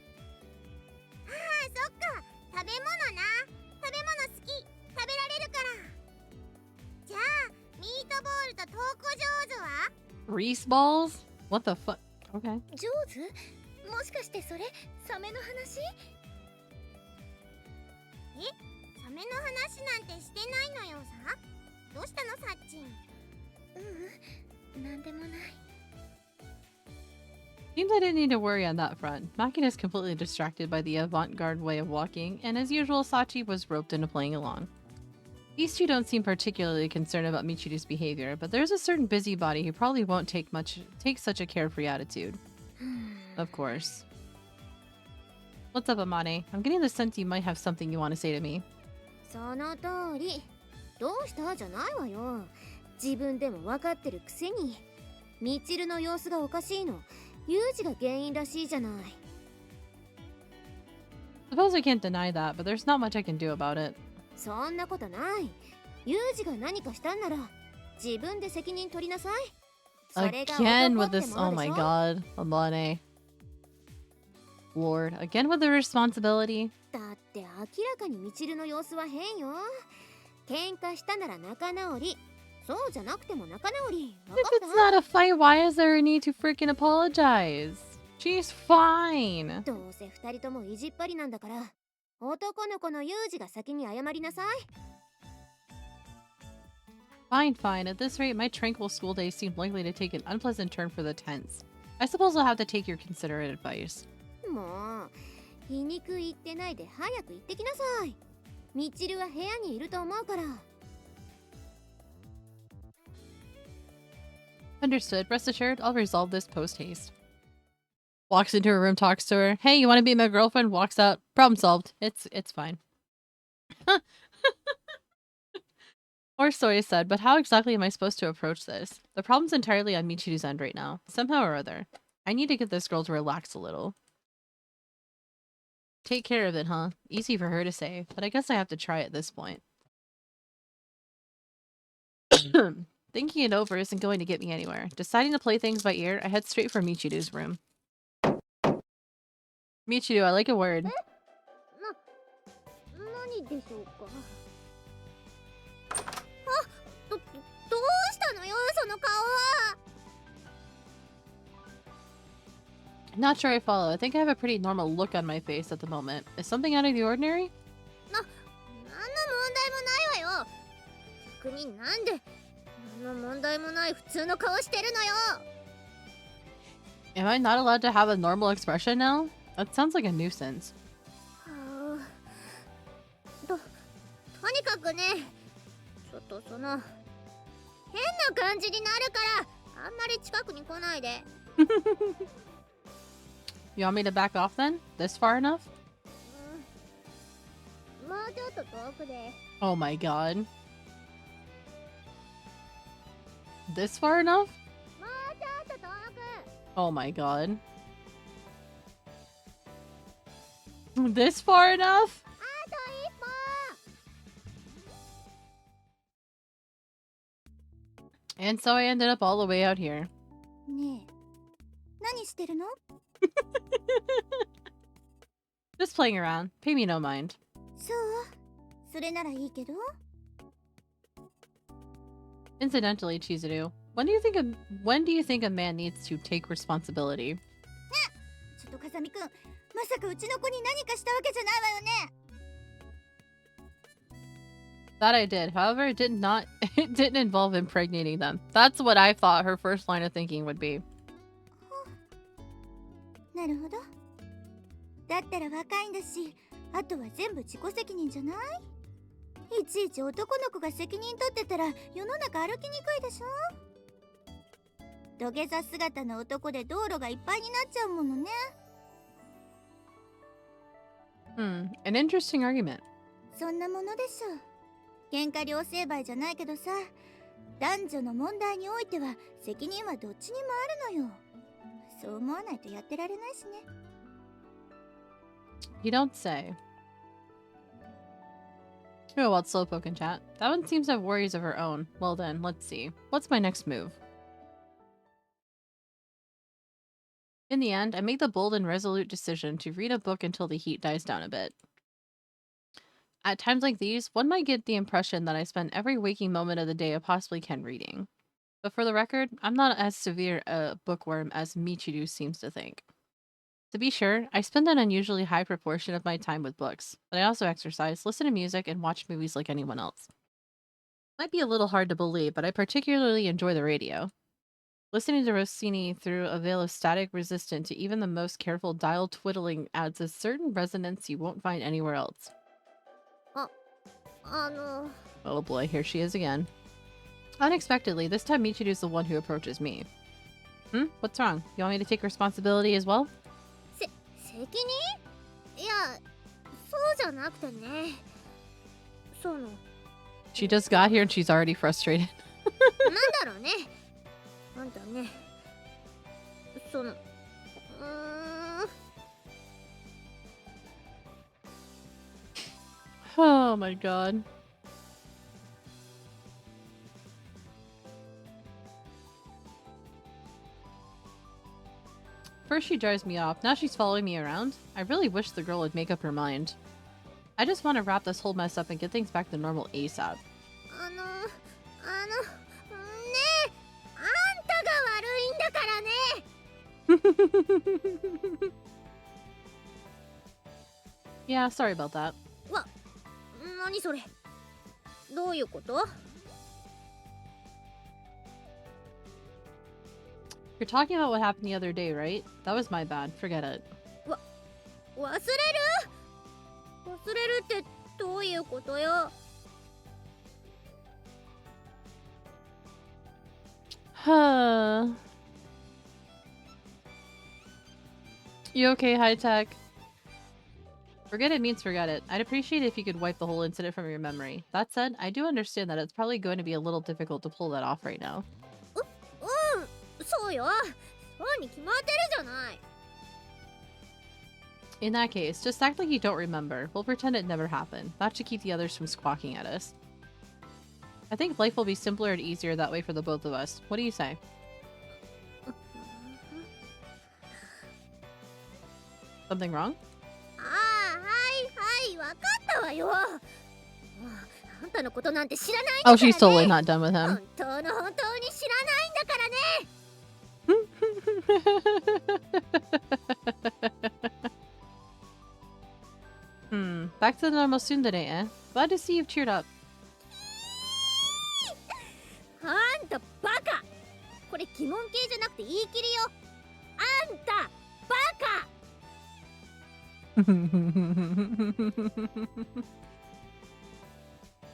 そっか、食べ物な。食べ物好き、食べられるから。じゃあミートボールとトーコ上手は？ Reese balls? What the fuck? Okay. 上手？もしかしてそれサメの話？え、サメの話なんてしてないのよさ。どうしたのさっちん？なんでもない。 Seems I didn't need to worry on that front. Makina's completely distracted by the avant-garde way of walking, and as usual, Sachi was roped into playing along. These two don't seem particularly concerned about Michiru's behavior, but there's a certain busybody who probably won't take such a carefree attitude. Of course. What's up, Amane? I'm getting the sense you might have something you want to say to me. その通り。どうしたじゃないわよ。自分でも分かってるくせに。みちるの様子がおかしいの。ユージが原因らしいじゃない。 Suppose I can't deny that, but there's not much I can do about it. そんなことない。ユージが何かしたんなら自分で責任取りなさい。それが Again 男 with って this. も Oh ので my しょ？ god, Amane. Lord, again with the responsibility. だって明らかにみちるの様子は変よ。喧嘩したなら仲直り。そうじゃなくても仲直り。わ If か it's った？ not a fight, why is there a need to freaking apologize? She's fine. どうせ二人とも意地っ張りなんだから、男の子のユージが先に謝りなさい。 Fine, fine. At this rate, my tranquil school days seem likely to take an unpleasant turn for the tense. I suppose I'll have to take your considerate advice. もう、皮肉言ってないで早く行ってきなさい。みちるは部屋にいると思うから。 Understood. Rest assured, I'll resolve this post-haste. Walks into her room, talks to her. Hey, you want to be my girlfriend? Walks out. Problem solved. It's fine. Or so I said, but how exactly am I supposed to approach this? The problem's entirely on Michiru's end right now. Somehow or other. I need to get this girl to relax a little. Take care of it, huh? Easy for her to say, but I guess I have to try at this point. Thinking it over isn't going to get me anywhere. Deciding to play things by ear, I head straight for Michiru's room. Michiru, I like a word. 何でしょうか。どうしたのよ、その顔は。 Not sure I follow. I think I have a pretty normal look on my face at the moment. Is something out of the ordinary? 何の問題もないわよ。逆になんで何の問題もない普通の顔してるのよ。 Am I not allowed to have a normal expression now? That sounds like a nuisance. とにかくね、ちょっとその変な感じになるからあんまり近くに来ないで。 You want me to back off then? This far enough? もうちょっと遠くで。 Oh my god. This far enough? もうちょっと遠く。 Oh my god. This far enough? あと一歩。 And so I ended up all the way out here. ねえ、何してるの？ Just playing around. Pay me no mind. そう、それならいいけど。 Incidentally, Chizuru, when do you think a man needs to take responsibility? ちょっと風見くん、まさかうちの子に何かしたわけじゃないわよね。 That I did. However, it didn't involve impregnating them. That's what I thought her first line of thinking would be. なるほど。だったら若いんだし、あとは全部自己責任じゃない？いちいち男の子が責任取ってたら世の中歩きにくいでしょ？土下座姿の男で道路がいっぱいになっちゃうものね。 An interesting argument. そんなものでしょう。喧嘩両成敗じゃないけどさ、男女の問題においては責任はどっちにもあるのよ。そう思わないとやってられないしね。You don't say. Oh, well, Slowpoke in chat. That one seems to have worries of her own. Well then, let's see. What's my next move? In the end, I make the bold and resolute decision to read a book until the heat dies down a bit. At times like these, one might get the impression that I spend every waking moment of the day I possibly can reading. But for the record, I'm not as severe a bookworm as Michiru seems to think. To be sure, I spend an unusually high proportion of my time with books, but I also exercise, listen to music, and watch movies like anyone else. Might be a little hard to believe, but I particularly enjoy the radio. Listening to Rossini through a veil of static resistant to even the most careful dial twiddling adds a certain resonance you won't find anywhere else. Oh boy, here she is again. Unexpectedly, this time Michiru's the one who approaches me. What's wrong? You want me to take responsibility as well? 責任？いや、そうじゃなくてね。She just got here and she's already frustrated. なんだろうね。あんたね。Oh my god. First she drives me off, now she's following me around. I really wish the girl would make up her mind. I just want to wrap this whole mess up and get things back to normal ASAP. ねえ、あんたが悪いんだからね。Yeah, sorry about that. 何それ？どういうこと？ You're talking about what happened the other day, right? That was my bad. Forget it. 忘れるってどういうことよ？ You okay, high tech? Forget it means forget it. I'd appreciate it if you could wipe the whole incident from your memory. That said, I do understand that it's probably going to be a little difficult to pull that off right now. そうよ。そうに決まってるじゃない。 In that case, just act like you don't remember. We'll pretend it never happened. That should keep the others from squawking at us. I think life will be simpler and easier that way for the both of us. What do you say? Something wrong? わかったわよ。もうあんたのことなんて知らないんだ Oh, からね。 she's totally not done with him. 本当に知らないんだからね。 Back to the normal tsundere, eh? Glad to see you've cheered up. あんたバカ。これ疑問形じゃなくて言い切りよ。あんたバカ。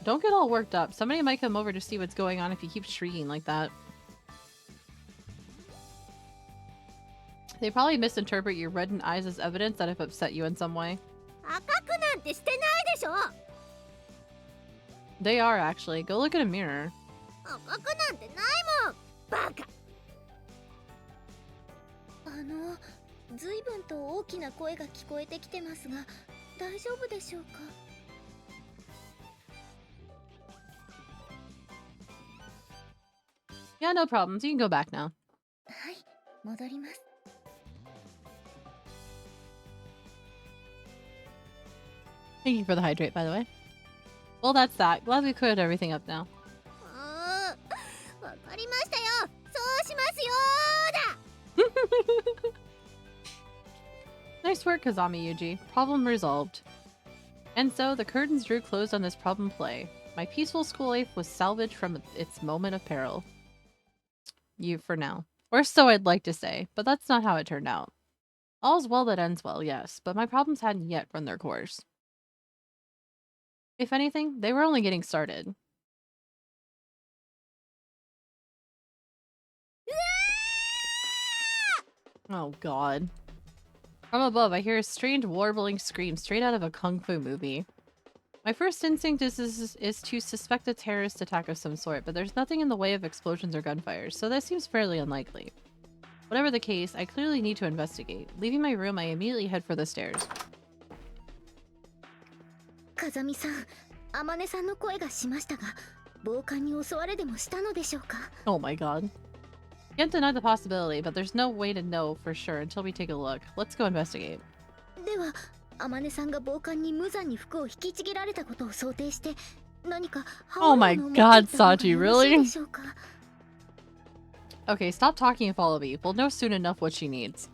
Don't get all worked up. Somebody might come over to see what's going on if you keep shrieking like that. They probably misinterpret your reddened eyes as evidence that I've upset you in some way. 赤くなんてしてないでしょ。 They are, actually. Go look at a mirror. 赤くなんてないもん。バカ。随分と大きな声が聞こえてきてますが、大丈夫でしょうか。 Yeah, no problems. You can go back now. はい、戻ります。 Thank you for the hydrate, by the way. Well, that's that. Glad we cleared everything up now. わかりましたよ。そうしますよーだ。 Nice work, Kazami Yuji. Problem resolved. And so, the curtains drew close on this problem play. My peaceful school life was salvaged from its moment of peril. You for now. Or so I'd like to say, but that's not how it turned out. All's well that ends well, yes, but my problems hadn't yet run their course. If anything, they were only getting started. Oh god. From above, I hear a strange warbling scream straight out of a kung fu movie. My first instinct is to suspect a terrorist attack of some sort, but there's nothing in the way of explosions or gunfire, so that seems fairly unlikely. Whatever the case, I clearly need to investigate. Leaving my room, I immediately head for the stairs. 風見さん、あまねさんの声がしましたが、暴漢に襲われでもしたのでしょうか。 Oh my god. Can't deny the possibility, but there's no way to know for sure until we take a look. Let's go investigate. では、あまねさんが暴漢に無残に服を引きちぎられたことを想定して、何か羽 Oh 織 my るものを持っていった方が god, Sachi, よろしい really? でしょうか。 Okay, stop talking and follow me. We'll know soon enough what she needs.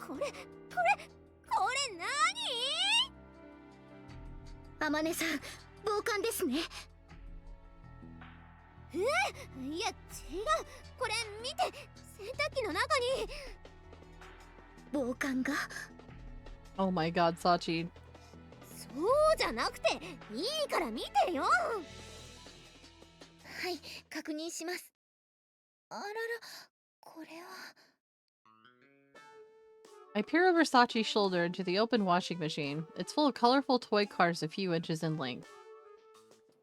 これ何？あまねさん、暴漢ですね。いや違う、これ見て、洗濯機の中に暴漢が。 Oh my god, Sachi. そうじゃなくて、いいから見てよ。はい、確認します。あらら、これは。 I peer over Sachi's shoulder into the open washing machine. It's full of colorful toy cars a few inches in length.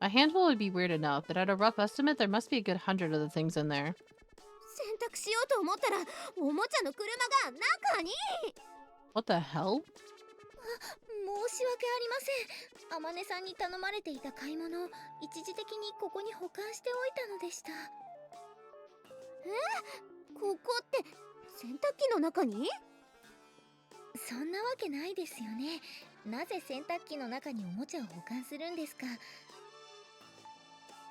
A handful would be weird enough, but at a rough estimate, there must be a good 100 of the things in there. 洗濯しようと思ったら、おもちゃの車が中に。 What the hell? 申し訳ありません。あまねさんに頼まれていた買い物を一時的にここに保管しておいたのでした。ここって洗濯機の中に？そんなわけないですよね。なぜ洗濯機の中におもちゃを保管するんですか。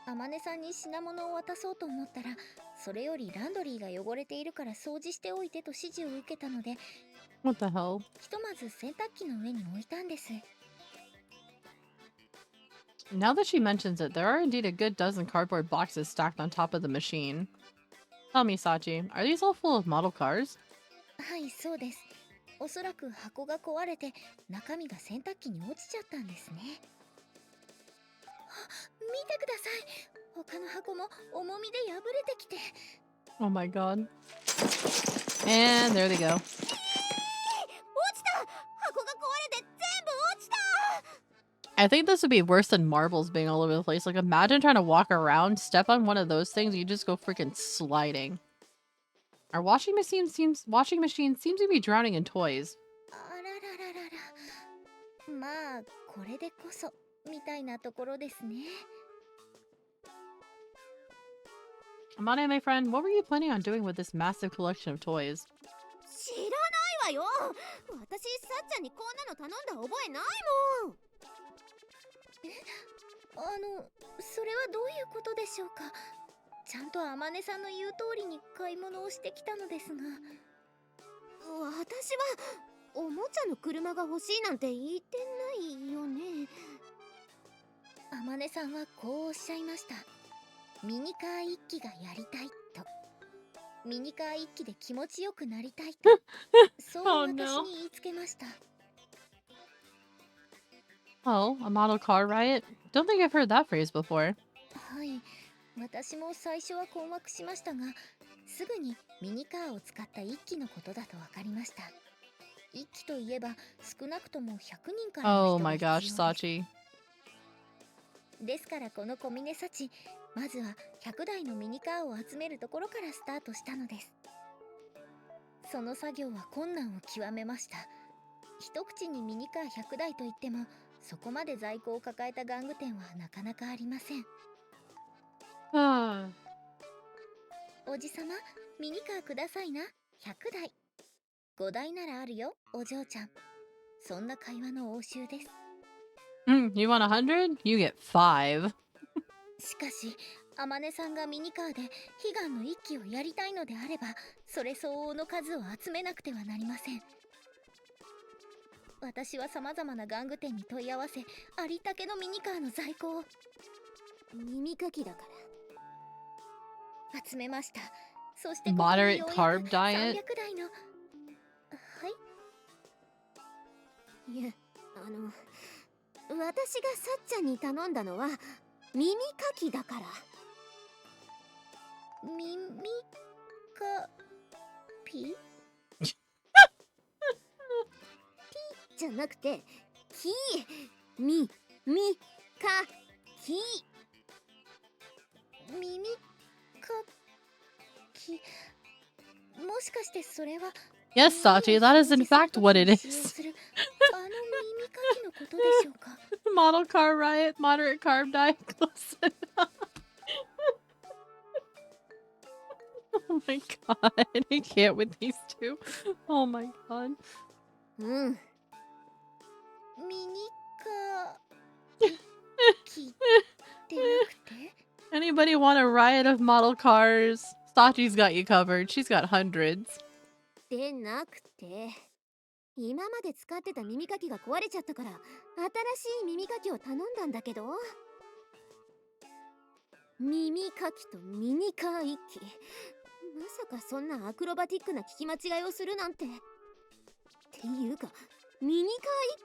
あまねさんに品物を渡そうと思ったら、それよりランドリーが汚れているから掃除しておいてと指示を受けたので、 What the hell? ひとまず洗濯機の上に置いたんです。 Now that she mentions it, there are indeed a good dozen cardboard boxes stacked on top of the machine. Tell me, Sachi, are these all full of model cars? はい、そうです。おそらく箱が壊れて中身が洗濯機に落ちちゃったんですね。見てください。他の箱も重みで破れてきて。 Oh my god. And there they go. 落ちた。箱が壊れて全部落ちた。 I think this would be worse than marbles being all over the place. Like, imagine trying to walk around, step on one of those things, you just go freaking sliding. Our washing machine seems to be drowning in toys. あららららら。まあこれでこそみたいなところですね。 Amane, my friend, what were you planning on doing with this massive collection of toys? 知らないわよ。私さっちゃんにこんなの頼んだ覚えないもん。それはどういうことでしょうか。ちゃんとあまねさんの言う通りに買い物をしてきたのですが。私はおもちゃの車が欲しいなんて言ってないよね。あまねさんはこうおっしゃいました。ミニカー一機がやりたいと。ミニカー一機で気持ちよくなりたいと。そう私に言いつけました。 Oh, a model car riot? Don't think I've heard that phrase before. はい、私も最初は困惑しましたが、すぐにミニカーを使った一機のことだと分かりました。一機といえば少なくとも100人からの Oh 人が my 必要 gosh, です。 Sachi. ですからこの小峰幸、まずは100台のミニカーを集めるところからスタートしたのです。その作業は困難を極めました。一口にミニカー100台といっても、そこまで在庫を抱えた玩具店はなかなかありません。 Ah. おじさま、ミニカーくださいな。100台。5台ならあるよ、お嬢ちゃん。そんな会話の応酬です。 You want 100? You get 5. しかし、あまねさんがミニカーで悲願の一機をやりたいのであれば、それ相応の数を集めなくてはなりません。私は様々な玩具店に問い合わせ、ありったけのミニカーの在庫を耳かきだから集めました。そしてここに Moderate ようやく carb diet? 300台の。はい。いや、私がさっちゃんに頼んだのは耳かきだから。耳かピじゃなくて、き、みかき。耳かき。もしかしてそれは Yes, Sachi, that is in fact what it is. 使用するあの耳かきのことでしょうか。 Model car riot, moderate carb diet. Listen. Oh my god, I can't with these two. Oh my god. うん。ミニカきでなくて Anybody want a riot of model cars? Sachi's got you covered. She's got hundreds. でなくて、今まで使ってた耳かきが壊れちゃったから新しい耳かきを頼んだんだけど、耳かきとミニカー一機、まさかそんなアクロバティックな聞き間違いをするなんて。っていうかミニカー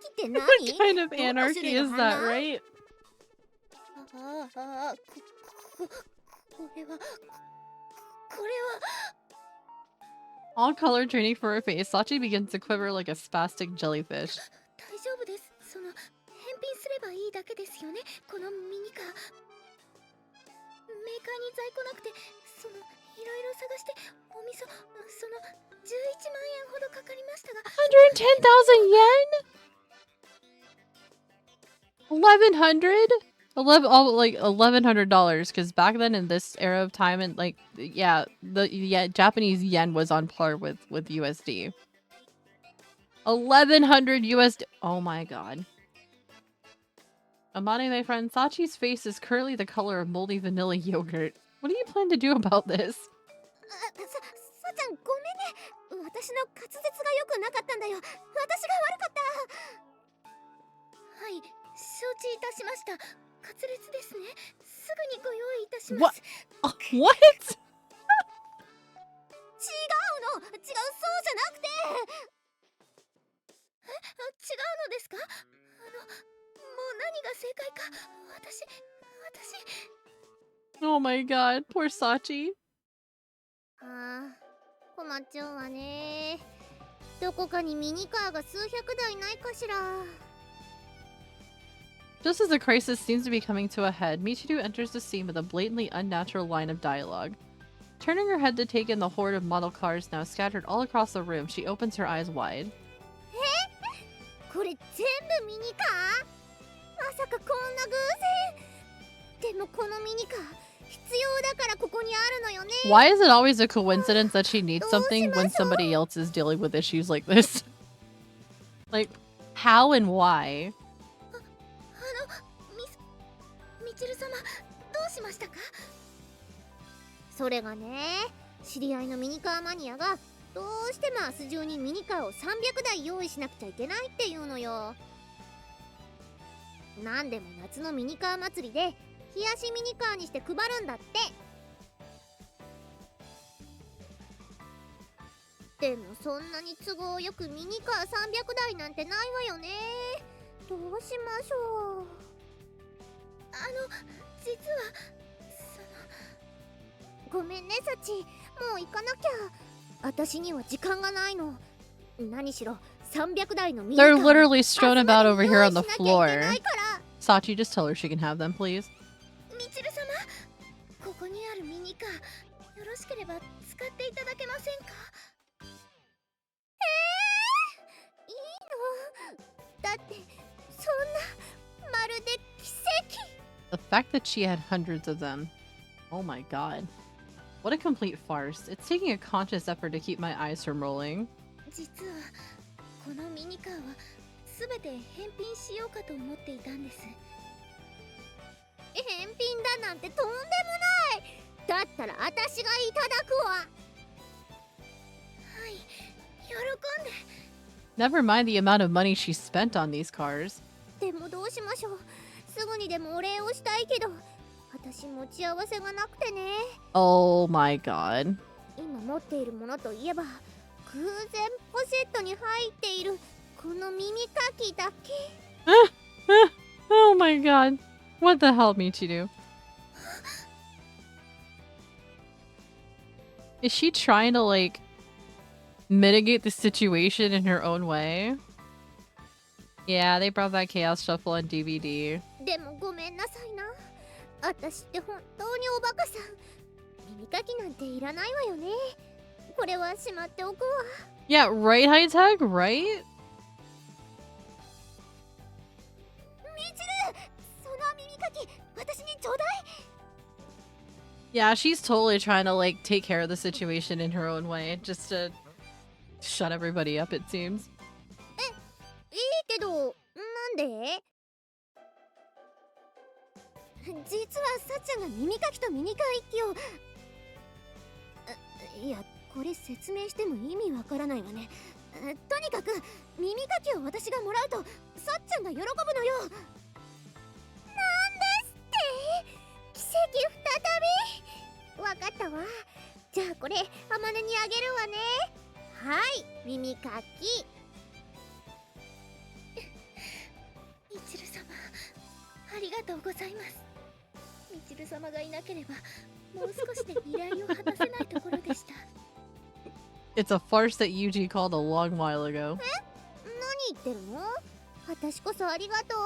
一機って何？ What kind of anarchy is that, right? これは All color training for her face, Sachi begins to quiver like a spastic jellyfish. 大丈夫です。その返品すればいいだけですよね、このミニカー。メーカーに在庫なくて、そのいろいろ探してお店、その11万円ほどかかりましたが。 110,000 yen? 1100? 1100 because back then in this era of time and like the Japanese yen was on par with USD. 1100 USD. Oh my god. Amane, my friend, Sachi's face is currently the color of moldy vanilla yogurt. What do you plan to do about this? さちゃんごめんね。私の滑舌が良くなかったんだよ。私が悪かった。はい、承知いたしました。滑舌ですね。すぐにご用意いたします。What? 違うの。違う、そうじゃなくて。違うのですか？もう何が正解か。私。Oh my god, poor Sachi. ああ、困っちゃうわね。どこかにミニカーが数百台ないかしら。 Just as the crisis seems to be coming to a head, Michiru enters the scene with a blatantly unnatural line of dialogue. Turning her head to take in the horde of model cars now scattered all across the room, she opens her eyes wide. これ全部ミニカー？まさかこんな偶然。でもこのミニカー必要だからここにあるのよね。 Why is it always a coincidence that she needs something when somebody else is dealing with issues like this? Like, how and why? ミチル様、どうしましたか？それがね、知り合いのミニカーマニアがどうしても明日中にミニカーを300台用意しなくちゃいけないっていうのよ。なんでも夏のミニカー祭りで冷やしミニカーにして配るんだって。でもそんなに都合よくミニカー300台なんてないわよね。どうしましょう。実はごめんねサチ、もう行かなきゃ。私には時間がないの。何しろ300台のミニカー They're literally strewn about over here on the 用意しなきゃいけ floor. ないから。 Sachi, just tell her she can have them, please. ミチル様、ここにあるミニカー、よろしければ使っていただけませんか？いいの？だってそんなまるで奇跡。 The fact that she had hundreds of them. Oh my god. What a complete farce. It's taking a conscious effort to keep my eyes from rolling. 実はこのミニカーはすべて返品しようかと思っていたんです。返品だなんてとんでもない。だったら私がいただくわ。はい、喜んで。 Never mind the amount of money she spent on these cars. でもどうしましょう。すぐにでもお礼をしたいけど、私持ち合わせがなくてね。 Oh my god. 今持っているものといえば、偶然ポシェットに入っているこの耳かきだけ。Oh my god. What the hell, Michiru? Is she trying to, like, mitigate the situation in her own way? Yeah, they brought back Chaos Shuffle on DVD. でもごめんなさいな。私って本当におバカさん。耳かきなんていらないわよね。これはしまっておくわ。Yeah, right, high tech, right? みちる、その耳かき私にちょうだい。 Yeah, she's totally trying to like take care of the situation in her own way, just to shut everybody up, it seems. いいけど、なんで？実はさっちゃんが耳かきとミニカー一機を。いや、これ説明しても意味わからないわね。とにかく耳かきを私がもらうとさっちゃんが喜ぶのよ。なんですって？奇跡再び。わかったわ。じゃあこれあまねにあげるわね。はい、耳かき。みちる様、ありがとうございます。みちる様がいなければもう少しで依頼を果たせないところでした。It's a farce that Yuji called a long while ago. 何言ってるの？私こそありがとう。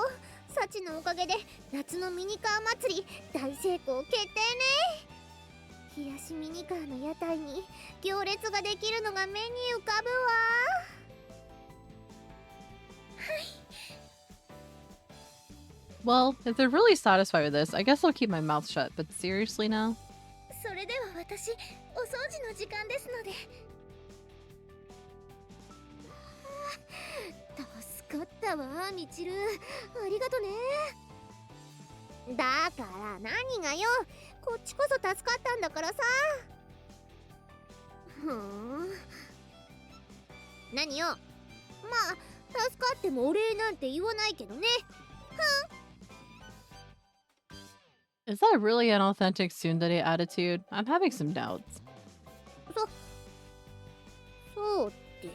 サチのおかげで夏のミニカー祭り大成功決定ね。冷やしミニカーの屋台に行列ができるのが目に浮かぶわ。Well, if they're really satisfied with this, I guess I'll keep my mouth shut, but seriously now? それでは私、お掃除の時間ですので。助かったわ、みちる。ありがとね。だから何がよ、こっちこそ助かったんだからさ。ふん。何よ。まあ、助かってもお礼なんて言わないけどね。 Is that really an authentic tsundere attitude? I'm having some doubts. そうで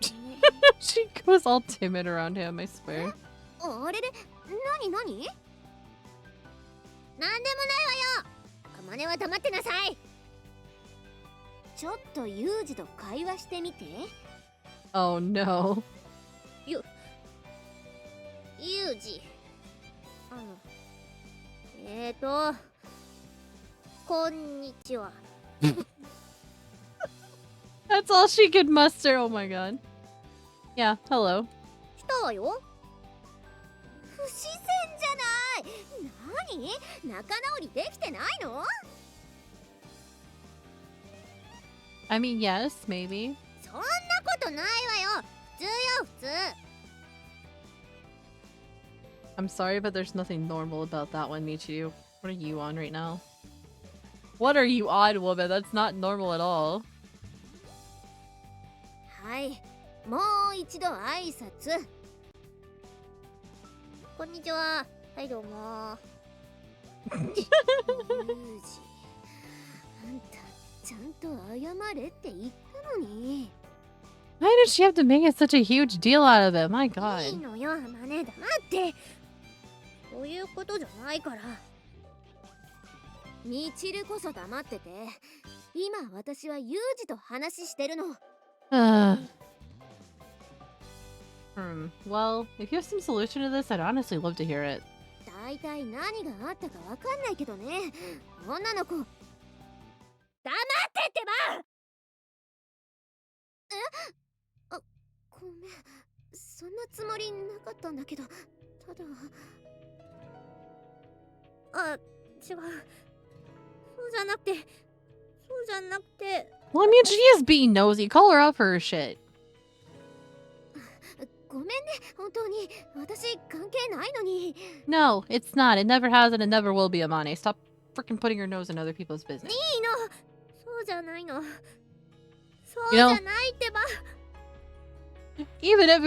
すね。She goes all timid around him, I swear. あれれ、何何？なんでもないわよ。あまねは黙ってなさい。ちょっとユージと会話してみて。 Oh no. ユージ。こんにちは。 That's all she could muster, oh my god. Yeah, hello. 来たわよ。不自然じゃない。何？仲直りできてないの？ I mean, yes, maybe. そんなことないわよ。普通よ、普通。 I'm sorry, but there's nothing normal about that one, Michiru. What are you on right now? What are you on, woman? That's not normal at all. はい、もう一度挨拶。こんにちは。はい、どうも。ユージ、あんたちゃんと謝れって言ったのに。 Why did she have to make it such a huge deal out of it? My いい god. のよ、マネ、黙って。そういうことじゃないから。ミチルこそ黙ってて。今私はユージと話してるの。 Well, if you have some solution to this, I'd honestly love to hear it. 大体何があったかわかんないけどね。女の子、黙ってってば。あ、ごめん。そんなつもりなかったんだけど、ただ。あ、違う。そうじゃなくて。そうじゃなくて。 Well, I mean, she is being nosy. Call her out for her shit. ごめんね、本当に。私関係ないのに。 No, it's not. It never has and it never will be, Amane. Stop freaking putting your nose in other people's business. いいの。そうじゃないの。そう You じ know- ゃないってば。 Even if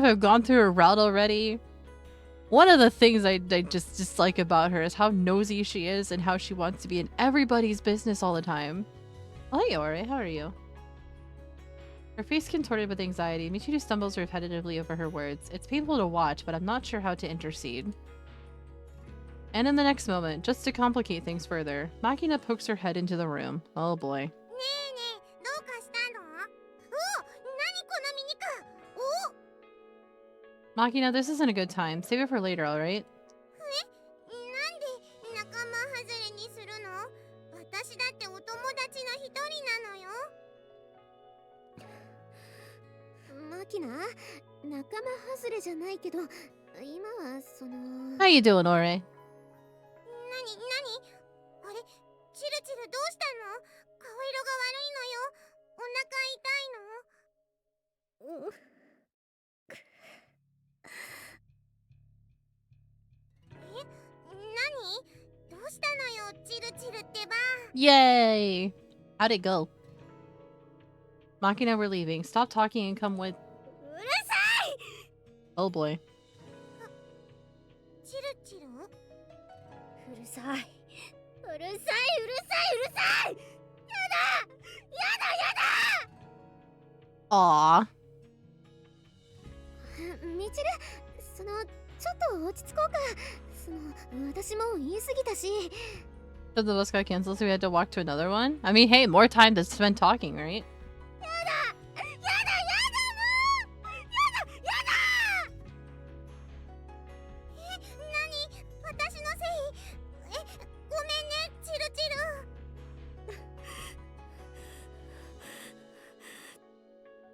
I've gone through her route already, one of the things I just dislike about her is how nosy she is and how she wants to be in everybody's business all the time. Oh, hey, Ori, how are you? Her face contorted with anxiety, Michiru stumbles repetitively over her words. It's painful to watch, but I'm not sure how to intercede. And in the next moment, just to complicate things further, Makina pokes her head into the room. Oh boy. ねえねえ、どうかしたの？お、何このミニカー。お、 Makina, this isn't a good time. Save it for later, alright? なんで仲間外れにするの？私だってお友達の一人なのよ。マキナ、仲間外れじゃないけど、今はその。 How you doing, Ore? なにあれ、チルチルどうしたの？顔色が悪いのよ。お腹痛いの？なに？どうしたのよ、チルチルってば。 Yay! How'd it go? Machina, we're leaving. Stop talking and come with. うるさい！ Oh boy. チルチル？うるさい。うるさい、うるさい、うるさい！やだ！やだ！ Aww. みちる、ちょっと落ち着こうか。私も言い過ぎたし。 So the bus got canceled, so we had to walk to another one? I mean, hey, more time to spend talking, right? やだ！もう！やだ！何？私のせい？ごめんね、チルチル。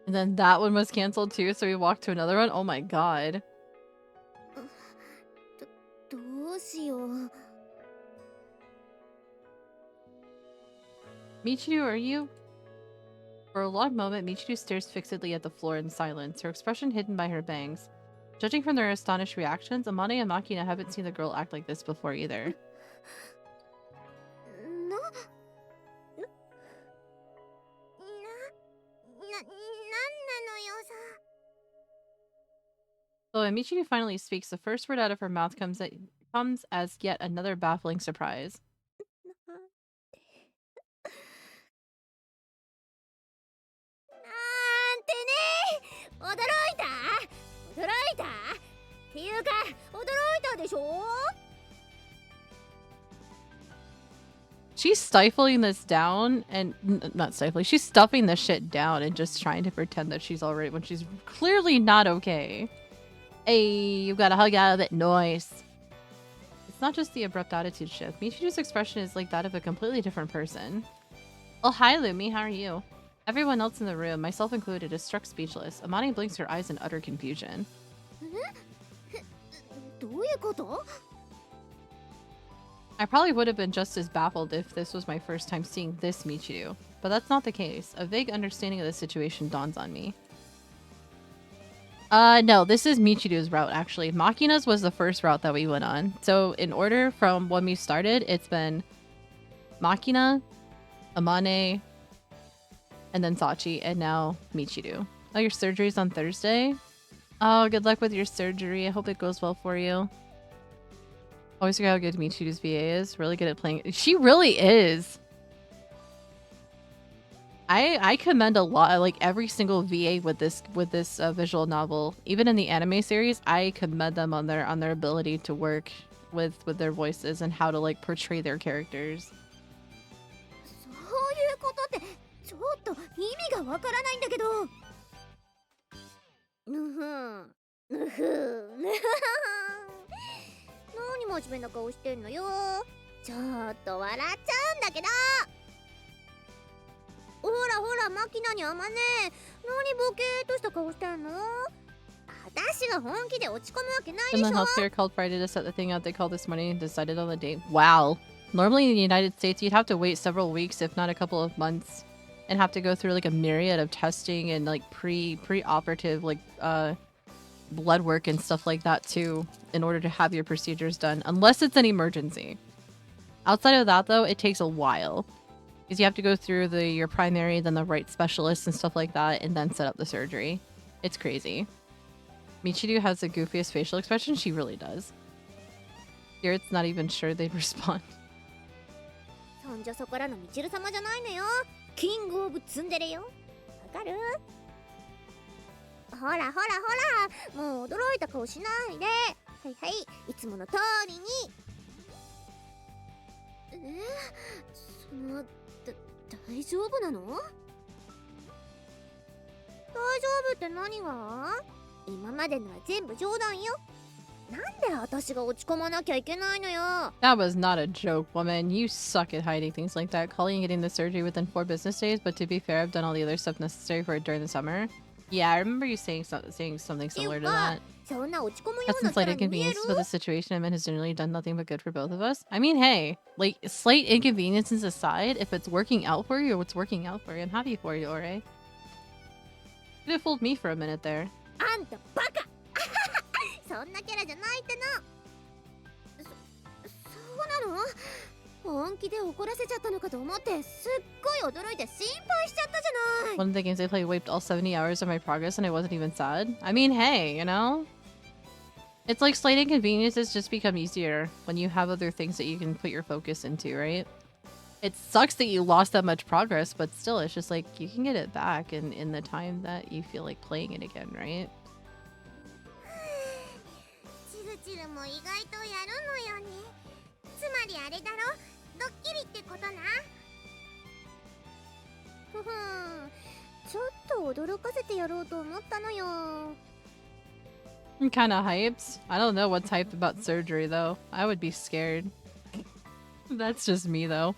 And then that one was canceled too, so we walked to another one? Oh my god. どうしよう。 Michiru, are you? For a long moment, Michiru stares fixedly at the floor in silence, her expression hidden by her bangs. Judging from their astonished reactions, Amane and Machina haven't seen the girl act like this before either. なんなのよさ。 So when Michiru finally speaks, the first word out of her mouth comes as yet another baffling surprise. なんてね！驚いたっていうか、驚いたでしょ？ She's stifling this down and not stifling. She's stuffing this shit down and just trying to pretend that she's alright when she's clearly not okay. Hey, you got a hug out of it. Nice. It's not just the abrupt attitude shift. Michiru's expression is like that of a completely different person. Oh, hi, Lumi. How are you? Everyone else in the room, myself included, is struck speechless. Amani blinks her eyes in utter confusion. どういうこと？ I probably would have been just as baffled if this was my first time seeing this Michiru, but that's not the case. A vague understanding of the situation dawns on me. No, this is Michiru's route, actually. Machina's was the first route that we went on. So in order from when we started, it's been Machina, Amane, and then Sachi, and now Michiru. Oh, your surgery's on Thursday? Oh, good luck with your surgery. I hope it goes well for you. Always forget how good Michiru's VA is. Really good at playing. She really is. I commend a lot, like every single VA with this visual novel, even in the anime series. I commend them on their ability to work with their voices and how to like portray their characters. そういうことってちょっと意味がわからないんだけど。何真面目な顔してんのよ。ちょっと笑っちゃうんだけど。ほらマキナにあまね。何ボケーっとした顔してんの？私が本気で落ち込むわけないでしょ。 Finland Healthcare called Friday to set the thing out they called this morning and decided on the date. Wow. Normally in the United States, you'd have to wait several weeks, if not a couple of months, and have to go through like a myriad of testing and like pre-operative like blood work and stuff like that too, in order to have your procedures done, unless it's an emergency. Outside of that though, it takes a while. Because you have to go through your primary, then the right specialist and stuff like that, and then set up the surgery. It's crazy. Michiru has the goofiest facial expression. She really does. Spirit's not even sure they'd respond. そんじょそこらのミチル様じゃないのよ。キングオブツンデレよ。わかる？ほらもう驚いた顔しないで。はいいつもの通りに。大丈夫なの？大丈夫って何が？今までのは全部冗談よ。なんで私が落ち込まなきゃいけないのよ。 That was not a joke, woman. You suck at hiding things like that. Calling and getting the surgery within 4 business days, but to be fair, I've done all the other stuff necessary for it during the summer. Yeah, I remember you saying something similar to that. そんな落ち込むよ That's うな some キャ slight ラに見える inconveniences, but the situation I'm in has generally done nothing but good for both of us. I mean, hey, like, slight inconveniences aside, if it's working out for you, it's working out for you. I'm happy for you, Ore. Could have fooled me for a minute there. あんたバカそんなキャラじゃないってのそうなの本気で怒らせちゃったのかと思ってすっごい驚いて心配しちゃったじゃない One of the games I played wiped all 70 hours of my progress and I wasn't even sad. I mean, hey, you know? It's like slight inconveniences just become easier when you have other things that you can put your focus into, right? It sucks that you lost that much progress, but still, it's just like you can get it back in the time that you feel like playing it again, right? チルチルも意外とやるのよねつまりあれだろドッキリってことなふふんちょっと驚かせてやろうと思ったのよ I'm kind of hyped. I don't know what's hyped about surgery, though. I would be scared. That's just me, though.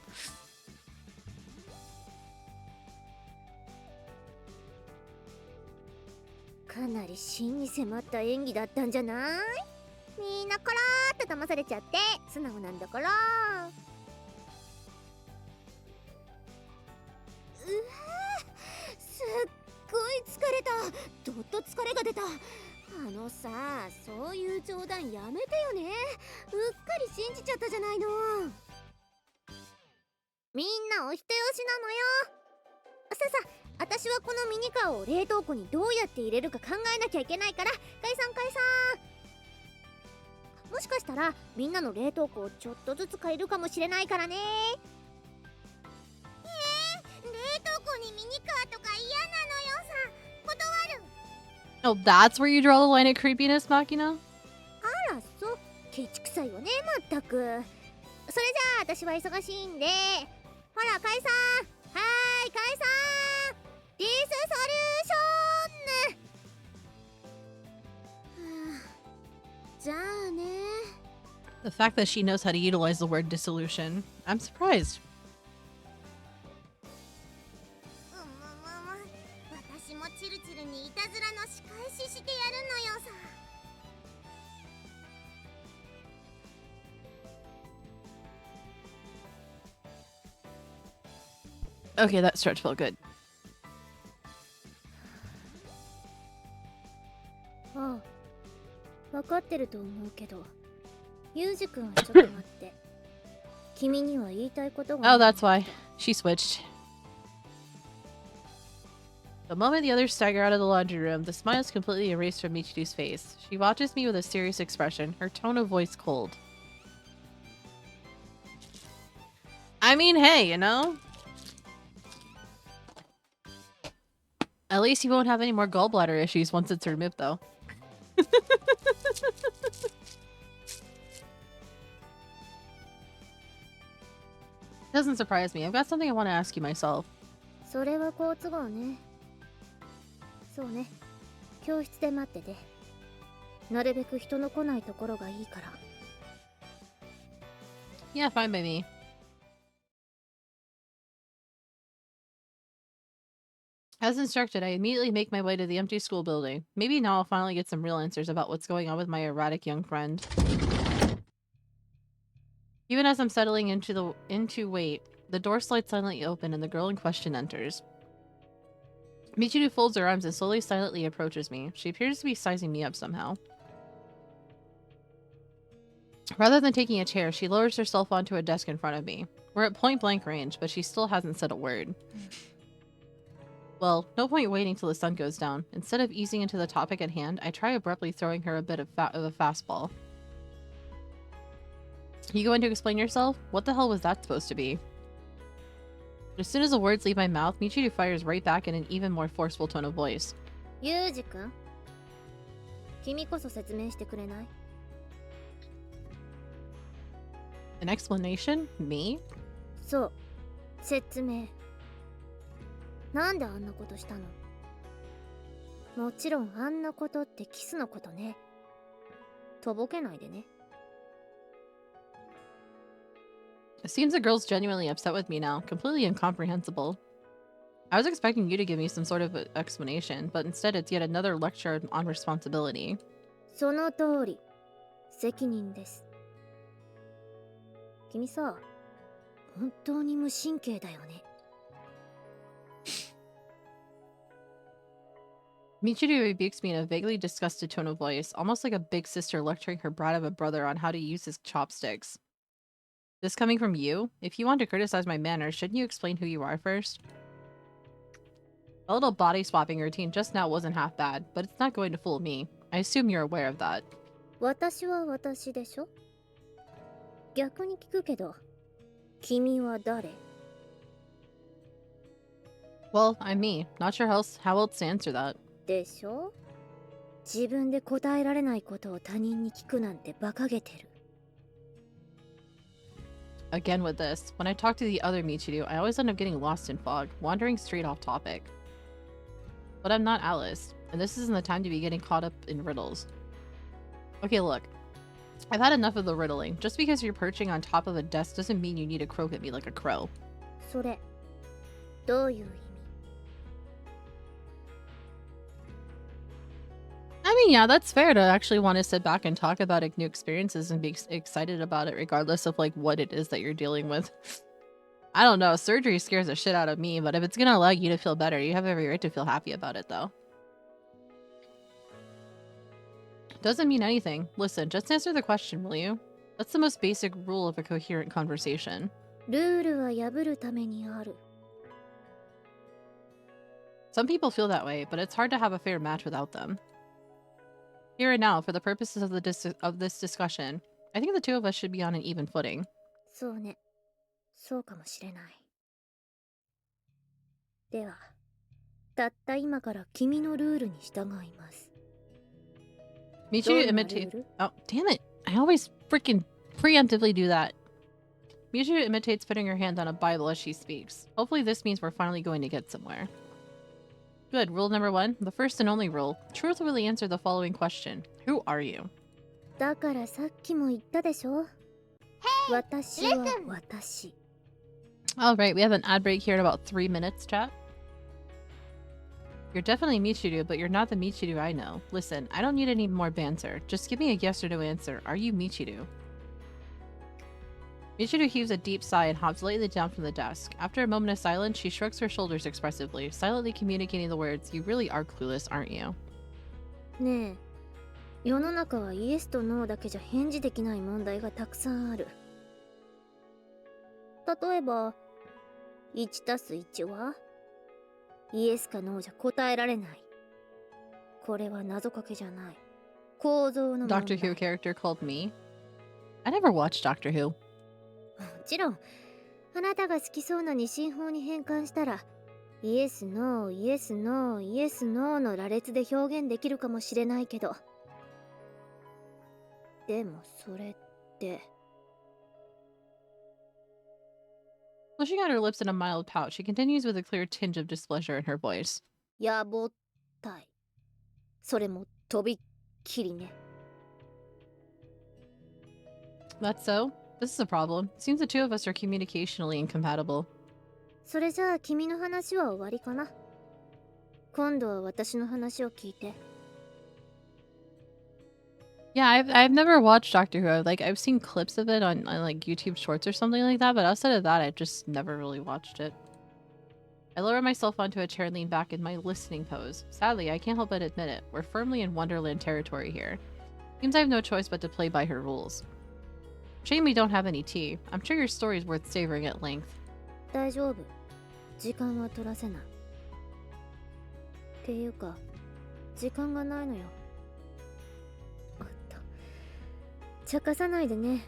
かなり真に迫った演技だったんじゃないみんなコローっと騙されちゃって素直なんだからうわすっごい疲れたどっと疲れが出たあのさそういう冗談やめてよねうっかり信じちゃったじゃないのみんなお人よしなのよさ私はこのミニカーを冷凍庫にどうやって入れるか考えなきゃいけないから解散もしかしたらみんなの冷凍庫をちょっとずつ変えるかもしれないからね冷凍庫にミニカーとか嫌なのよさ断る Oh, that's where you draw the line at creepiness, Makina? あらそうケチくさいわねまったくそれじゃあ私は忙しいんでほら解散はーい解散ディスソリューションはあじゃあね The fact that she knows how to utilize the word dissolution. I'm surprised. 私もチルチルにいたずらの仕返ししてやるのよさ Okay, that stretch felt good. ああ分かってると思うけどユージ君はちょっと待って君には言いたいことが Oh, that's why. She switched. The moment the others stagger out of the laundry room, the smile is completely erased from Michiru's face. She watches me with a serious expression, her tone of voice cold. I mean, hey, you know? At least you won't have any more gallbladder issues once it's removed, though. Doesn't surprise me. I've got something I want to ask you myself. それは好都合ねそうね教室で待っててなるべく人の来ないところがいいから Yeah, fine by me. As instructed, I immediately make my way to the empty school building. Maybe now I'll finally get some real answers about what's going on with my erratic young friend. Even as I'm settling into wait, the door slides silently open and the girl in question enters. Michiru folds her arms and slowly silently approaches me. She appears to be sizing me up somehow. Rather than taking a chair, she lowers herself onto a desk in front of me. We're at point-blank range, but she still hasn't said a word. Well, no point waiting till the sun goes down. Instead of easing into the topic at hand, I try abruptly throwing her a bit of a fastball. You going to explain yourself? What the hell was that supposed to be? As soon as the words leave my mouth, Michiru fires right back in an even more forceful tone of voice. ユージ君君こそ説明してくれない An explanation? Me? そう説明なんであんなことしたのもちろんあんなことってキスのことねとぼけないでね It seems the girl's genuinely upset with me now. Completely incomprehensible. I was expecting you to give me some sort of explanation, but instead it's yet another lecture on responsibility. その通り。責任です。君さ、本当に無神経だよね。Michiru rebukes me in a vaguely disgusted tone of voice, almost like a big sister lecturing her brat of a brother on how to use his chopsticks. This coming from you? If you want to criticize my manners, shouldn't you explain who you are first? A little body swapping routine just now wasn't half bad, but it's not going to fool me. I assume you're aware of that. 私は私でしょ。逆に聞くけど、君は誰？ Well, I'm me. Not sure how else to answer that. でしょ。自分で答えられないことを他人に聞くなんて馬鹿げてる。Again with this, when I talk to the other Michiru, I always end up getting lost in fog, wandering straight off topic. But I'm not Alice, and this isn't the time to be getting caught up in riddles. Okay, look. I've had enough of the riddling. Just because you're perching on top of a desk doesn't mean you need to croak at me like a crow. それ、どういう意味？ I mean, yeah, that's fair to actually want to sit back and talk about new experiences and be excited about it regardless of like what it is that you're dealing with. I don't know, surgery scares the shit out of me, but if it's gonna allow you to feel better, you have every right to feel happy about it though. Doesn't mean anything. Listen, just answer the question, will you? That's the most basic rule of a coherent conversation. ルールは破るためにある。 Some people feel that way, but it's hard to have a fair match without them. Here and now, for the purposes of this discussion, I think the two of us should be on an even footing. そうね。そうかもしれない。では、たった今から君のルールに従います。 Michiru imitates. Oh, damn it! I always freaking preemptively do that. Michiru imitates putting her hand on a Bible as she speaks. Hopefully this means we're finally going to get somewhere. Good. Rule number 1. The first and only rule. Truthfully answer the following question. Who are you? だからさっきも言ったでしょ。私は私。 Alright, we have an ad break here in about 3 minutes, chat. You're definitely Michiru, but you're not the Michiru I know. Listen, I don't need any more banter. Just give me a yes or no answer. Are you Michiru? Michiru heaves a deep sigh and hops lightly down from the desk. After a moment of silence, she shrugs her shoulders expressively, silently communicating the words, "You really are clueless, aren't you?" ねえ、世の中はイエスとノーだけじゃ返事できない問題がたくさんある。例えば、1たす1はイエスかノーじゃ答えられない。これは謎かけじゃない。構造の問題。 Doctor Who character called me? I never watched Doctor Who. もちろん、あなたが好きそうな二進法に変換したら、イエスノー、イエスノー、イエスノーの羅列で表現できるかもしれないけど。でもそれって。 Pushing out her lips in a mild pout, she continues with a clear tinge of displeasure in her voice. やぼったい。それもとびっきりね。 That's so? This is a problem. Seems the two of us are communicationally incompatible. それじゃあ君の話は終わりかな。今度は私の話を聞いて。 Yeah, I've never watched Doctor Who. I've seen clips of it on like YouTube Shorts or something like that, but outside of that, I just never really watched it. I lower myself onto a chair and lean back in my listening pose. Sadly, I can't help but admit it. We're firmly in Wonderland territory here. Seems I have no choice but to play by her rules. Shame we don't have any tea. I'm sure your story is worth savoring at length. 大丈夫。時間は取らせない。っていうか、時間がないのよ。おっと、茶化さないでね。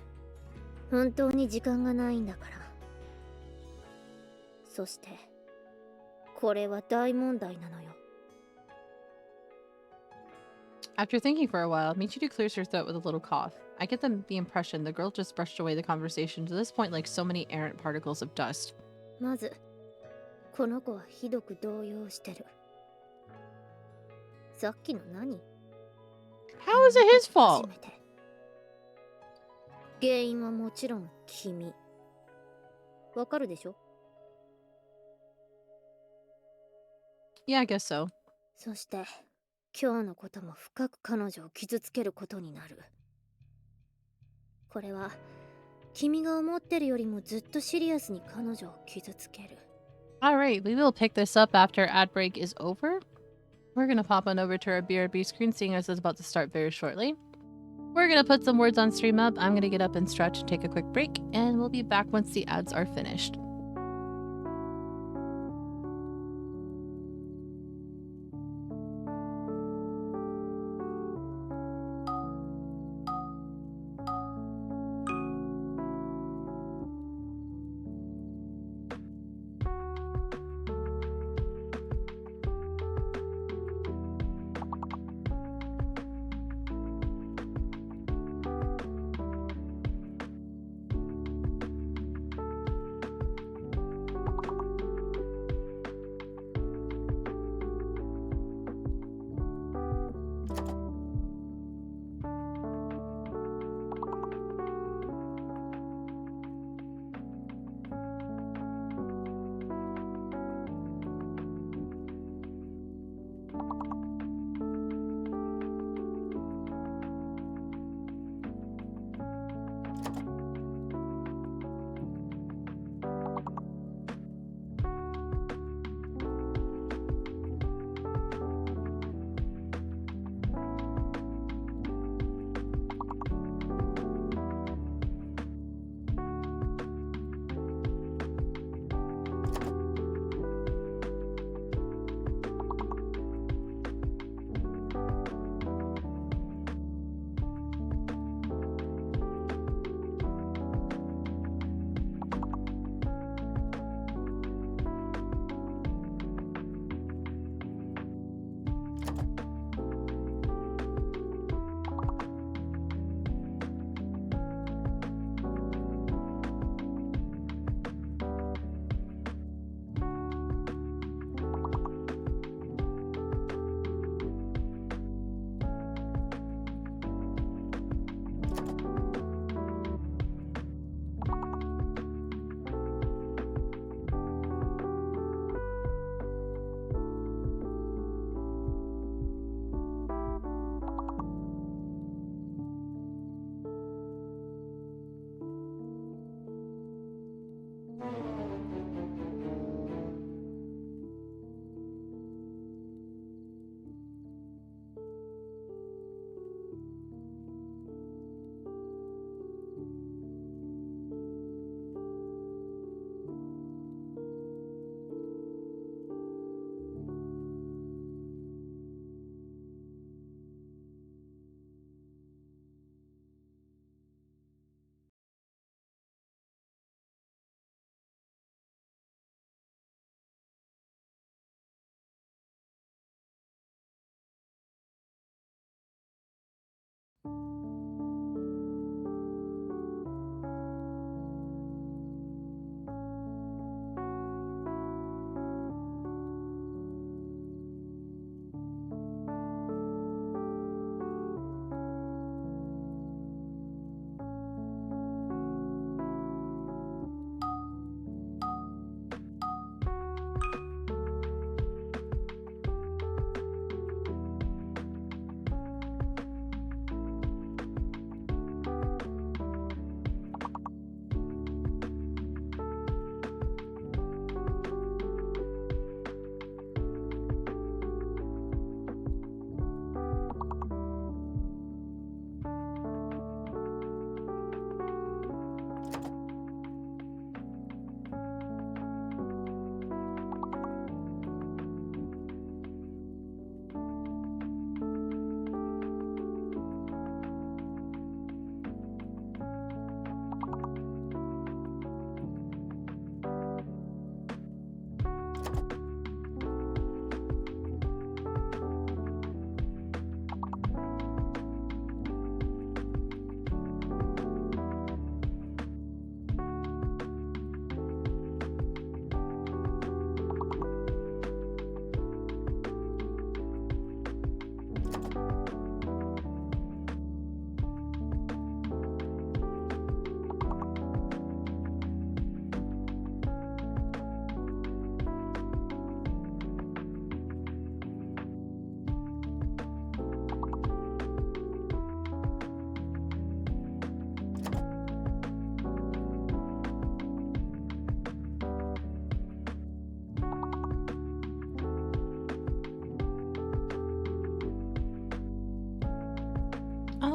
本当に時間がないんだから。そして、これは大問題なのよ。 After thinking for a while, Michiru clears her throat with a little cough. I get the impression the girl just brushed away the conversation to this point like so many errant particles of dust. まず、この子はひどく動揺してる。さっきの何？ How is it his 初 fault? めて。原因はもちろん君。わかるでしょ？ Yeah, I guess so. そして今日のことも深く彼女を傷つけることになる。これは君が思ってるよりもずっとシリアスに彼女を傷つける。 Alright, we will pick this up after ad break is over. We're gonna pop on over to our BRB screen, seeing as it's about to start very shortly. We're gonna put some words on stream up. I'm gonna get up and stretch, take a quick break, and we'll be back once the ads are finished.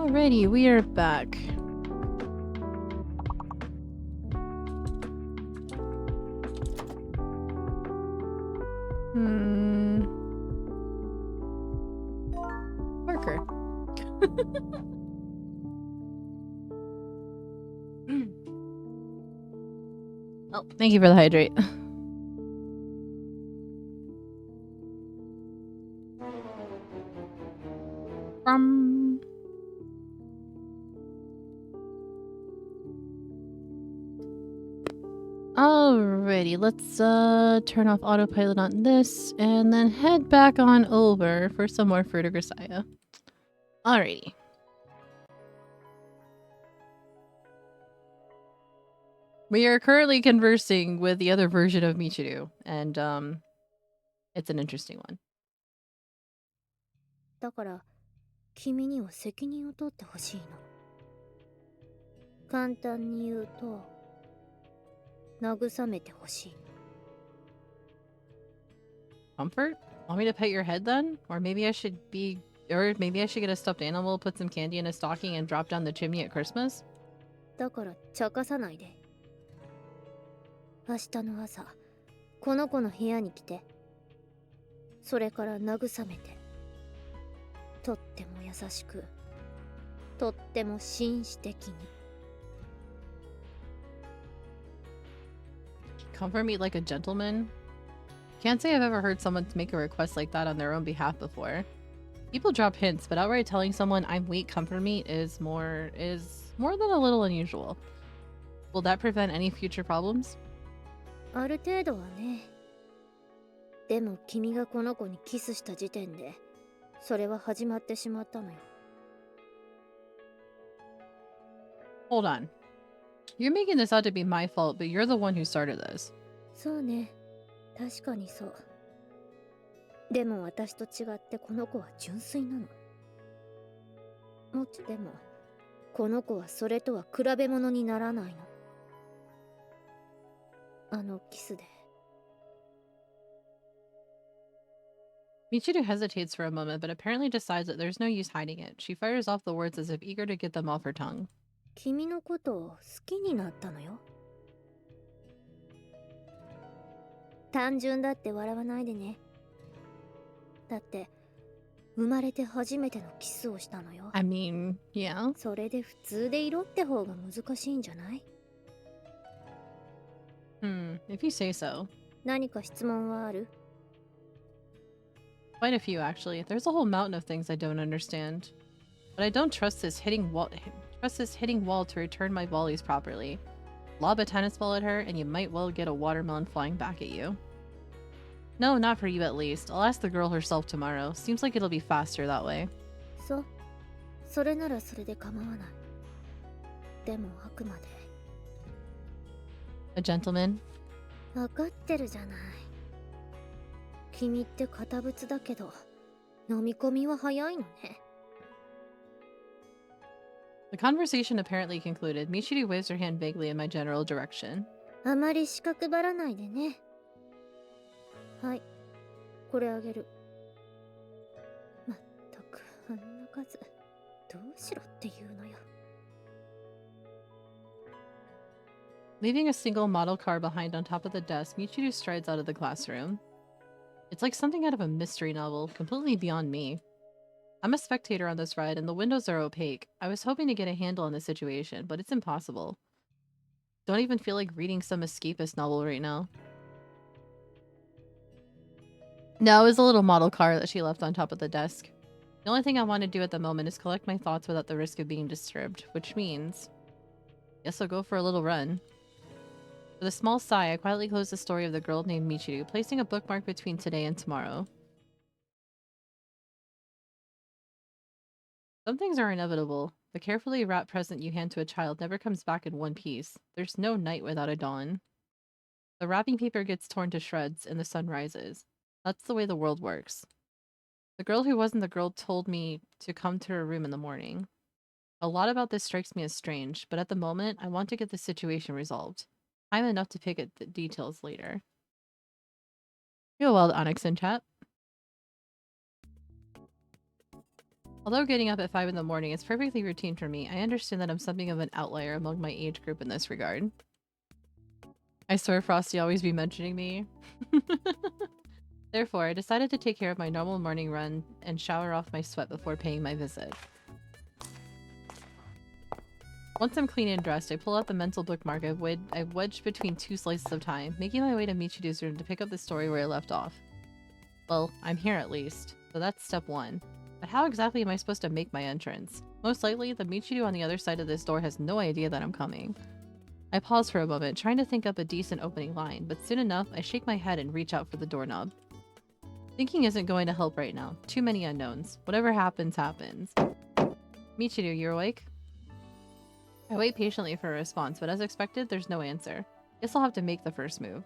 Alrighty, we are back. Marker. Oh, thank you for the hydrate. Alrighty, let's turn off autopilot on this and then head back on over for some more fruit of Grisaia. Alrighty. We are currently conversing with the other version of Michiru, and it's an interesting one. だから君には責任を取ってほしいの。簡単に言うと慰めてほしい。 Comfort? Want me to pet your head then? Or maybe I should get a stuffed animal, put some candy in a stocking, and drop down the chimney at Christmas? だから茶化さないで。明日の朝この子の部屋に来て、それから慰めて。とっても優しく、とっても紳士的に。 Comfort me like a gentleman? Can't say I've ever heard someone make a request like that on their own behalf before. People drop hints, but outright telling someone I'm weak, comfort me is more than a little unusual. Will that prevent any future problems? ある程度はね。でも君がこの子にキスした時点で、それは始まってしまったのよ。 Hold on. You're making this out to be my fault, but you're the one who started this. そうね。確かにそう。でも私と違ってこの子は純粋なの。でも、この子はそれとは比べ物にならないの。あのキスで。 Michiru hesitates for a moment, but apparently decides that there's no use hiding it. She fires off the words as if eager to get them off her tongue. 君のことを好きになったのよ。単純だって笑わないでね。だって生まれて初めてのキスをしたのよ。 I mean, yeah. それで普通でいろって方が難しいんじゃない？ If you say so. 何か質問はある？ Quite a few, actually. There's a whole mountain of things I don't understand. But I don't trust this hitting wall to return my volleys properly. Lob a tennis ball at her, and you might well get a watermelon flying back at you. No, not for you at least. I'll ask the girl herself tomorrow. Seems like it'll be faster that way. それならそれで構わない。でもあくまで。 A gentleman? わかってるじゃない。君って堅物だけど、飲み込みは早いのね。 The conversation apparently concluded. Michiru waves her hand vaguely in my general direction. あまり四角ばらないでね。はい、これあげる。まったく、あんな数、どうしろって言うのよ。 Leaving a single model car behind on top of the desk, Michiru strides out of the classroom. It's like something out of a mystery novel, completely beyond me. I'm a spectator on this ride, and the windows are opaque. I was hoping to get a handle on the situation, but it's impossible. Don't even feel like reading some escapist novel right now. No, it was a little model car that she left on top of the desk. The only thing I want to do at the moment is collect my thoughts without the risk of being disturbed, which means... guess I'll go for a little run. With a small sigh, I quietly close the story of the girl named Michiru, placing a bookmark between today and tomorrow. Some things are inevitable. The carefully wrapped present you hand to a child never comes back in one piece. There's no night without a dawn. The wrapping paper gets torn to shreds, and the sun rises. That's the way the world works. The girl who wasn't the girl told me to come to her room in the morning. A lot about this strikes me as strange, but at the moment, I want to get the situation resolved. Time enough to pick at the details later. Yo, well, Onyx in chat. Although getting up at 5 in the morning is perfectly routine for me, I understand that I'm something of an outlier among my age group in this regard. I swear Frosty always be mentioning me. Therefore, I decided to take care of my normal morning run and shower off my sweat before paying my visit. Once I'm clean and dressed, I pull out the mental bookmark I wedged between 2 slices of time, making my way to Michiru's room to pick up the story where I left off. Well, I'm here at least, so that's step 1. But how exactly am I supposed to make my entrance? Most likely, the Michiru on the other side of this door has no idea that I'm coming. I pause for a moment, trying to think up a decent opening line, but soon enough, I shake my head and reach out for the doorknob. Thinking isn't going to help right now. Too many unknowns. Whatever happens, happens. Michiru, you awake? I wait patiently for a response, but as expected, there's no answer. Guess I'll have to make the first move.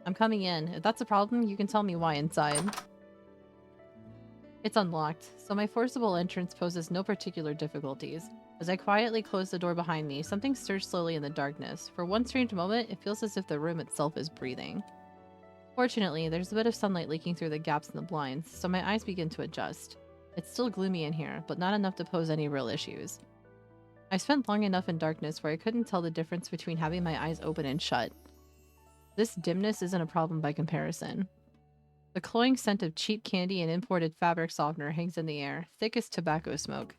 I'm coming in. If that's a problem, you can tell me why inside. It's unlocked, so my forcible entrance poses no particular difficulties. As I quietly close the door behind me, something stirs slowly in the darkness. For one strange moment, it feels as if the room itself is breathing. Fortunately, there's a bit of sunlight leaking through the gaps in the blinds, so my eyes begin to adjust. It's still gloomy in here, but not enough to pose any real issues. I spent long enough in darkness where I couldn't tell the difference between having my eyes open and shut. This dimness isn't a problem by comparison. The cloying scent of cheap candy and imported fabric softener hangs in the air, thick as tobacco smoke.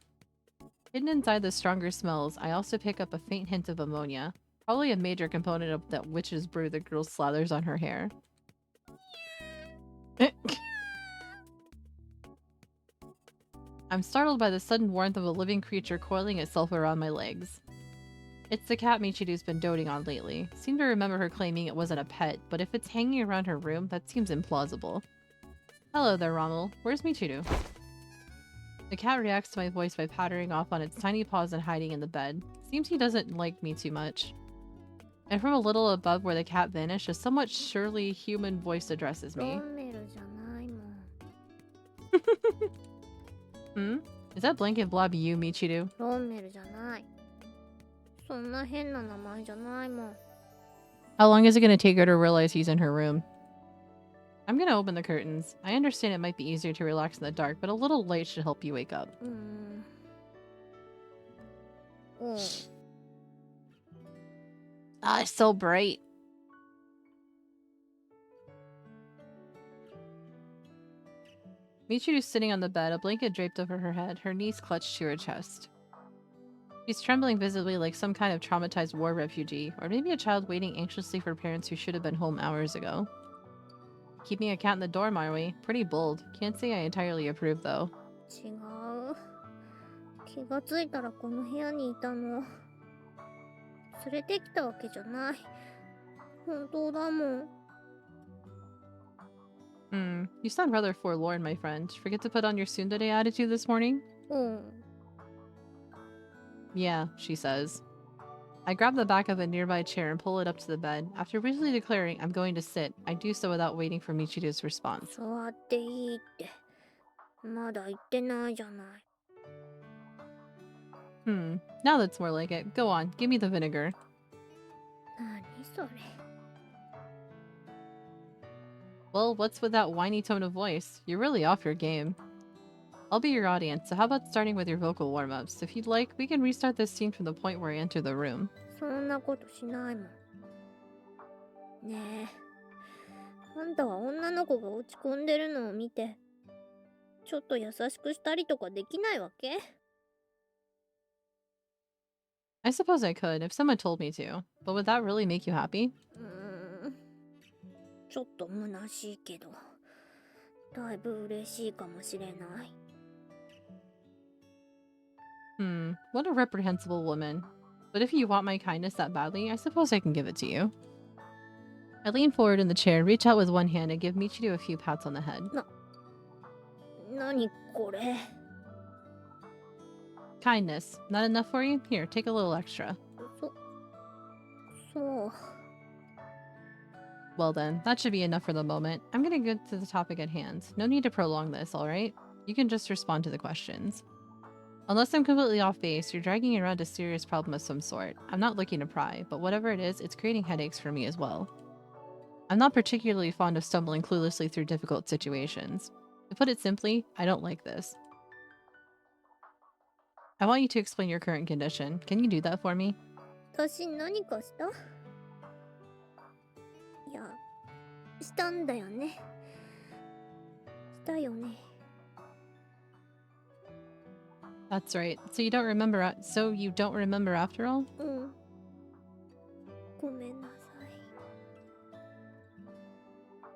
Hidden inside the stronger smells, I also pick up a faint hint of ammonia, probably a major component of that witch's brew the girl slathers on her hair. I'm startled by the sudden warmth of a living creature coiling itself around my legs. It's the cat Michiru's been doting on lately. Seem to remember her claiming it wasn't a pet, but if it's hanging around her room, that seems implausible. Hello there, Rommel. Where's Michiru? The cat reacts to my voice by pattering off on its tiny paws and hiding in the bed. Seems he doesn't like me too much. And from a little above where the cat vanished, a somewhat surely human voice addresses me. Hmm? Is that blanket blob you, Michiru? ロンメルじゃない。そんな変な名前じゃないもん。 How long is it gonna take her to realize he's in her room? I'm gonna open the curtains. I understand it might be easier to relax in the dark, but a little light should help you wake up. うん。 Ah, it's so bright. Michiru's sitting on the bed, a blanket draped over her head, her knees clutched to her chest. She's trembling visibly like some kind of traumatized war refugee, or maybe a child waiting anxiously for parents who should have been home hours ago. Keeping a cat in the dorm, are we? Pretty bold. Can't say I entirely approve, though. 違う。気がついたらこの部屋にいたの。連れてきたわけじゃない。本当だもん。 You sound rather forlorn, my friend. Forget to put on your tsundere attitude this morning? うん。 Yeah, she says. I grab the back of a nearby chair and pull it up to the bed. After briefly declaring I'm going to sit, I do so without waiting for Michiru's response. 座っていいって。まだ言ってないじゃない。 Now that's more like it. Go on, give me the vinegar. 何それ。 Well, what's with that whiny tone of voice? You're really off your game. I'll be your audience, so how about starting with your vocal warm-ups? If you'd like, we can restart this scene from the point where I enter the room. そんなことしないもん。ねえ。あんたは女の子が落ち込んでるのを見て、ちょっと優しくしたりとかできないわけ？ I suppose I could, if someone told me to. But would that really make you happy? ちょっと虚しいけど、だいぶ嬉しいかもしれない。 What a reprehensible woman. But if you want my kindness that badly, I suppose I can give it to you. I lean forward in the chair, reach out with one hand, and give Michiru a few pats on the head. 何これ？ Kindness. Not enough for you? Here, take a little extra. そう。 Well then, that should be enough for the moment. I'm gonna get to the topic at hand. No need to prolong this, alright? You can just respond to the questions. Unless I'm completely off base, you're dragging around a serious problem of some sort. I'm not looking to pry, but whatever it is, it's creating headaches for me as well. I'm not particularly fond of stumbling cluelessly through difficult situations. To put it simply, I don't like this. I want you to explain your current condition. Can you do that for me? 私何かした？いや、したんだよね。したよね。That's right. So you don't remember. So you don't remember after all? うん。ごめんなさい。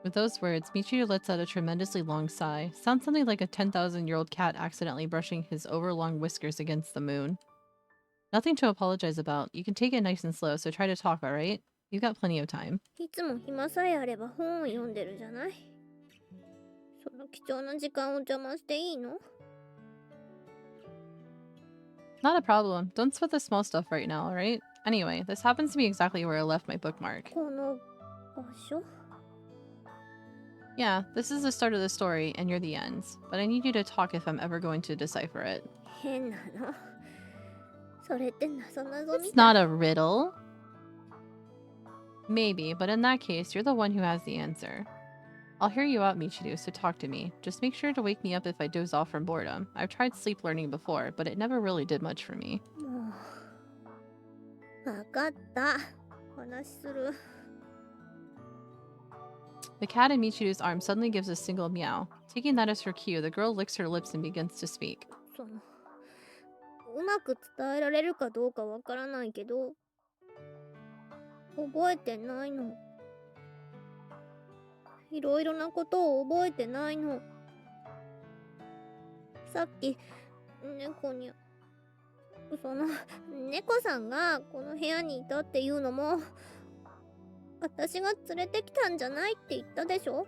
With those words, Michiru lets out a tremendously long sigh. Sounds something like a 10,000-year-old cat accidentally brushing his overlong whiskers against the moon. Nothing to apologize about. You can take it nice and slow, so try to talk, alright? You've got plenty of time. いつも暇さえあれば本を読んでるじゃない。その貴重な時間を邪魔していいの？ Not a problem. Don't sweat the small stuff right now, alright? Anyway, this happens to be exactly where I left my bookmark. この場所？ Yeah, this is the start of the story, and you're the ends. But I need you to talk if I'm ever going to decipher it. 変なの。それって謎々み It's たい。 not a riddle. Maybe, but in that case, you're the one who has the answer. I'll hear you out, Michiru, so talk to me. Just make sure to wake me up if I doze off from boredom. I've tried sleep learning before, but it never really did much for me. もう。わかった。話する。 The cat in Michiru's arm suddenly gives a single meow. Taking that as her cue, the girl licks her lips and begins to speak. その、うまく伝えられるかどうかわからないけど、覚えてないの。いろいろなことを覚えてないの。さっき、猫に、その、猫さんがこの部屋にいたっていうのも、私が連れてきたんじゃないって言ったでしょ？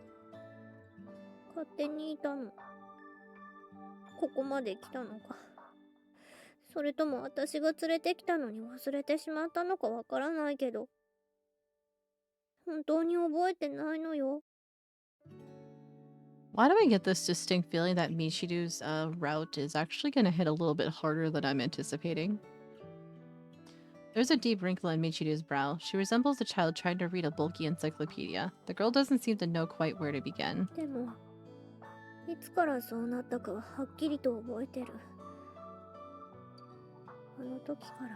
勝手にいたの。ここまで来たのか。それとも私が連れてきたのに忘れてしまったのかわからないけど、本当に覚えてないのよ。 Why do I get this distinct feeling that Michiru's route is actually going to hit a little bit harder than I'm anticipating? There's a deep wrinkle in Michiru's brow. She resembles a child trying to read a bulky encyclopedia. The girl doesn't seem to know quite where to begin. でも、いつからそうなったかははっきりと覚えてる。あの時から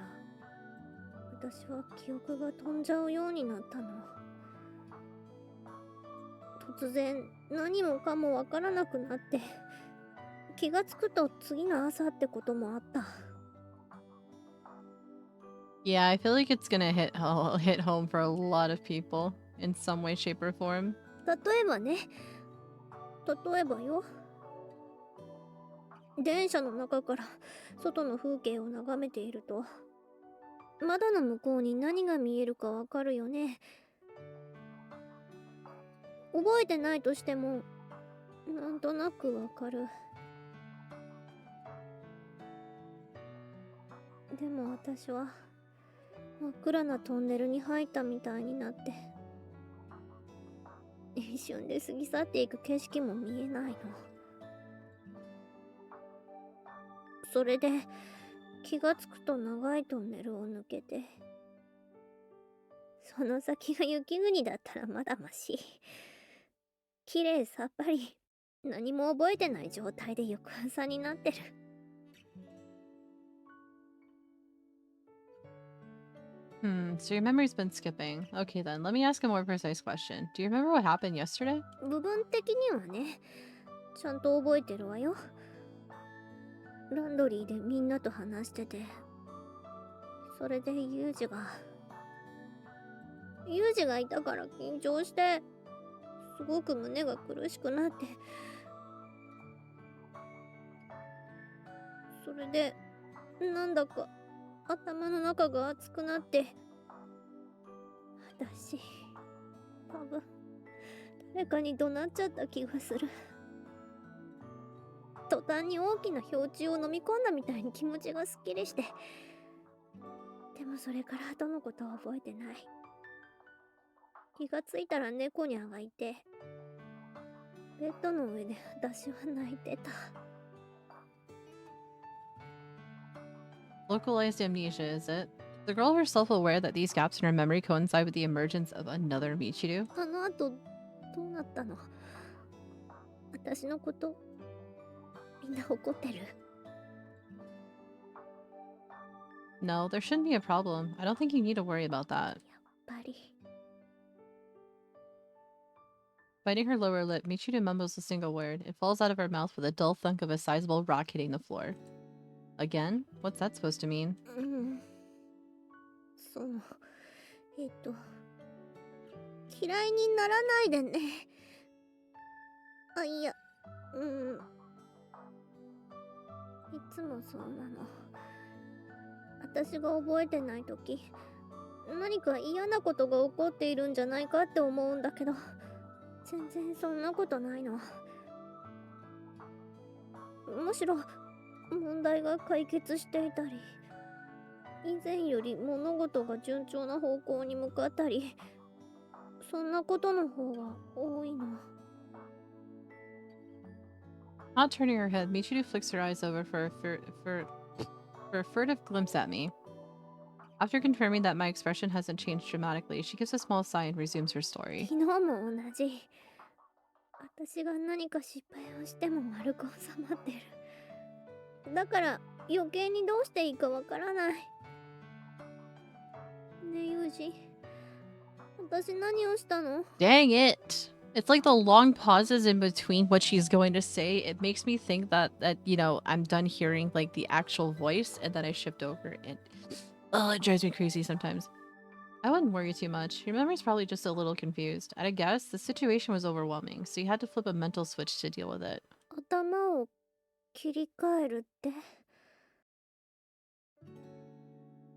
私は記憶が飛んじゃうようになったの。突然何もかもわからなくなって、気がつくと次の朝ってこともあった。 Yeah, I feel like it's gonna hit home for a lot of people in some way, shape, or form. 例えばね、例えばよ。電車の中から外の風景を眺めていると、窓の向こうに何が見えるかわかるよね。覚えてないとしても、なんとなくわかる。でも私は真っ暗なトンネルに入ったみたいになって、一瞬で過ぎ去っていく景色も見えないの。それで気がつくと長いトンネルを抜けて、その先が雪国だったらまだまし。綺麗さっぱり、何も覚えてない状態で翌朝になってる。 So your memory's been skipping. Okay then, let me ask a more precise question. Do you remember what happened yesterday? 部分的にはね、ちゃんと覚えてるわよ。ランドリーでみんなと話してて、それでユージがいたから緊張して、すごく胸が苦しくなって、それでなんだか頭の中が熱くなって、私多分誰かに怒鳴っちゃった気がする。途端に大きな氷柱を飲み込んだみたいに気持ちがすっきりして、でもそれから後のことは覚えてない。気がついたら猫ニャがいて、ベッドの上で私は泣いてた。 Localized amnesia, is it? The girl herself aware that these gaps in her memory coincide with the emergence of another Michiru? あの後どうなったの？私のことみんな怒ってる？ No, there shouldn't be a problem. I don't think you need to worry about that. やっぱり Biting her lower lip, Michiru mumbles a single word. It falls out of her mouth with a dull thunk of a sizable rock hitting the floor. Again? What's that supposed to mean? その嫌いにならないでね。あ、いや、いつもそうなの。私が覚えてないとき、何か嫌なことが起こっているんじゃないかって思うんだけど、全然そんなことないの。むしろ問題が解決していたり、以前より物事が順調な方向に向かったり、そんなことの方が多いの。Not turning her head, Michiru flicks her eyes over for a furtive glimpse at me. After confirming that my expression hasn't changed dramatically, she gives a small sigh and resumes her story. 昨日も同じ。私が何か失敗をしても丸く収まってる。だから余計にどうしていいかわからない。ねえ、ユージ。私何をしたの？ Dang it! It's like the long pauses in between what she's going to say. It makes me think that you know, I'm done hearing like the actual voice and then I shift over and it drives me crazy sometimes. I wouldn't worry too much. Your memory's probably just a little confused. At a guess, the situation was overwhelming, so you had to flip a mental switch to deal with it. 頭を切り替えるって。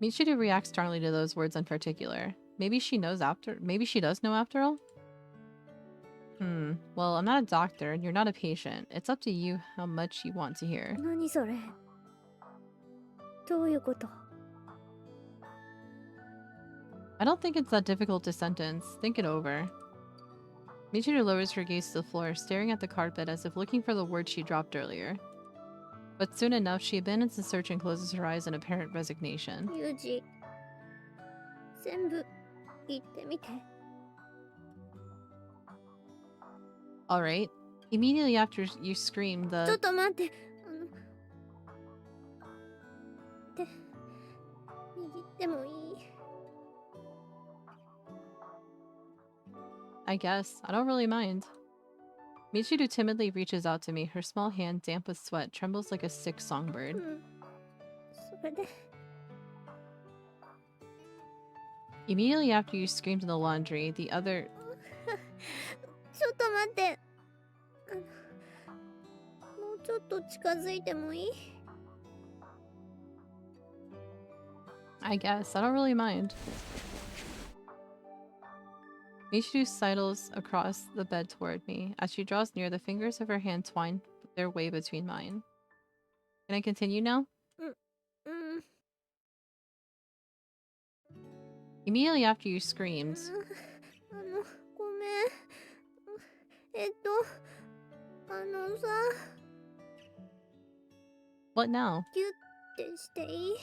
Michiru reacts strongly to those words in particular. Maybe she does know after all? Well, I'm not a doctor and you're not a patient. It's up to you how much you want to hear. 何それ？どういうこと？ I don't think it's that difficult to sentence. Think it over. Michiru lowers her gaze to the floor, staring at the carpet as if looking for the word she dropped earlier. But soon enough, she abandons the search and closes her eyes in apparent resignation. ユージ、全部言ってみて。 Alright. Immediately after you scream, ちょっ the... と待って。手握ってもいい？ I guess. I don't really mind. Michiru timidly reaches out to me. Her small hand, damp with sweat, trembles like a sick songbird. それで Immediately after you screamed in the laundry, the other... ちょっと待って。もうちょっと近づいてもいい？ I guess. I don't really mind. Michiru sidles across the bed toward me. As she draws near, the fingers of her hand twine their way between mine. Can I continue now? うん。 Immediately after you screamed... ごめん。さ、 What now? ギュッてしていい？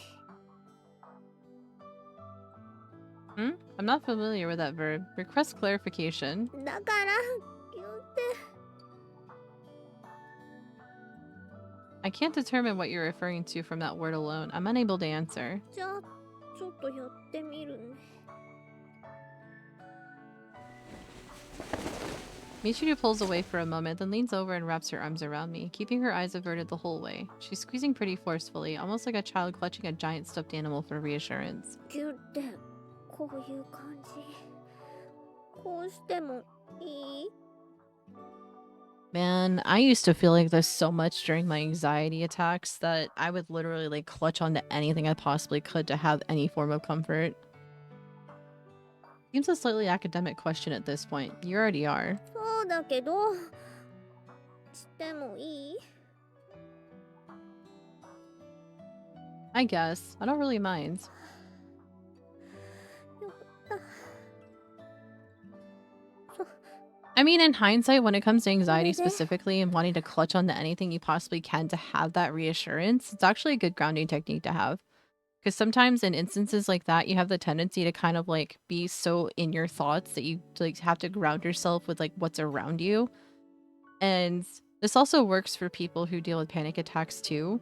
I'm not familiar with that verb. Request clarification. だからギュッて。 I can't determine what you're referring to from that word alone. I'm unable to answer. じゃあちょっとやってみるね。 Michiru pulls away for a moment, then leans over and wraps her arms around me, keeping her eyes averted the whole way. She's squeezing pretty forcefully, almost like a child clutching a giant stuffed animal for reassurance. ギュッてこういう感じ。こうしてもいい？ Man, I used to feel like this so much during my anxiety attacks that I would literally like clutch onto anything I possibly could to have any form of comfort. Seems a slightly academic question at this point. You already are. そうだけど、してもいい？ I guess. I don't really mind. よかった。 I mean, in hindsight, when it comes to anxiety specifically and wanting to clutch onto anything you possibly can to have that reassurance, it's actually a good grounding technique to have. Because sometimes in instances like that, you have the tendency to kind of like be so in your thoughts that you like have to ground yourself with like what's around you. And this also works for people who deal with panic attacks too.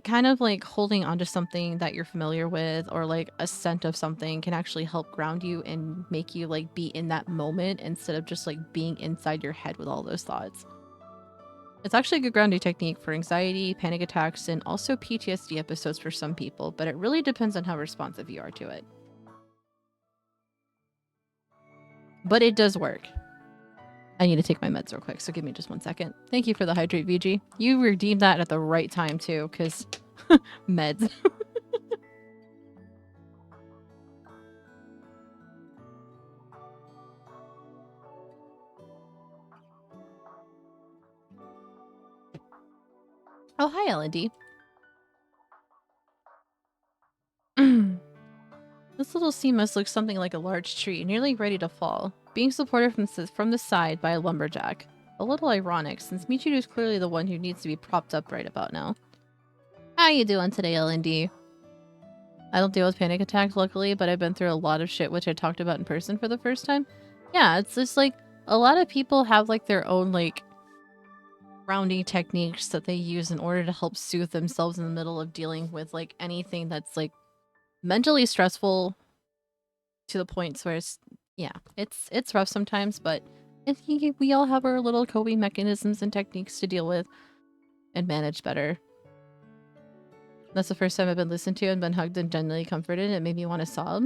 kind of like holding onto something that you're familiar with, or like a scent of something, can actually help ground you and make you like be in that moment instead of just like being inside your head with all those thoughts. It's actually a good grounding technique for anxiety, panic attacks, and also PTSD episodes for some people, but it really depends on how responsive you are to it. But it does work. I need to take my meds real quick, so give me just 1 second. Thank you for the hydrate, VG. You redeemed that at the right time, too, because meds. Oh, hi, L&D. This little sea must look something like a large tree, nearly ready to fall, being supported from the side by a lumberjack. A little ironic, since Michiru is clearly the one who needs to be propped up right about now. How you doing today, L&D? I don't deal with panic attacks, luckily, but I've been through a lot of shit, which I talked about in person for the first time. Yeah, it's just like, a lot of people have like their own like grounding techniques that they use in order to help soothe themselves in the middle of dealing with like anything that's like mentally stressful to the points where it's, yeah, it's rough sometimes, but I think we all have our little coping mechanisms and techniques to deal with and manage better. That's the first time I've been listened to and been hugged and genuinely comforted. It made me want to sob.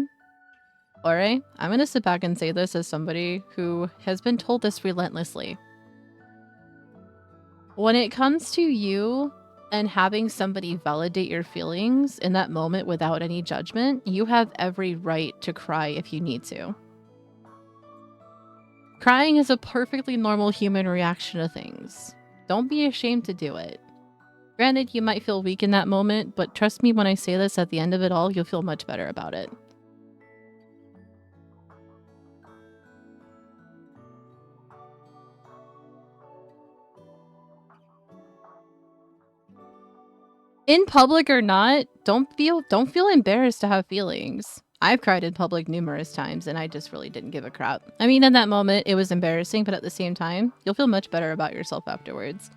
Alright, I'm gonna sit back and say this as somebody who has been told this relentlessly. When it comes to you and having somebody validate your feelings in that moment without any judgment, you have every right to cry if you need to. Crying is a perfectly normal human reaction to things. Don't be ashamed to do it. Granted, you might feel weak in that moment, but trust me when I say this, at the end of it all, you'll feel much better about it. In public or not, don't feel embarrassed to have feelings. I've cried in public numerous times and I just really didn't give a crap. I mean, in that moment, it was embarrassing, but at the same time, you'll feel much better about yourself afterwards.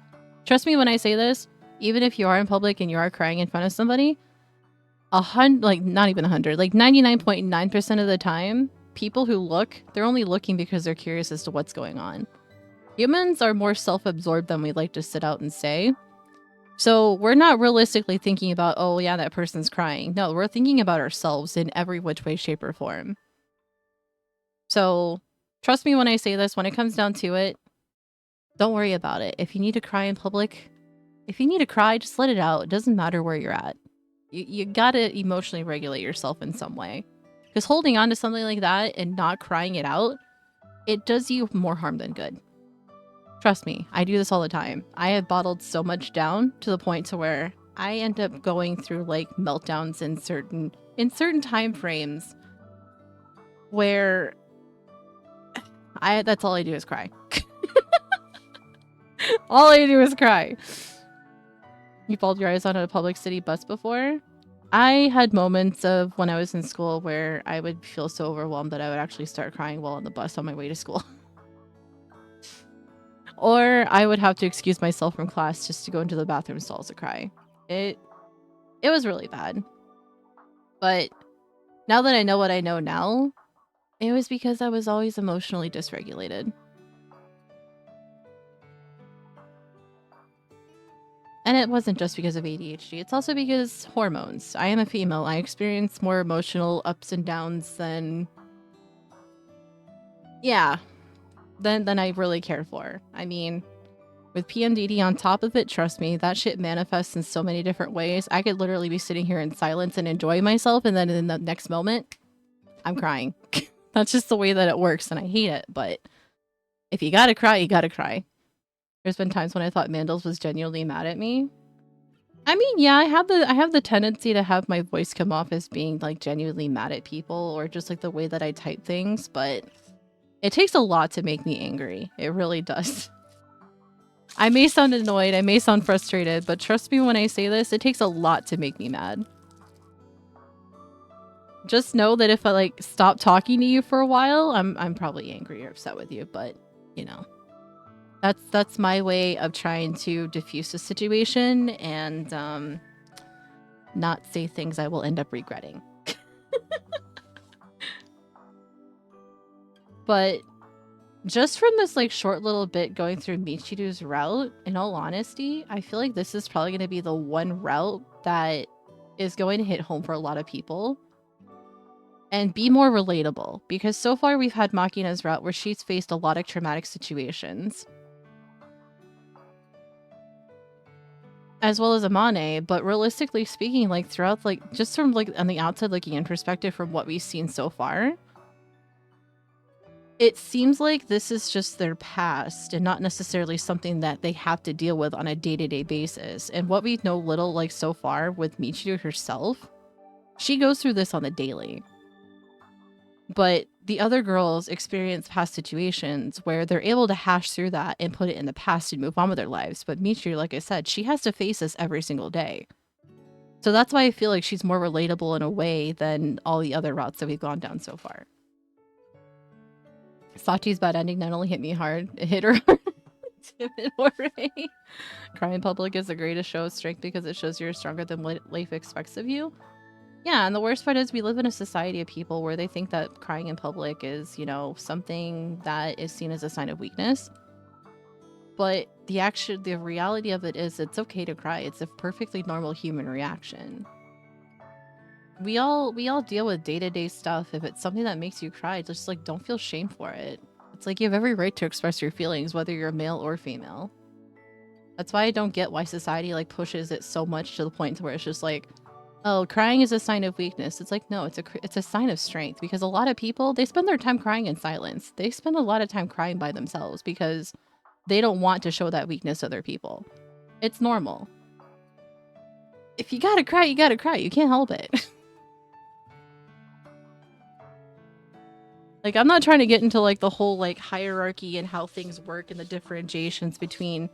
Trust me when I say this, even if you are in public and you are crying in front of somebody, like not even 100, like 99.9% of the time, people who look, they're only looking because they're curious as to what's going on. Humans are more self-absorbed than we like to sit out and say. So we're not realistically thinking about, oh yeah, that person's crying. No, we're thinking about ourselves in every which way, shape, or form. So trust me when I say this, when it comes down to it, don't worry about it. If you need to cry in public, if you need to cry, just let it out. It doesn't matter where you're at. You gotta emotionally regulate yourself in some way. Because holding on to something like that and not crying it out, it does you more harm than good. Trust me, I do this all the time. I have bottled so much down to the point to where I end up going through like meltdowns in certain time frames where that's all I do is cry. All I do is cry. You bawled your eyes out on a public city bus before? I had moments of when I was in school where I would feel so overwhelmed that I would actually start crying while on the bus on my way to school. Or I would have to excuse myself from class just to go into the bathroom stalls to cry. It was really bad. But now that I know what I know now, it was because I was always emotionally dysregulated. And it wasn't just because of ADHD, it's also because hormones. I am a female. I experience more emotional ups and downs than... yeah. Than I really care for. I mean, with PMDD on top of it, trust me, that shit manifests in so many different ways. I could literally be sitting here in silence and enjoy myself, and then in the next moment, I'm crying. That's just the way that it works, and I hate it, but if you gotta cry, you gotta cry. There's been times when I thought Mandels was genuinely mad at me. I mean, yeah, I have the tendency to have my voice come off as being like genuinely mad at people, or just like the way that I type things, but it takes a lot to make me angry. It really does. I may sound annoyed, I may sound frustrated, but trust me when I say this, it takes a lot to make me mad. Just know that if I like stop talking to you for a while, I'm probably angry or upset with you, but you know. That's my way of trying to diffuse the situation and not say things I will end up regretting. But just from this like short little bit going through Michiru's route, in all honesty, I feel like this is probably going to be the one route that is going to hit home for a lot of people and be more relatable, because so far we've had Makina's route where she's faced a lot of traumatic situations, as well as Amane, but realistically speaking, like throughout, like just from like on the outside looking in perspective from what we've seen so far, it seems like this is just their past and not necessarily something that they have to deal with on a day-to-day basis. And what we know little like so far with Michiru herself, she goes through this on the daily. But the other girls experience past situations where they're able to hash through that and put it in the past and move on with their lives. But Michiru, like I said, she has to face this every single day. So that's why I feel like she's more relatable in a way than all the other routes that we've gone down so far. Sachi's bad ending not only hit me hard, it hit her hard. Crying in public is the greatest show of strength because it shows you're stronger than what life expects of you. Yeah, and the worst part is we live in a society of people where they think that crying in public is, you know, something that is seen as a sign of weakness. But the reality of it is it's okay to cry. It's a perfectly normal human reaction. We all deal with day-to-day stuff. If it's something that makes you cry, just like don't feel shame for it. It's like you have every right to express your feelings, whether you're male or female. That's why I don't get why society like pushes it so much to the point to where it's just like, oh, crying is a sign of weakness. It's like, no, it's a sign of strength, because a lot of people, they spend their time crying in silence. They spend a lot of time crying by themselves because they don't want to show that weakness to other people. It's normal. If you gotta cry, you gotta cry. You can't help it. Like, I'm not trying to get into like the whole like hierarchy and how things work and the differentiations between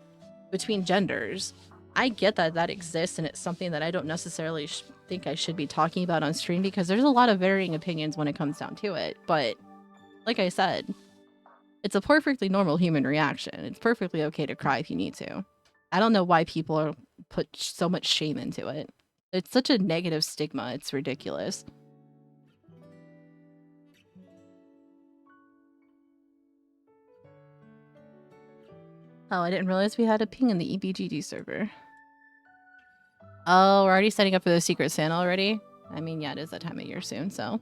genders. I get that that exists, and it's something that I don't necessarily think I should be talking about on stream because there's a lot of varying opinions when it comes down to it. But like I said, it's a perfectly normal human reaction. It's perfectly okay to cry if you need to. I don't know why people put so much shame into it. It's such a negative stigma. It's ridiculous. Oh, I didn't realize we had a ping in the EBGD server. Oh, we're already setting up for the Secret Santa already? I mean, yeah, it is that time of year soon, so.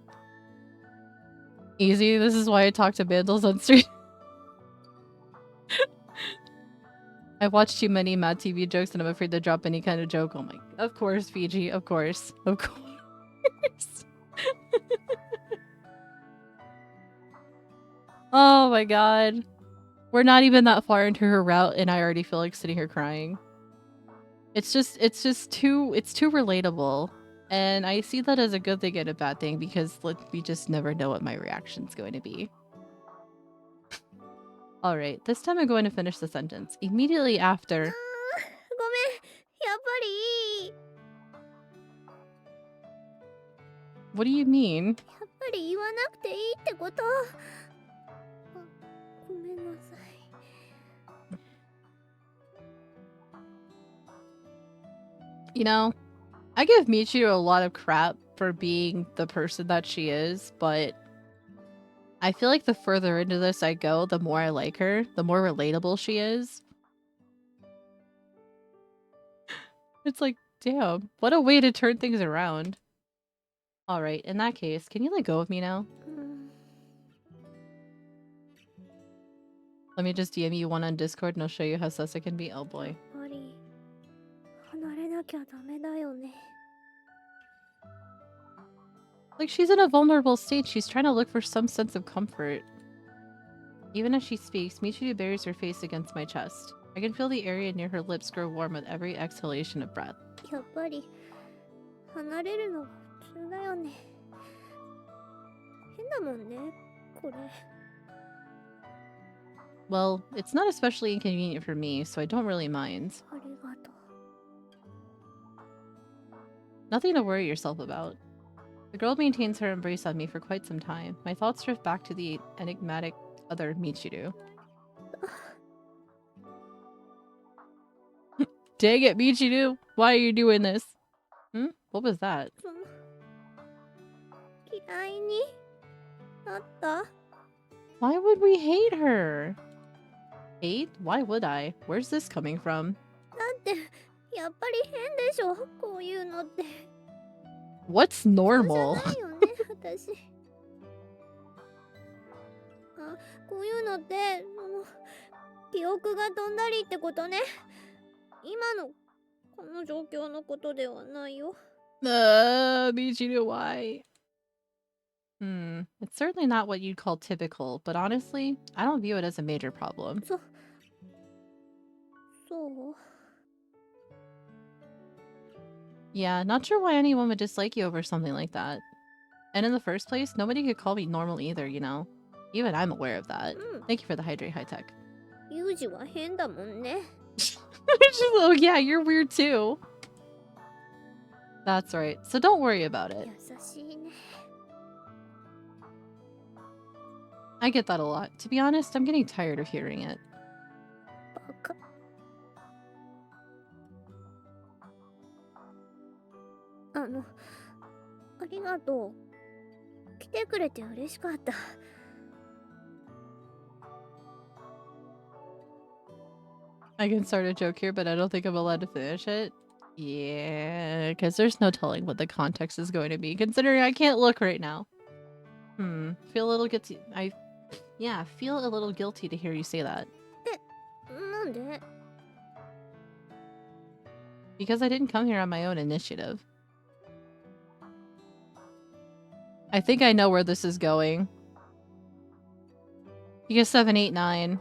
Easy, this is why I talk to Bandles on stream. I've watched too many Mad TV jokes and I'm afraid to drop any kind of joke. Oh my, of course, Fiji, of course. Of course. Oh my god. We're not even that far into her route and I already feel like sitting here crying. It's too relatable. And I see that as a good thing and a bad thing because like, we just never know what my reaction's going to be. Alright, this time I'm going to finish the sentence. Immediately after... ごめん、やっぱりいい。 What do you mean? やっぱり言わなくていいってこと。ごめんなさい。 You know, I give Michiru a lot of crap for being the person that she is, but I feel like the further into this I go, the more I like her, the more relatable she is. It's like, damn, what a way to turn things around. Alright, in that case, can you let go of me now? Let me just DM you one on Discord and I'll show you how sus it can be. Oh boy. やっぱり離れなきゃダメだよね。 Like, she's in a vulnerable state. She's trying to look for some sense of comfort. Even as she speaks, Michiru buries her face against my chest. I can feel the area near her lips grow warm with every exhalation of breath. やっぱり離れるのが普通だよね。変だもんね、これ。 Well, it's not especially inconvenient for me, so I don't really mind. ありがとう。 Nothing to worry yourself about. The girl maintains her embrace on me for quite some time. My thoughts drift back to the enigmatic other Michiru. Dang it, Michiru! Why are you doing this? Hmm? What was that? その嫌いになった。 Why would we hate her? Hate? Why would I? Where's this coming from? だってやっぱり変でしょ、こういうのって。 What's そうじゃ normal? ないよね、私。あ、こういうのって記憶が飛んだりってことね。今のこの状況のことではないよ。Michiru, why? It's certainly not what you'd call typical, but honestly, I don't view it as a major problem. そう。 Yeah, not sure why anyone would dislike you over something like that. And in the first place, nobody could call me normal either, you know? Even I'm aware of that. Thank you for the hydrate high tech. ユージは変だもんね。Oh yeah, you're weird too. That's right. So don't worry about it. 優しいね。 I get that a lot. To be honest, I'm getting tired of hearing it. バカ。ありがとう。来てくれて嬉しかった。 I can start a joke here, but I don't think I'm allowed to finish it. Yeah, because there's no telling what the context is going to be, considering I can't look right now. Feel a little guilty. Feel a little guilty to hear you say that. なんで？ Because I didn't come here on my own initiative. I think I know where this is going. Because 789.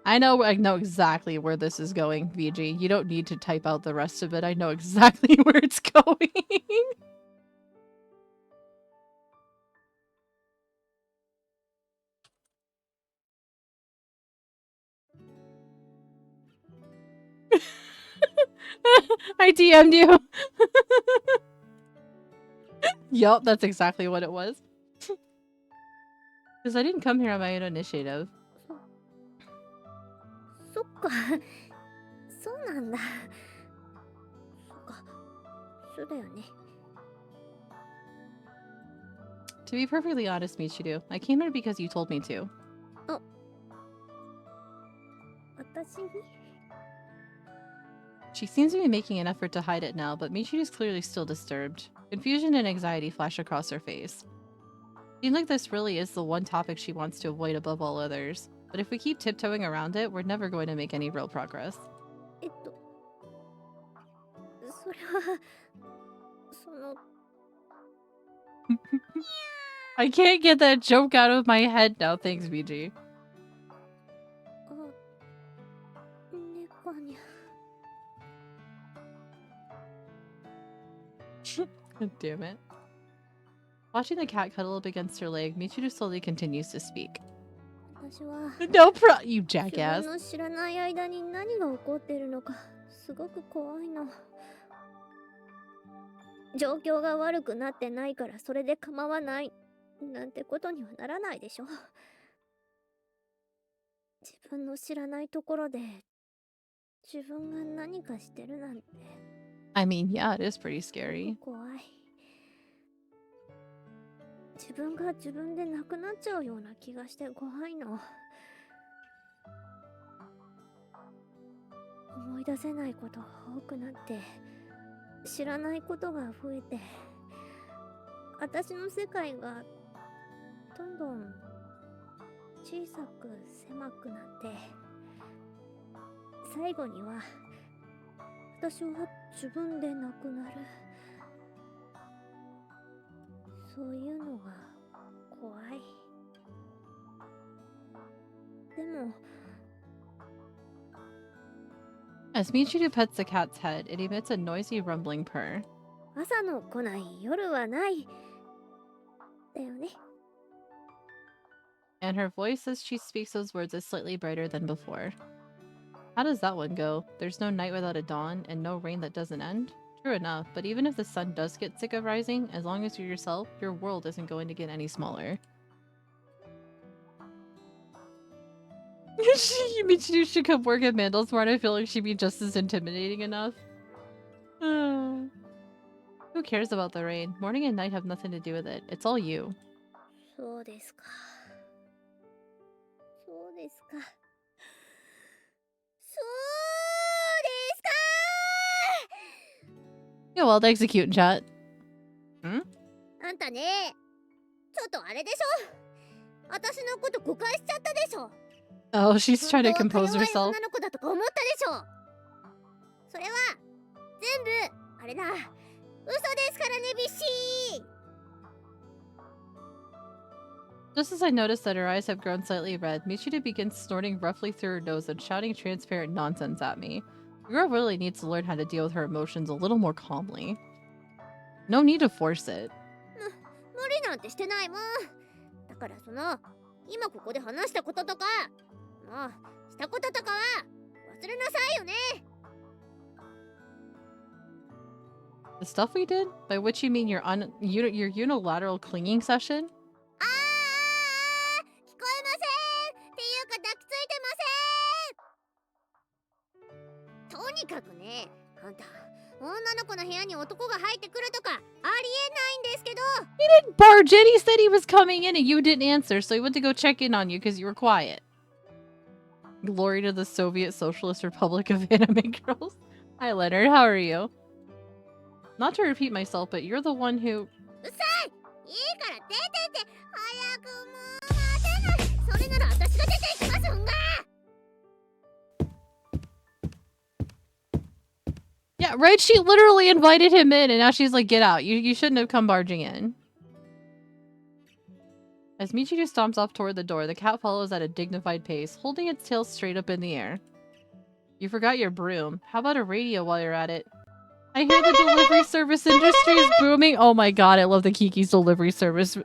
I know exactly where this is going, VG. You don't need to type out the rest of it. I know exactly where it's going. I DM'd you. Yup, that's exactly what it was. Because I didn't come here on my own initiative. そっか。そうなんだ。そっか。そうだよね。 To be perfectly honest, Michiru, I came here because you told me to. 私に？ She seems to be making an effort to hide it now, but Michiru's clearly still disturbed. Confusion and anxiety flash across her face. Seems like this really is the one topic she wants to avoid above all others. But if we keep tiptoeing around it, we're never going to make any real progress. それはその I can't get that joke out of my head now, thanks, VG. 猫にゃ。 God damn it. Watching the cat cuddle up against her leg, Michiru slowly continues to speak. 私は No you 自 jackass. 分の知らない間に何が起こっているのかすごく怖いの。状況が悪くなってないからそれで構わないなんてことにはならないでしょ。自分の知らないところで自分が何かしてるなんて I mean, yeah, it is pretty scary. 怖い。自分が自分でなくなっちゃうような気がして怖いの。思い出せないことが多くなって知らないことが増えて私の世界がどんどん小さく狭くなって最後には私は自分でなくなる。そういうのが怖い。でも As Michiru pets the cat's head, it emits a noisy rumbling purr. 朝の来ない夜はないだよね。 And her voice as she speaks those words is slightly brighter than before. How does that one go? There's no night without a dawn, and no rain that doesn't end? True enough, but even if the sun does get sick of rising, as long as you're yourself, your world isn't going to get any smaller. Michiru should come work at Mandelsmart. I feel like she'd be just as intimidating enough. Who Who cares about the rain? Morning and night have nothing to do with it. It's all you. そうですか。そうですか。そうですか。 Yeah, well, to execute, chat. あんたね、ちょっとあれでしょ。私のこと誤解しちゃったでしょ。 Oh, she's trying to 本当は compose か弱い herself. 女の子だとか思ったでしょ。それは全部あれだ。嘘ですからね、ビッシー。 Just as I noticed that her eyes have grown slightly red, Michiru begins snorting roughly through her nose and shouting transparent nonsense at me. The girl really needs to learn how to deal with her emotions a little more calmly. No need to force it. 無理なんてしてないもん。だから今ここで話したこととか、もうしたこととかは忘れなさいよね。 The stuff we did? By which you mean your unilateral clinging session? ああ、聞こえません。っていうか抱きついてません。とにかくね、あんた女の子の部屋に男が入ってくるとかありえないんですけど。 Barge in, he said he was coming in and you didn't answer, so he went to go check in on you because you were quiet. Glory to the Soviet Socialist Republic of Anime Girls. Hi Leonard, how are you? Not to repeat myself, but you're the one who... うっさい。いいから出てって。早くもう待てない。それなら私が出て行きますんが。 Yeah, right? She literally invited him in and now she's like, get out. You shouldn't have come barging in. As Michiru stomps off toward the door, the cat follows at a dignified pace, holding its tail straight up in the air. You forgot your broom. How about a radio while you're at it? I hear the delivery service industry is booming. Oh my god, I love the Kiki's delivery service.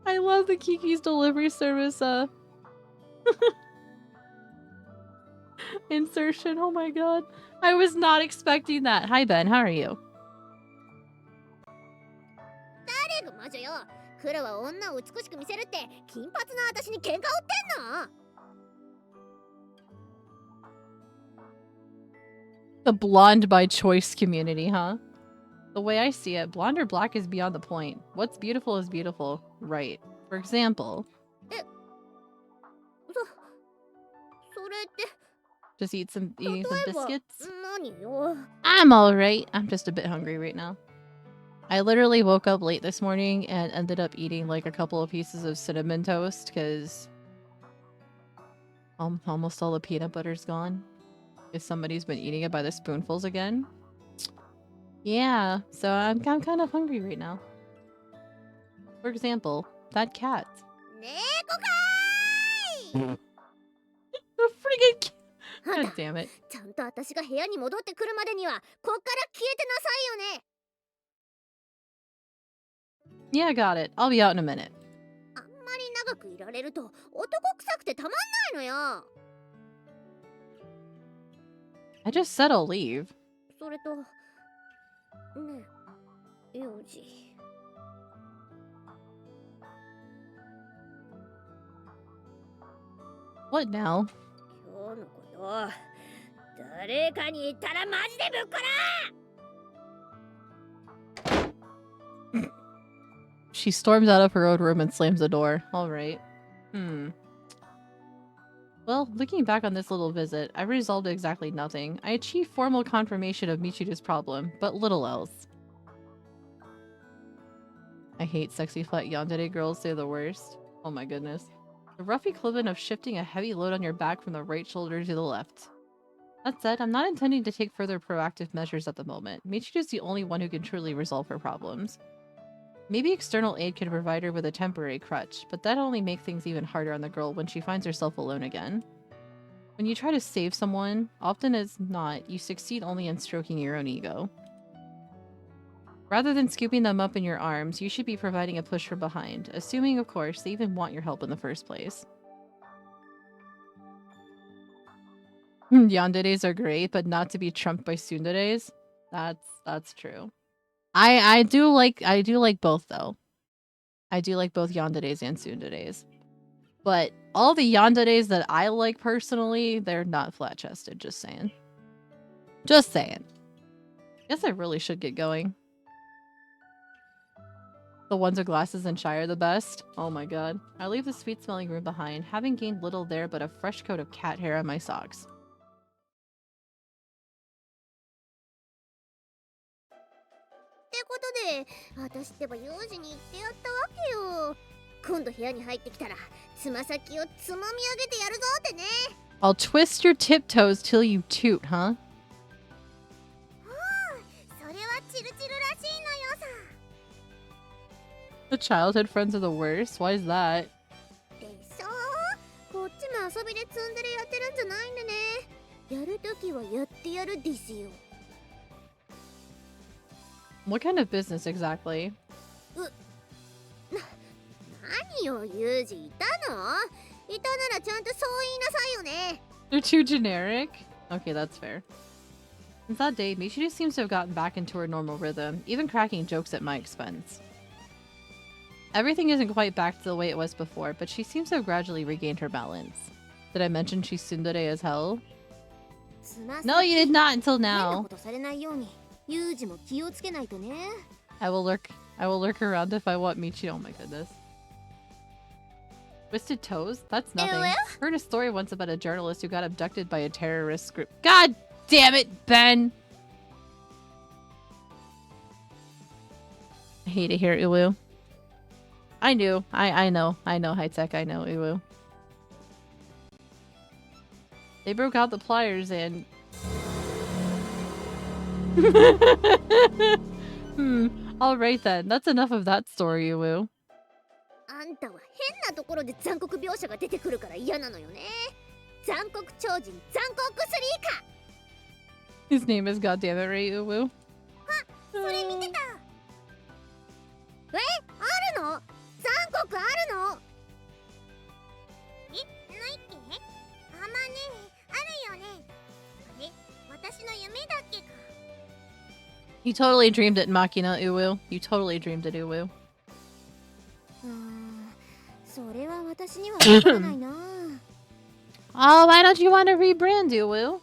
I love the Kiki's delivery service insertion. Oh my god. I was not expecting that. Hi Ben, how are you? 誰が魔女よ。黒は女を美しく見せるって金髪の私に喧嘩売ってんの。 The blonde by choice community, huh? The way I see it, blonde or black is beyond the point. What's beautiful is beautiful, right? For example, それって just eating some 例えば biscuits. 何よ。 I'm alright. I'm just a bit hungry right now. I literally woke up late this morning and ended up eating like a couple of pieces of cinnamon toast because almost all the peanut butter's gone. If somebody's been eating it by the spoonfuls again. Yeah, so I'm kind of hungry right now. For example, that cat. 猫かーい。 The friggin' cat. あん God た damn it. ちゃんと私が部屋に戻ってくるまでにはこっから消えてなさいよね。 Yeah, got it. I'll be out in a minute. あんまり長くいられると男臭くてたまんないのよ。 I just said I'll leave. それとねえ、幼児。 What now? 今日のこと誰かに言ったらマジでぶっこら。 She storms out of her own room and slams the door. Alright. Well, looking back on this little visit, I resolved exactly nothing. I achieved formal confirmation of Michiru's problem, but little else. I hate sexy flat yandere girls, they're the worst. Oh my goodness. The rough equivalent of shifting a heavy load on your back from the right shoulder to the left. That said, I'm not intending to take further proactive measures at the moment. Michiru's the only one who can truly resolve her problems. Maybe external aid could provide her with a temporary crutch, but that'll only make things even harder on the girl when she finds herself alone again. When you try to save someone, often as not, you succeed only in stroking your own ego. Rather than scooping them up in your arms, you should be providing a push from behind, assuming, of course, they even want your help in the first place. Yanderes are great, but not to be trumped by tsunderes. That's true. I do like both though. I do like both yanderes and tsunderes. But all the yanderes that I like personally, they're not flat-chested, just saying. Just saying. Guess I really should get going. The ones with glasses and shy are the best. Oh my god. I leave the sweet-smelling room behind, having gained little there but a fresh coat of cat hair on my socks. ってことで、私ってば幼児に行ってやったわけよ。今度部屋に入ってきたら、つま先をつまみ上げてやるぞってね。I'll twist your tiptoes till you toot, huh? それはチルチルらしいのよさ。The childhood friends are the worst? Why is that? でしょ？こっちも遊びでツンデレやってるんじゃないんでね。やるときはやってやるですよ。What kind of business exactly? 何よ、ユージいたの？いたならちゃんとそう言いなさいよね。They're too generic? Okay, that's fair. Since that day, Michiru seems to have gotten back into her normal rhythm, even cracking jokes at my expense. Everything isn't quite back to the way it was before, but she seems to have gradually regained her balance. Did I mention she's tsundere as hell? No, you did not until 変な now. ことされないように、ユージも気をつけないとね。I will lurk around if I want Michiru. Oh my goodness. Twisted toes? That's nothing. Heard a story once about a journalist who got abducted by a terrorist group. God damn it, Ben! I hate it here, Uwu. I knew. I know. I know, high tech. I know, Uwu. They broke out the pliers and... Alright then. That's enough of that story, Uwu. あんたは変なところで残酷描写が出てくるから嫌なのよね。残酷超人残酷スリーか。 His name is goddammit right, Uwu. それ見てた。あるの？残酷あるの？ないって？あまね、あるよね。あれ、私の夢だっけか。 You totally dreamed it, Machina, Uwu. You totally dreamed it, Uwu. それは私にはわからないな。Oh, why don't you want to rebrand, Uwu?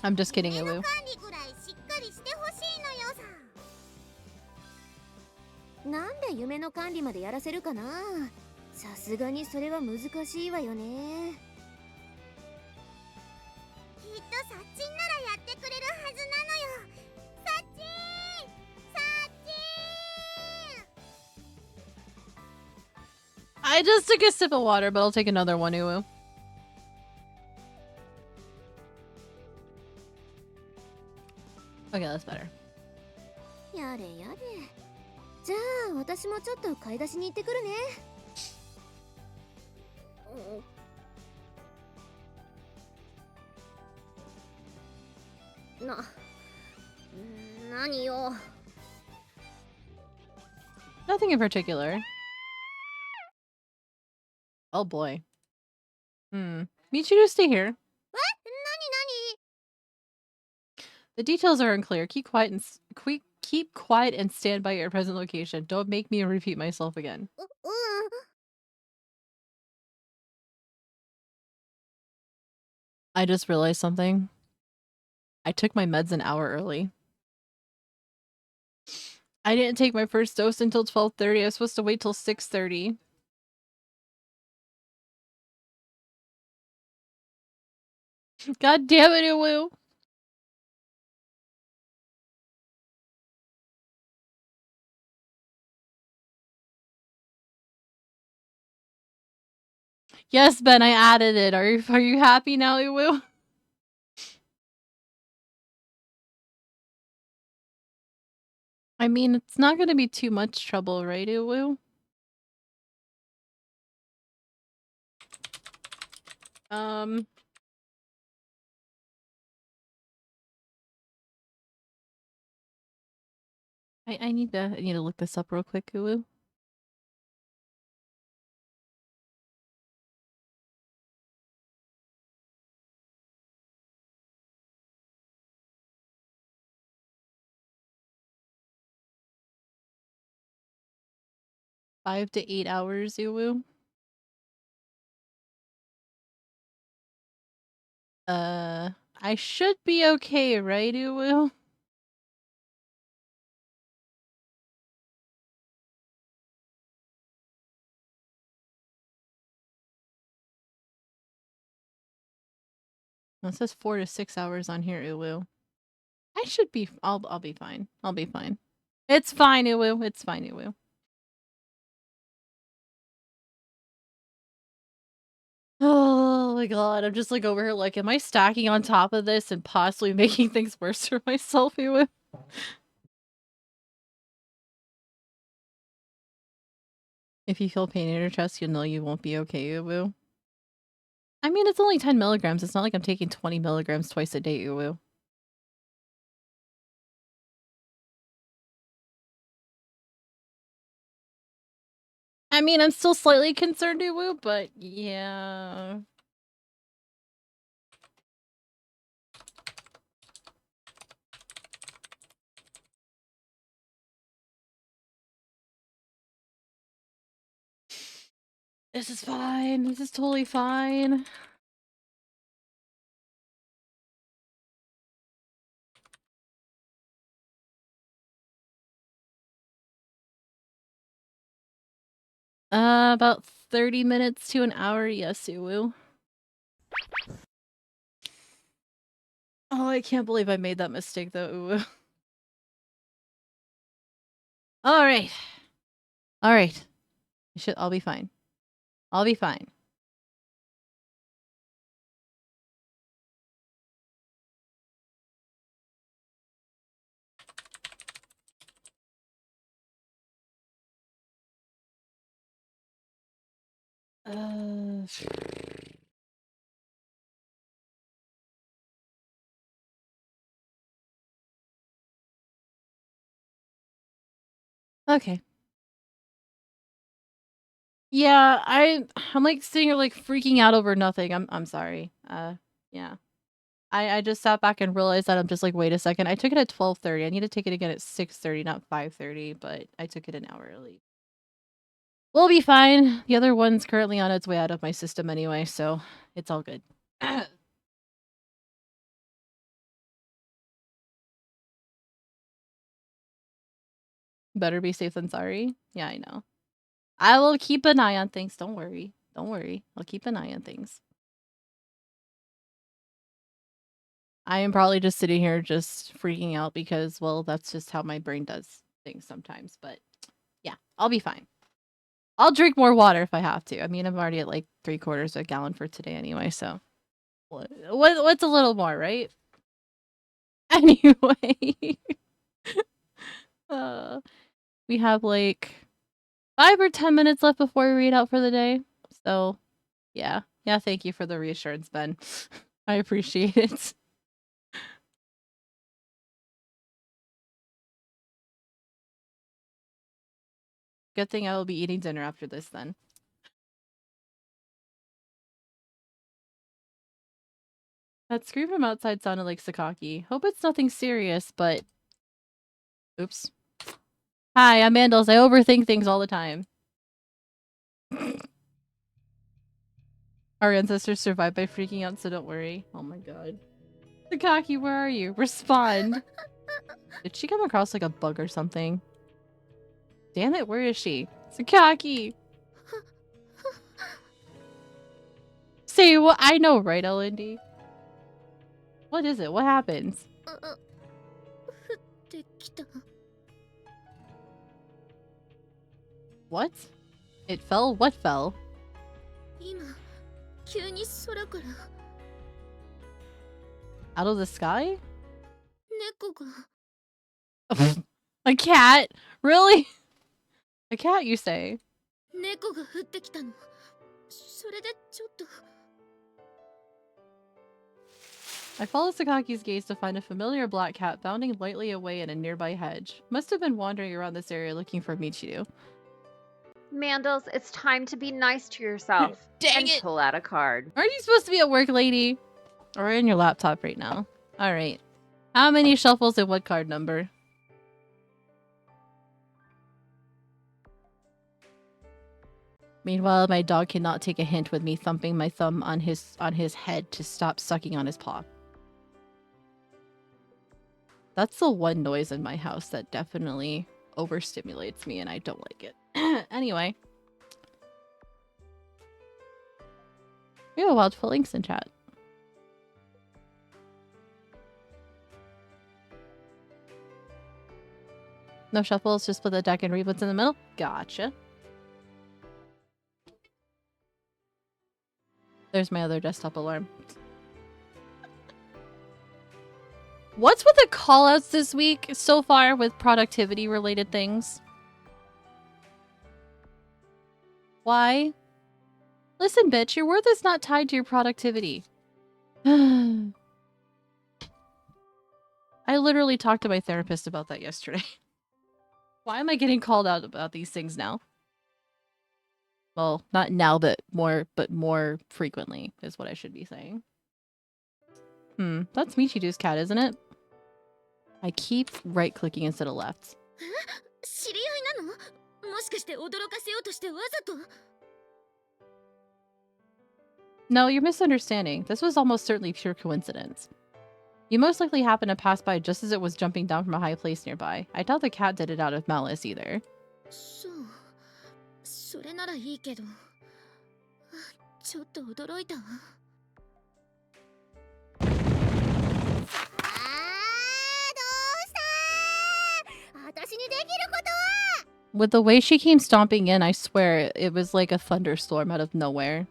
I'm just kidding, 夢の Uwu. 管理ぐらいしっかりしてほしいのよさ。なんで夢の管理までやらせるかな。さすがにそれは難しいわよね。きっとサッチンならやってくれるはずなのよ。サッチン、サッチン。 I just took a sip of water, but I'll take another one, Uwu. Okay, that's better. やれやれ。じゃあ私もちょっと買い出しに行ってくるね。何よ。 Nothing in particular. Oh boy. Michiru, stay here. 何？ The details are unclear. Keep quiet and stand by your present location. Don't make me repeat myself again. I just realized something. I took my meds an hour early. I didn't take my first dose until 12:30. I was supposed to wait till 6:30. God damn it, Uwu. Yes, Ben, I added it. Are you happy now, Uwu? I mean, it's not gonna be too much trouble, right, Uwu? I need to look this up real quick, Uwu. $5 to 8 hours, Uwu. I should be okay, right, Uwu? It says 4 to 6 hours on here, Uwu. I should be. I'll be fine. I'll be fine. It's fine, Uwu. It's fine, Uwu. Oh my god, I'm just like over here like, am I stacking on top of this and possibly making things worse for myself, Uwu? If you feel pain in your chest, you'll know you won't be okay, Uwu. I mean, it's only 10 milligrams. It's not like I'm taking 20 milligrams twice a day, Uwu. I mean, I'm still slightly concerned, Uwu, but yeah. This is fine. This is totally fine. About 30 minutes to an hour, yes, Uwu. Oh, I can't believe I made that mistake, though, Uwu. Alright. Alright. I'll be fine. I'll be fine. Okay. Yeah, I'm like sitting here like freaking out over nothing. I'm sorry. Yeah. I just sat back and realized that I'm just like, wait a second. I took it at 12:30. I need to take it again at 6:30, not 5:30, but I took it an hour early. We'll be fine. The other one's currently on its way out of my system anyway, so it's all good. Better be safe than sorry. Yeah, I know. I will keep an eye on things. Don't worry. Don't worry. I'll keep an eye on things. I am probably just sitting here just freaking out because, well, that's just how my brain does things sometimes. But yeah, I'll be fine. I'll drink more water if I have to. I mean, I'm already at like 3/4 a gallon for today anyway, so what's a little more, right? Anyway, uh, we have like 5 or 10 minutes left before we read out for the day. So, yeah. Yeah, thank you for the reassurance, Ben. I appreciate it. Good thing I will be eating dinner after this then. That scream from outside sounded like Sakaki. Hope it's nothing serious, but... Oops. Hi, I'm Mandels. I overthink things all the time. Our ancestors survived by freaking out, so don't worry. Oh my god. Sakaki, where are you? Respond. Did she come across like a bug or something? Damn it, where is she? Sakaki! Say what? I know, right, LND? What is it? What happens? 降ってきた。 What? It fell? What fell? 今急に空から Out of the sky? 猫が A cat? Really? A cat, you say? 猫が降ってきたの。それでちょっと I followed Sakaki's gaze to find a familiar black cat bounding lightly away in a nearby hedge. Must have been wandering around this area looking for Michiru. Mandels, it's time to be nice to yourself. Dang and it. pull out a card. Aren't you supposed to be at work, lady? Or in your laptop right now? Alright. How many shuffles and what card number? Meanwhile, my dog cannot take a hint with me thumping my thumb on his head to stop sucking on his paw. That's the one noise in my house that definitely overstimulates me and I don't like it. Anyway. We have a wild full links in chat. No shuffles, just split the deck and read what's in the middle? Gotcha. There's my other desktop alarm. What's with the callouts this week so far with productivity related things? Why? Listen, bitch, your worth is not tied to your productivity. I literally talked to my therapist about that yesterday. Why am I getting called out about these things now? Well, not now, but more frequently is what I should be saying. That's Michiru's cat, isn't it? I keep right-clicking instead of left. 知り合いなの？もしかして驚かせようとしてわざと？ No, you're misunderstanding. This was almost certainly pure coincidence. You most likely happened to pass by just as it was jumping down from a high place nearby. I doubt the cat did it out of malice either. そう。それならいいけど。ちょっと驚いたわ。あー、どうした？私にできることは？ With the way she came stomping in, I swear it was like a thunderstorm out of nowhere.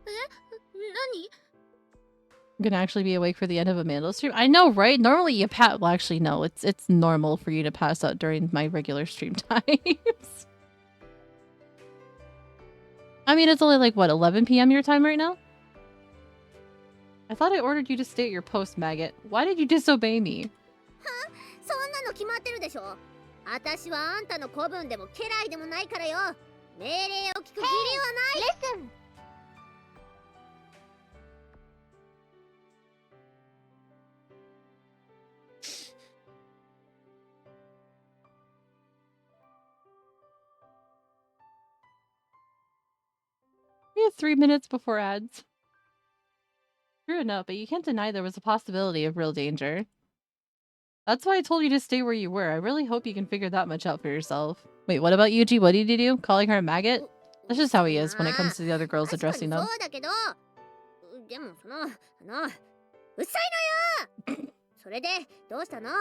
何？ I'm gonna actually be awake for the end of Amanda's stream. I know, right? Normally you well, actually, no. It's normal for you to pass out during my regular stream times. I mean, it's only like, what, 11 p.m. your time right now? I thought I ordered you to stay at your post, maggot. Why did you disobey me? そんなの決まってるでしょ。私はあんたの子分でも家来でもないからよ。命令を聞く義理はない。Listen. We have 3 minutes before ads. True enough, but you can't deny there was a possibility of real danger. That's why I told you to stay where you were. I really hope you can figure that much out for yourself. Wait, what about Yuji? What did he do? Calling her a maggot? That's just how he is when it comes to the other girls addressing them. そうだけど、でもうっさいのよ。それでどうしたの？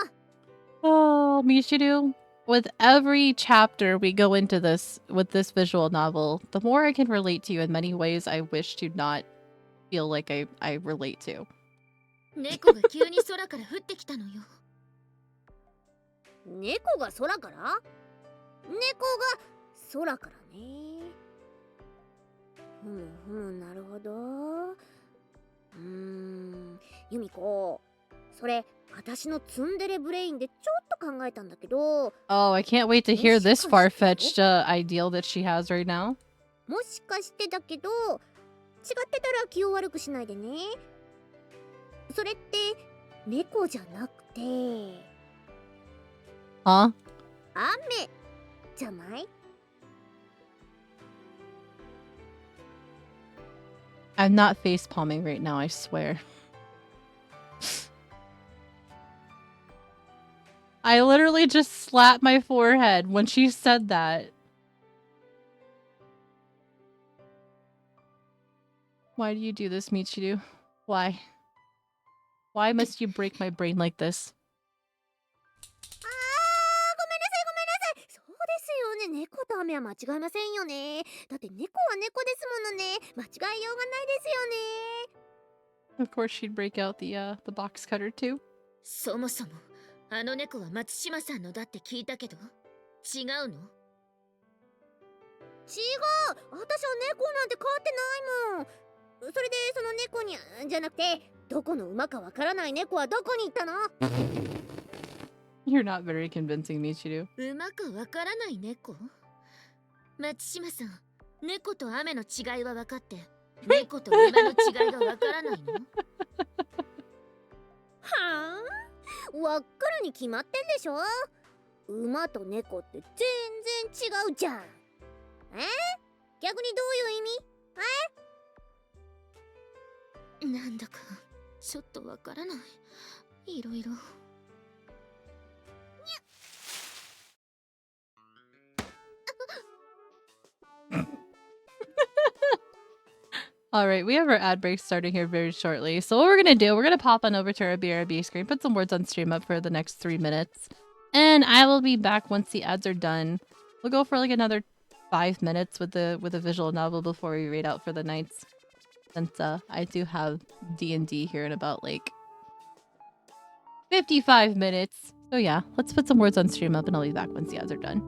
Oh, Michiru. With every chapter we go into this with this visual novel, the more I can relate to you in many ways I wish to not feel like I relate to. 猫が急に空から降ってきたのよ。猫が空から？猫が空からね。なるほど。由美子、それ私のツンデレブレインでちょっと考えたんだけど。Oh, I can't wait to hear this far-fetched ideal that she has right now. もしかしてだけど、違ってたら気を悪くしないでね。それって猫じゃなくて。Huh? 雨じゃない？ I'm not face palming right now, I swear. I literally just slapped my forehead when she said that. Why do you do this, Michiru? Why? Why must you break my brain like this? ごめんなさいごめんなさい。そうですよね。猫と雨は間違いませんよね。だって猫は猫ですものね。間違いようがないですよね。 Of course she'd break out the box cutter too. そもそもあの猫は松島さんのだって聞いたけど、違うの？違う。私は猫なんて飼ってないもん。それでその猫にじゃなくて、どこの馬かわからない猫はどこに行ったの？ You're not very convincing, Michiru. 馬かわからない猫？松島さん、猫と雨の違いは分かって、猫と馬の違いがわからないの？はあ？わかるに決まってんでしょ？馬と猫って全然違うじゃん。逆にどういう意味？なんだかちょっとわからない。いろいろ。Alright, we have our ad break starting here very shortly. So what we're gonna do, we're gonna pop on over to our BRB screen, put some words on stream up for the next 3 minutes. And I will be back once the ads are done. We'll go for like another 5 minutes with the visual novel before we read out for the nights. Since I do have D&D here in about like 55 minutes. So yeah, let's put some words on stream up and I'll be back once the ads are done.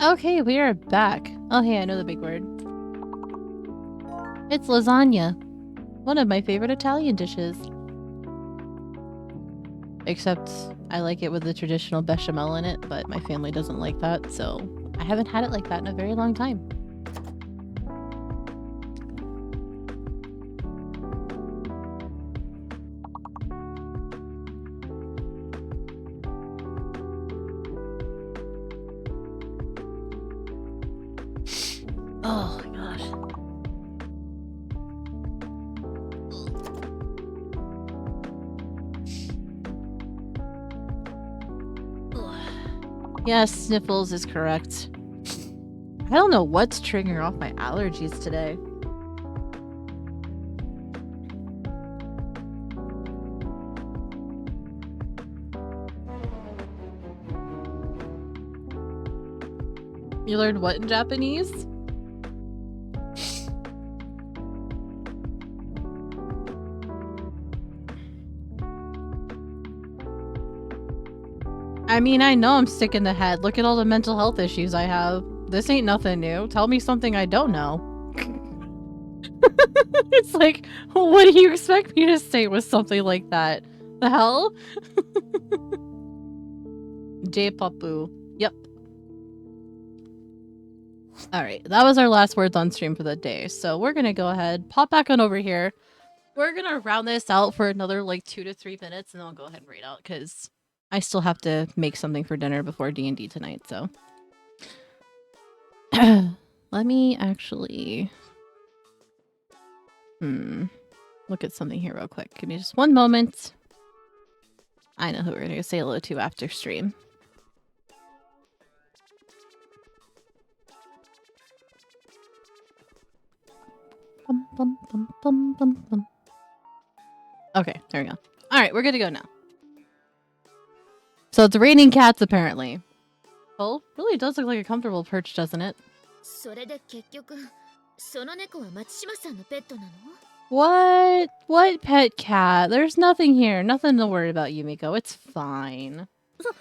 Okay, we are back. Oh, hey, I know the big word. It's lasagna. One of my favorite Italian dishes. Except I like it with the traditional bechamel in it, but my family doesn't like that, so I haven't had it like that in a very long time. Oh my gosh. Yes, sniffles is correct. I don't know what's triggering off my allergies today. You learned what in Japanese? I mean, I know I'm sick in the head. Look at all the mental health issues I have. This ain't nothing new. Tell me something I don't know. It's like, what do you expect me to say with something like that? The hell? J-Papu. Yep. Alright, that was our last words on stream for the day. So we're gonna go ahead, pop back on over here. We're gonna round this out for another like 2 to 3 minutes, and then I'll go ahead and read out because I still have to make something for dinner before D&D tonight, so. Let me actually... look at something here real quick. Give me just one moment. I know who we're gonna say hello to after stream. Bum, bum, bum, bum, bum, bum. Okay, there we go. Alright, we're good to go now. So it's raining cats, apparently. Well, really does look like a comfortable perch, doesn't it? それで結局その猫は松島さんのペットなの？ What? What pet cat? There's nothing here. Nothing to worry about, Yumiko. It's fine. その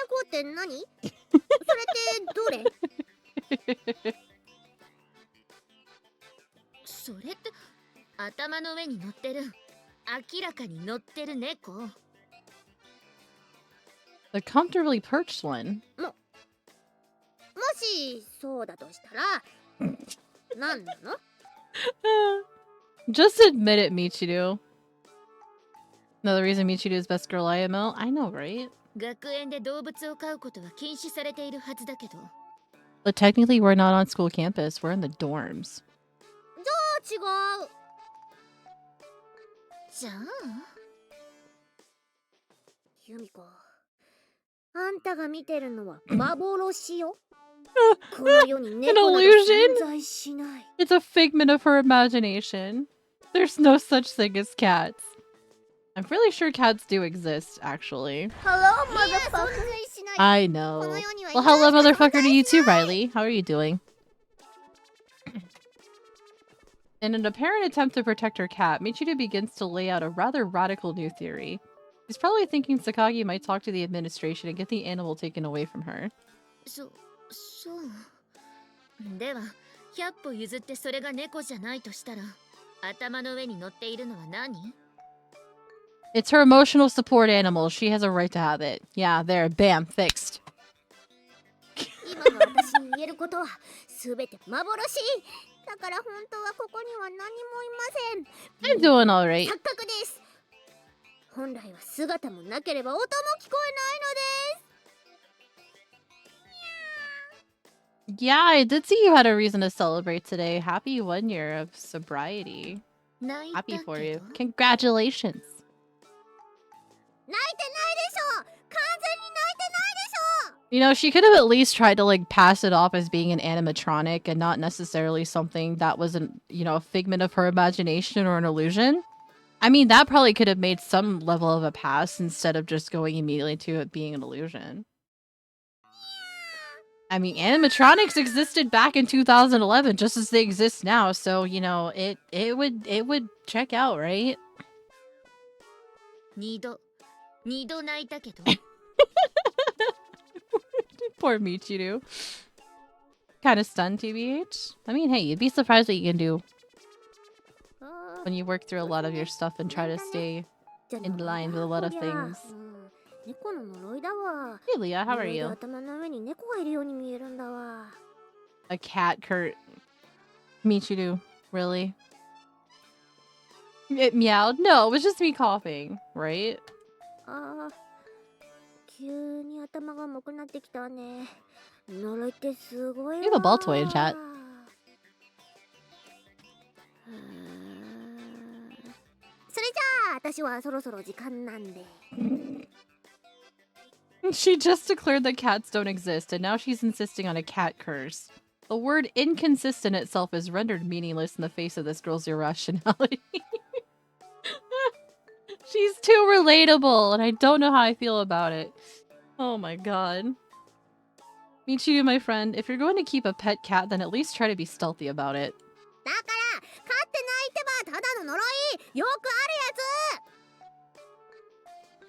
猫って何？それってどれ？それって頭の上に乗ってる明らかに乗ってる猫。 The comfortably perched one. もしそうだとしたら何なの？ Just admit it, Michiru. Another reason Michiru is best girl IMO? I know, right? 学園で動物を飼うことは禁止されているはずだけど。 But technically, we're not on school campus. We're in the dorms. 違う。じゃあユミコ、あんたが見てるのは幻よ。この世に猫など存在しない。 It's a figment of her imagination. There's no such thing as cats. I'm really sure cats do exist, actually. Hello, motherfucker. I know. Well, hello, motherfucker, to you too, Riley. How are you doing? In an apparent attempt to protect her cat, Michiru begins to lay out a rather radical new theory. He's probably thinking Sakagi might talk to the administration and get the animal taken away from her. そう。では、100歩譲ってそれが猫じゃないとしたら、頭の上に乗っているのは何？ It's her emotional support animal. She has a right to have it. Yeah, there. Bam. Fixed. 今の私に言えることは全て幻。だから本当はここには何もいません。 I'm doing alright. 錯覚です。本来は姿もなければ音も聞こえないのです。 Yeah, I did see you had a reason to celebrate today. Happy 1 year of sobriety. Happy for you. Congratulations. 泣いてないでしょ。完全に泣いてないでしょ。 You know, she could have at least tried to, like, pass it off as being an animatronic and not necessarily something that was, a figment of her imagination or an illusion. I mean, that probably could have made some level of a pass instead of just going immediately to it being an illusion. I mean, animatronics existed back in 2011 just as they exist now, so, it would check out, right? 二度泣いたけど。 Poor Michiru. Kind of stunned, TBH. I mean, hey, you'd be surprised what you can do when you work through a lot of your stuff and try to stay in line with a lot of things. 猫の呪いだわ。 Hey, Leah, how are you? 頭の上に猫がいるように見えるんだわ。 A cat, Kurt. Michiru, really? It meowed? No, it was just me coughing, right? ああ、急に頭が重くなってきたね。呪いってすごいわ。 You have a ball toy in chat. それじゃあ、私はそろそろ時間なんで。 She just declared that cats don't exist, and now she's insisting on a cat curse. The word inconsistent itself is rendered meaningless in the face of this girl's irrationality. She's too relatable, and I don't know how I feel about it. Oh my god. Michiru, my friend, if you're going to keep a pet cat, then at least try to be stealthy about it. だから飼ってないってばただの呪いよくある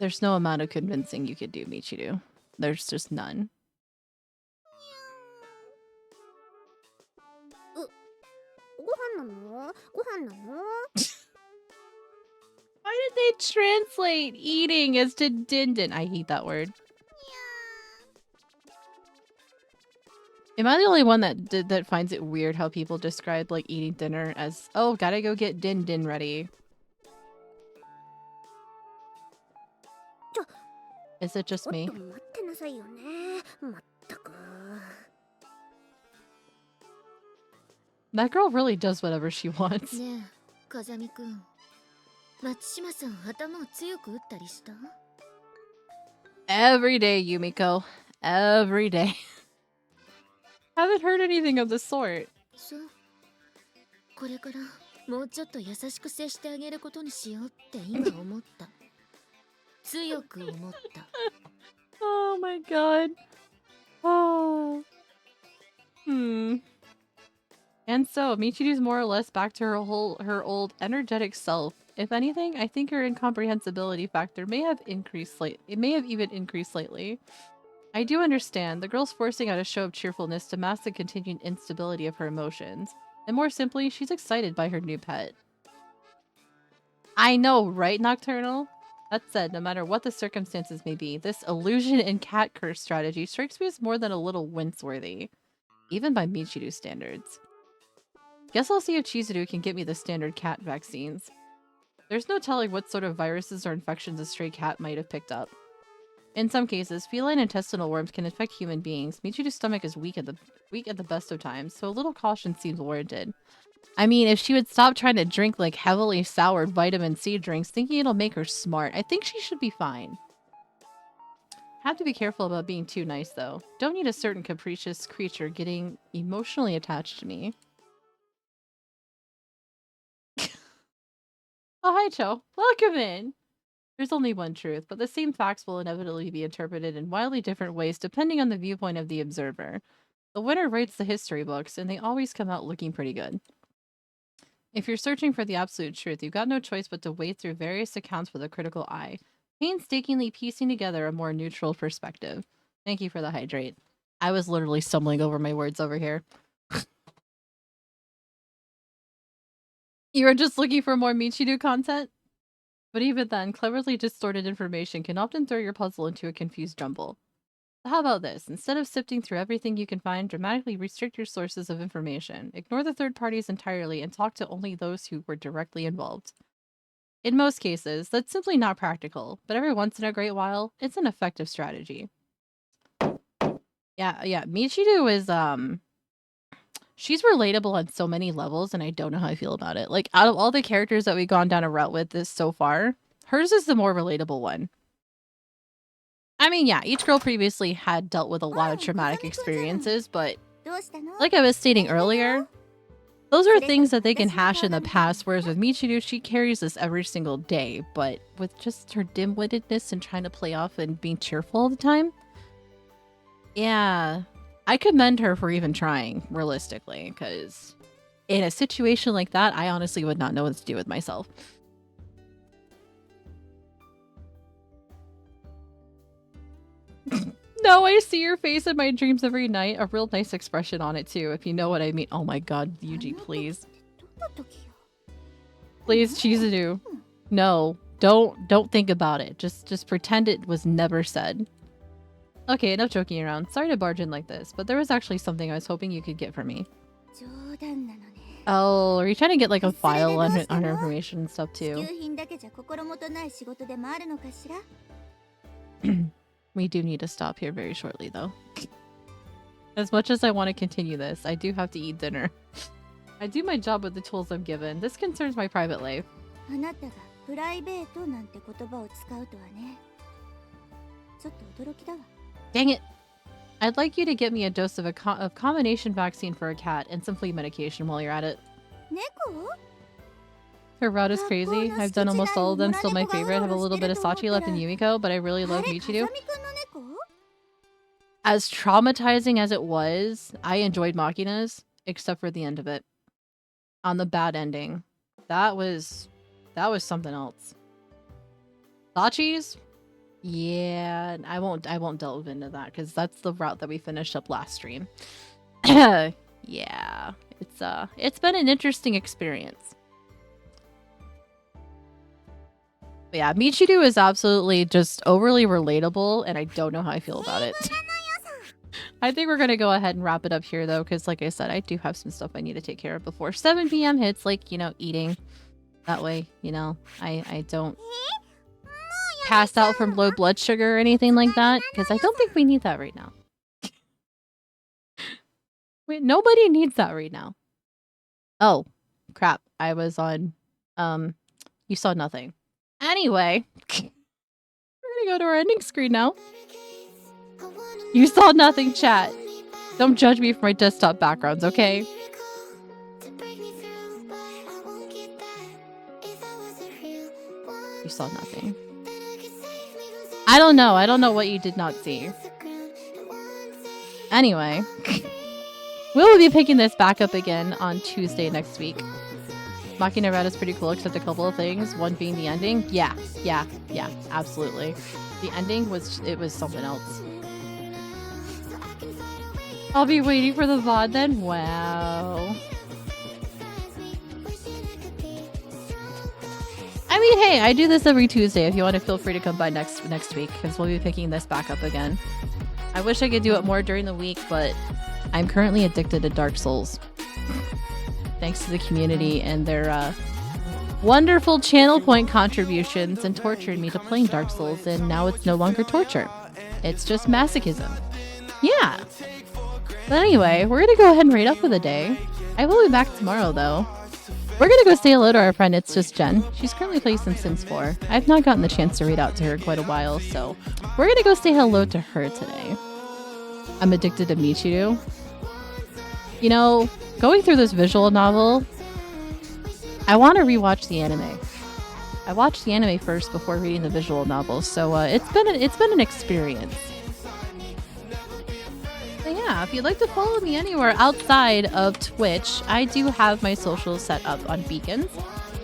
やつ There's no amount of convincing you could do, Michiru. There's just none. ご飯なのご飯なの Why did they translate eating as to dindin? I hate that word. Am I the only one that finds it weird how people describe like eating dinner as, oh, gotta go get din ready? Is it just ちょ me? っと待ってなさいよねまったく That girl really does whatever she wants. ねえ風見くん松島さん頭を強く打ったりした Every day, Yumiko. Every day. Haven't heard anything of the sort. そうこれからもうちょっと優しく接してあげることにしようって今思った強く思った Oh my god. Oh. And so, Michiru's more or less back to her old energetic self. If anything, I think her incomprehensibility factor may have increased slightly. It may have even increased slightly. I do understand. The girl's forcing out a show of cheerfulness to mask the continued instability of her emotions. And more simply, she's excited by her new pet. I know, right, Nocturnal? That said, no matter what the circumstances may be, this illusion and cat curse strategy strikes me as more than a little wince-worthy. Even by Michiru's standards. Guess I'll see if Chizuru can get me the standard cat vaccines. There's no telling what sort of viruses or infections a stray cat might have picked up. In some cases, feline intestinal worms can infect human beings. Michiru's stomach is weak at the best of times, so a little caution seems warranted. I mean, if she would stop trying to drink like heavily soured vitamin C drinks, thinking it'll make her smart, I think she should be fine. Have to be careful about being too nice, though. Don't need a certain capricious creature getting emotionally attached to me. Oh, hi, Cho. Welcome in! There's only one truth, but the same facts will inevitably be interpreted in wildly different ways depending on the viewpoint of the observer. The winner writes the history books, and they always come out looking pretty good. If you're searching for the absolute truth, you've got no choice but to wade through various accounts with a critical eye, painstakingly piecing together a more neutral perspective. Thank you for the hydrate. I was literally stumbling over my words over here. You were just looking for more Michiru content? But even then, cleverly distorted information can often throw your puzzle into a confused jumble. So how about this? Instead of sifting through everything you can find, dramatically restrict your sources of information. Ignore the third parties entirely and talk to only those who were directly involved. In most cases, that's simply not practical, but every once in a great while, it's an effective strategy. Yeah, Michiru is, she's relatable on so many levels, and I don't know how I feel about it. Like, out of all the characters that we've gone down a route with this so far, hers is the more relatable one. I mean, yeah, each girl previously had dealt with a lot of traumatic experiences, but like I was stating earlier, those are things that they can hash in the past, whereas with Michiru, she carries this every single day, but with just her dim-wittedness and trying to play off and being cheerful all the time, yeah, I commend her for even trying, realistically, because in a situation like that, I honestly would not know what to do with myself. No, I see your face in my dreams every night. A real nice expression on it, too, if you know what I mean. Oh my god, Yuji, please. Please, Chizuru. No, don't think about it. Just pretend it was never said. Okay, enough joking around. Sorry to barge in like this, but there was actually something I was hoping you could get for me. Oh, are you trying to get like a file on her information and stuff too? We do need to stop here very shortly though. As much as I want to continue this, I do have to eat dinner. I do my job with the tools I'm given. This concerns my private life. Dang it! I'd like you to get me a dose of a combination vaccine for a cat and some flea medication while you're at it. Her route is crazy. I've done almost all of them. Still my favorite. Have a little bit of Sachi left in Yumiko, but I really love Michiru. As traumatizing as it was, I enjoyed Machina's, except for the end of it. On the bad ending. That was something else. Sachi's? Yeah, I won't delve into that because that's the route that we finished up last stream. Yeah, it's been an interesting experience. But yeah, Michiru is absolutely just overly relatable, and I don't know how I feel about it. I think we're gonna go ahead and wrap it up here though, because like I said, I do have some stuff I need to take care of before 7 p.m. hits, like, you know, eating. That way, you know, I don't pass out from low blood sugar or anything like that, because I don't think we need that right now. Wait, nobody needs that right now. Oh, crap. I was on, you saw nothing. Anyway, we're gonna go to our ending screen now. You saw nothing, chat. Don't judge me for my desktop backgrounds, okay? You saw nothing. I don't know. I don't know what you did not see. Anyway, we will be picking this back up again on Tuesday next week. Machina Red is pretty cool, except a couple of things. One being the ending. Yeah, absolutely. The ending was something else. I'll be waiting for the VOD then. Wow. I mean, hey, I do this every Tuesday. If you want to, feel free to come by next week, because we'll be picking this back up again. I wish I could do it more during the week, but I'm currently addicted to Dark Souls. Thanks to the community and their wonderful channel point contributions and tortured me to playing Dark Souls, and now it's no longer torture. It's just masochism. Yeah. But anyway, we're gonna go ahead and rate up for the day. I will be back tomorrow, though. We're gonna go say hello to our friend It's Just Jen. She's currently playing some Sims 4. I've not gotten the chance to read out to her in quite a while, so we're gonna go say hello to her today. I'm addicted to Michiru. You know, going through this visual novel, I want to rewatch the anime. I watched the anime first before reading the visual novel, so it's been an experience. But yeah, if you'd like to follow me anywhere outside of Twitch, I do have my socials set up on beacons.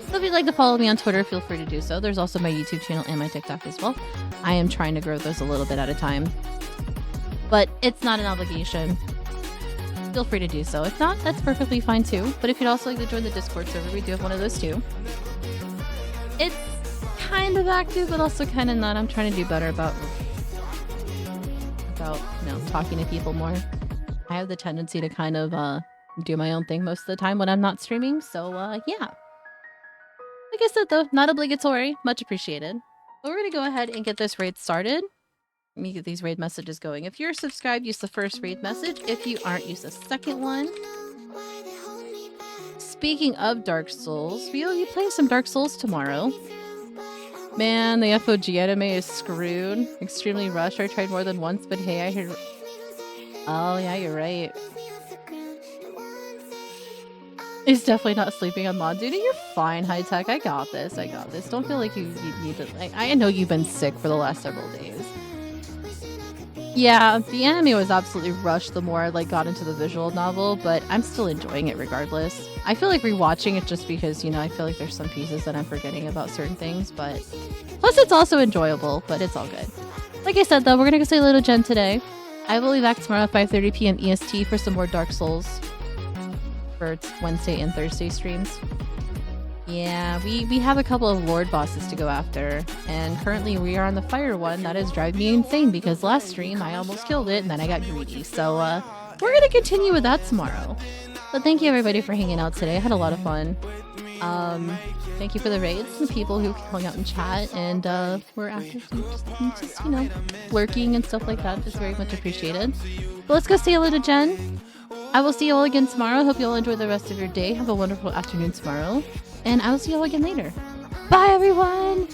So if you'd like to follow me on Twitter, feel free to do so. There's also my YouTube channel and my TikTok as well. I am trying to grow those a little bit at a time. But it's not an obligation. Feel free to do so. If not, that's perfectly fine too. But if you'd also like to join the Discord server, we do have one of those too. It's kind of active, but also kind of not. I'm trying to do better about talking to people more. I have the tendency to kind of do my own thing most of the time when I'm not streaming. So yeah. Like I said though, not obligatory. Much appreciated. But we're gonna go ahead and get this raid started. Let me get these raid messages going. If you're subscribed, use the first raid message. If you aren't, use the second one. Speaking of Dark Souls, we will be playing some Dark Souls tomorrow. Man, the FOG anime is screwed. Extremely rushed. I tried more than once, but hey, I heard... Oh, yeah, you're right. He's definitely not sleeping on mod duty. You're fine, High Tech. I got this. Don't feel like you need to... I know you've been sick for the last several days. Yeah, the anime was absolutely rushed the more I got into the visual novel, but I'm still enjoying it regardless. I feel like rewatching it just because, I feel like there's some pieces that I'm forgetting about certain things, but... Plus it's also enjoyable, but it's all good. Like I said though, we're gonna go say hello to Jen today. I will be back tomorrow at 5:30 p.m. EST for some more Dark Souls. For Wednesday and Thursday streams. Yeah, we have a couple of Lord bosses to go after, and currently we are on the fire one. That is driving me insane because last stream I almost killed it and then I got greedy. So we're gonna continue with that tomorrow. But thank you everybody for hanging out today. I had a lot of fun. Thank you for the raids and the people who hung out in chat and were active just lurking and stuff like that. It's very much appreciated. But let's go say hello to Jen. I will see you all again tomorrow. Hope you all enjoy the rest of your day. Have a wonderful afternoon tomorrow. And I will see you all again later. Bye, everyone!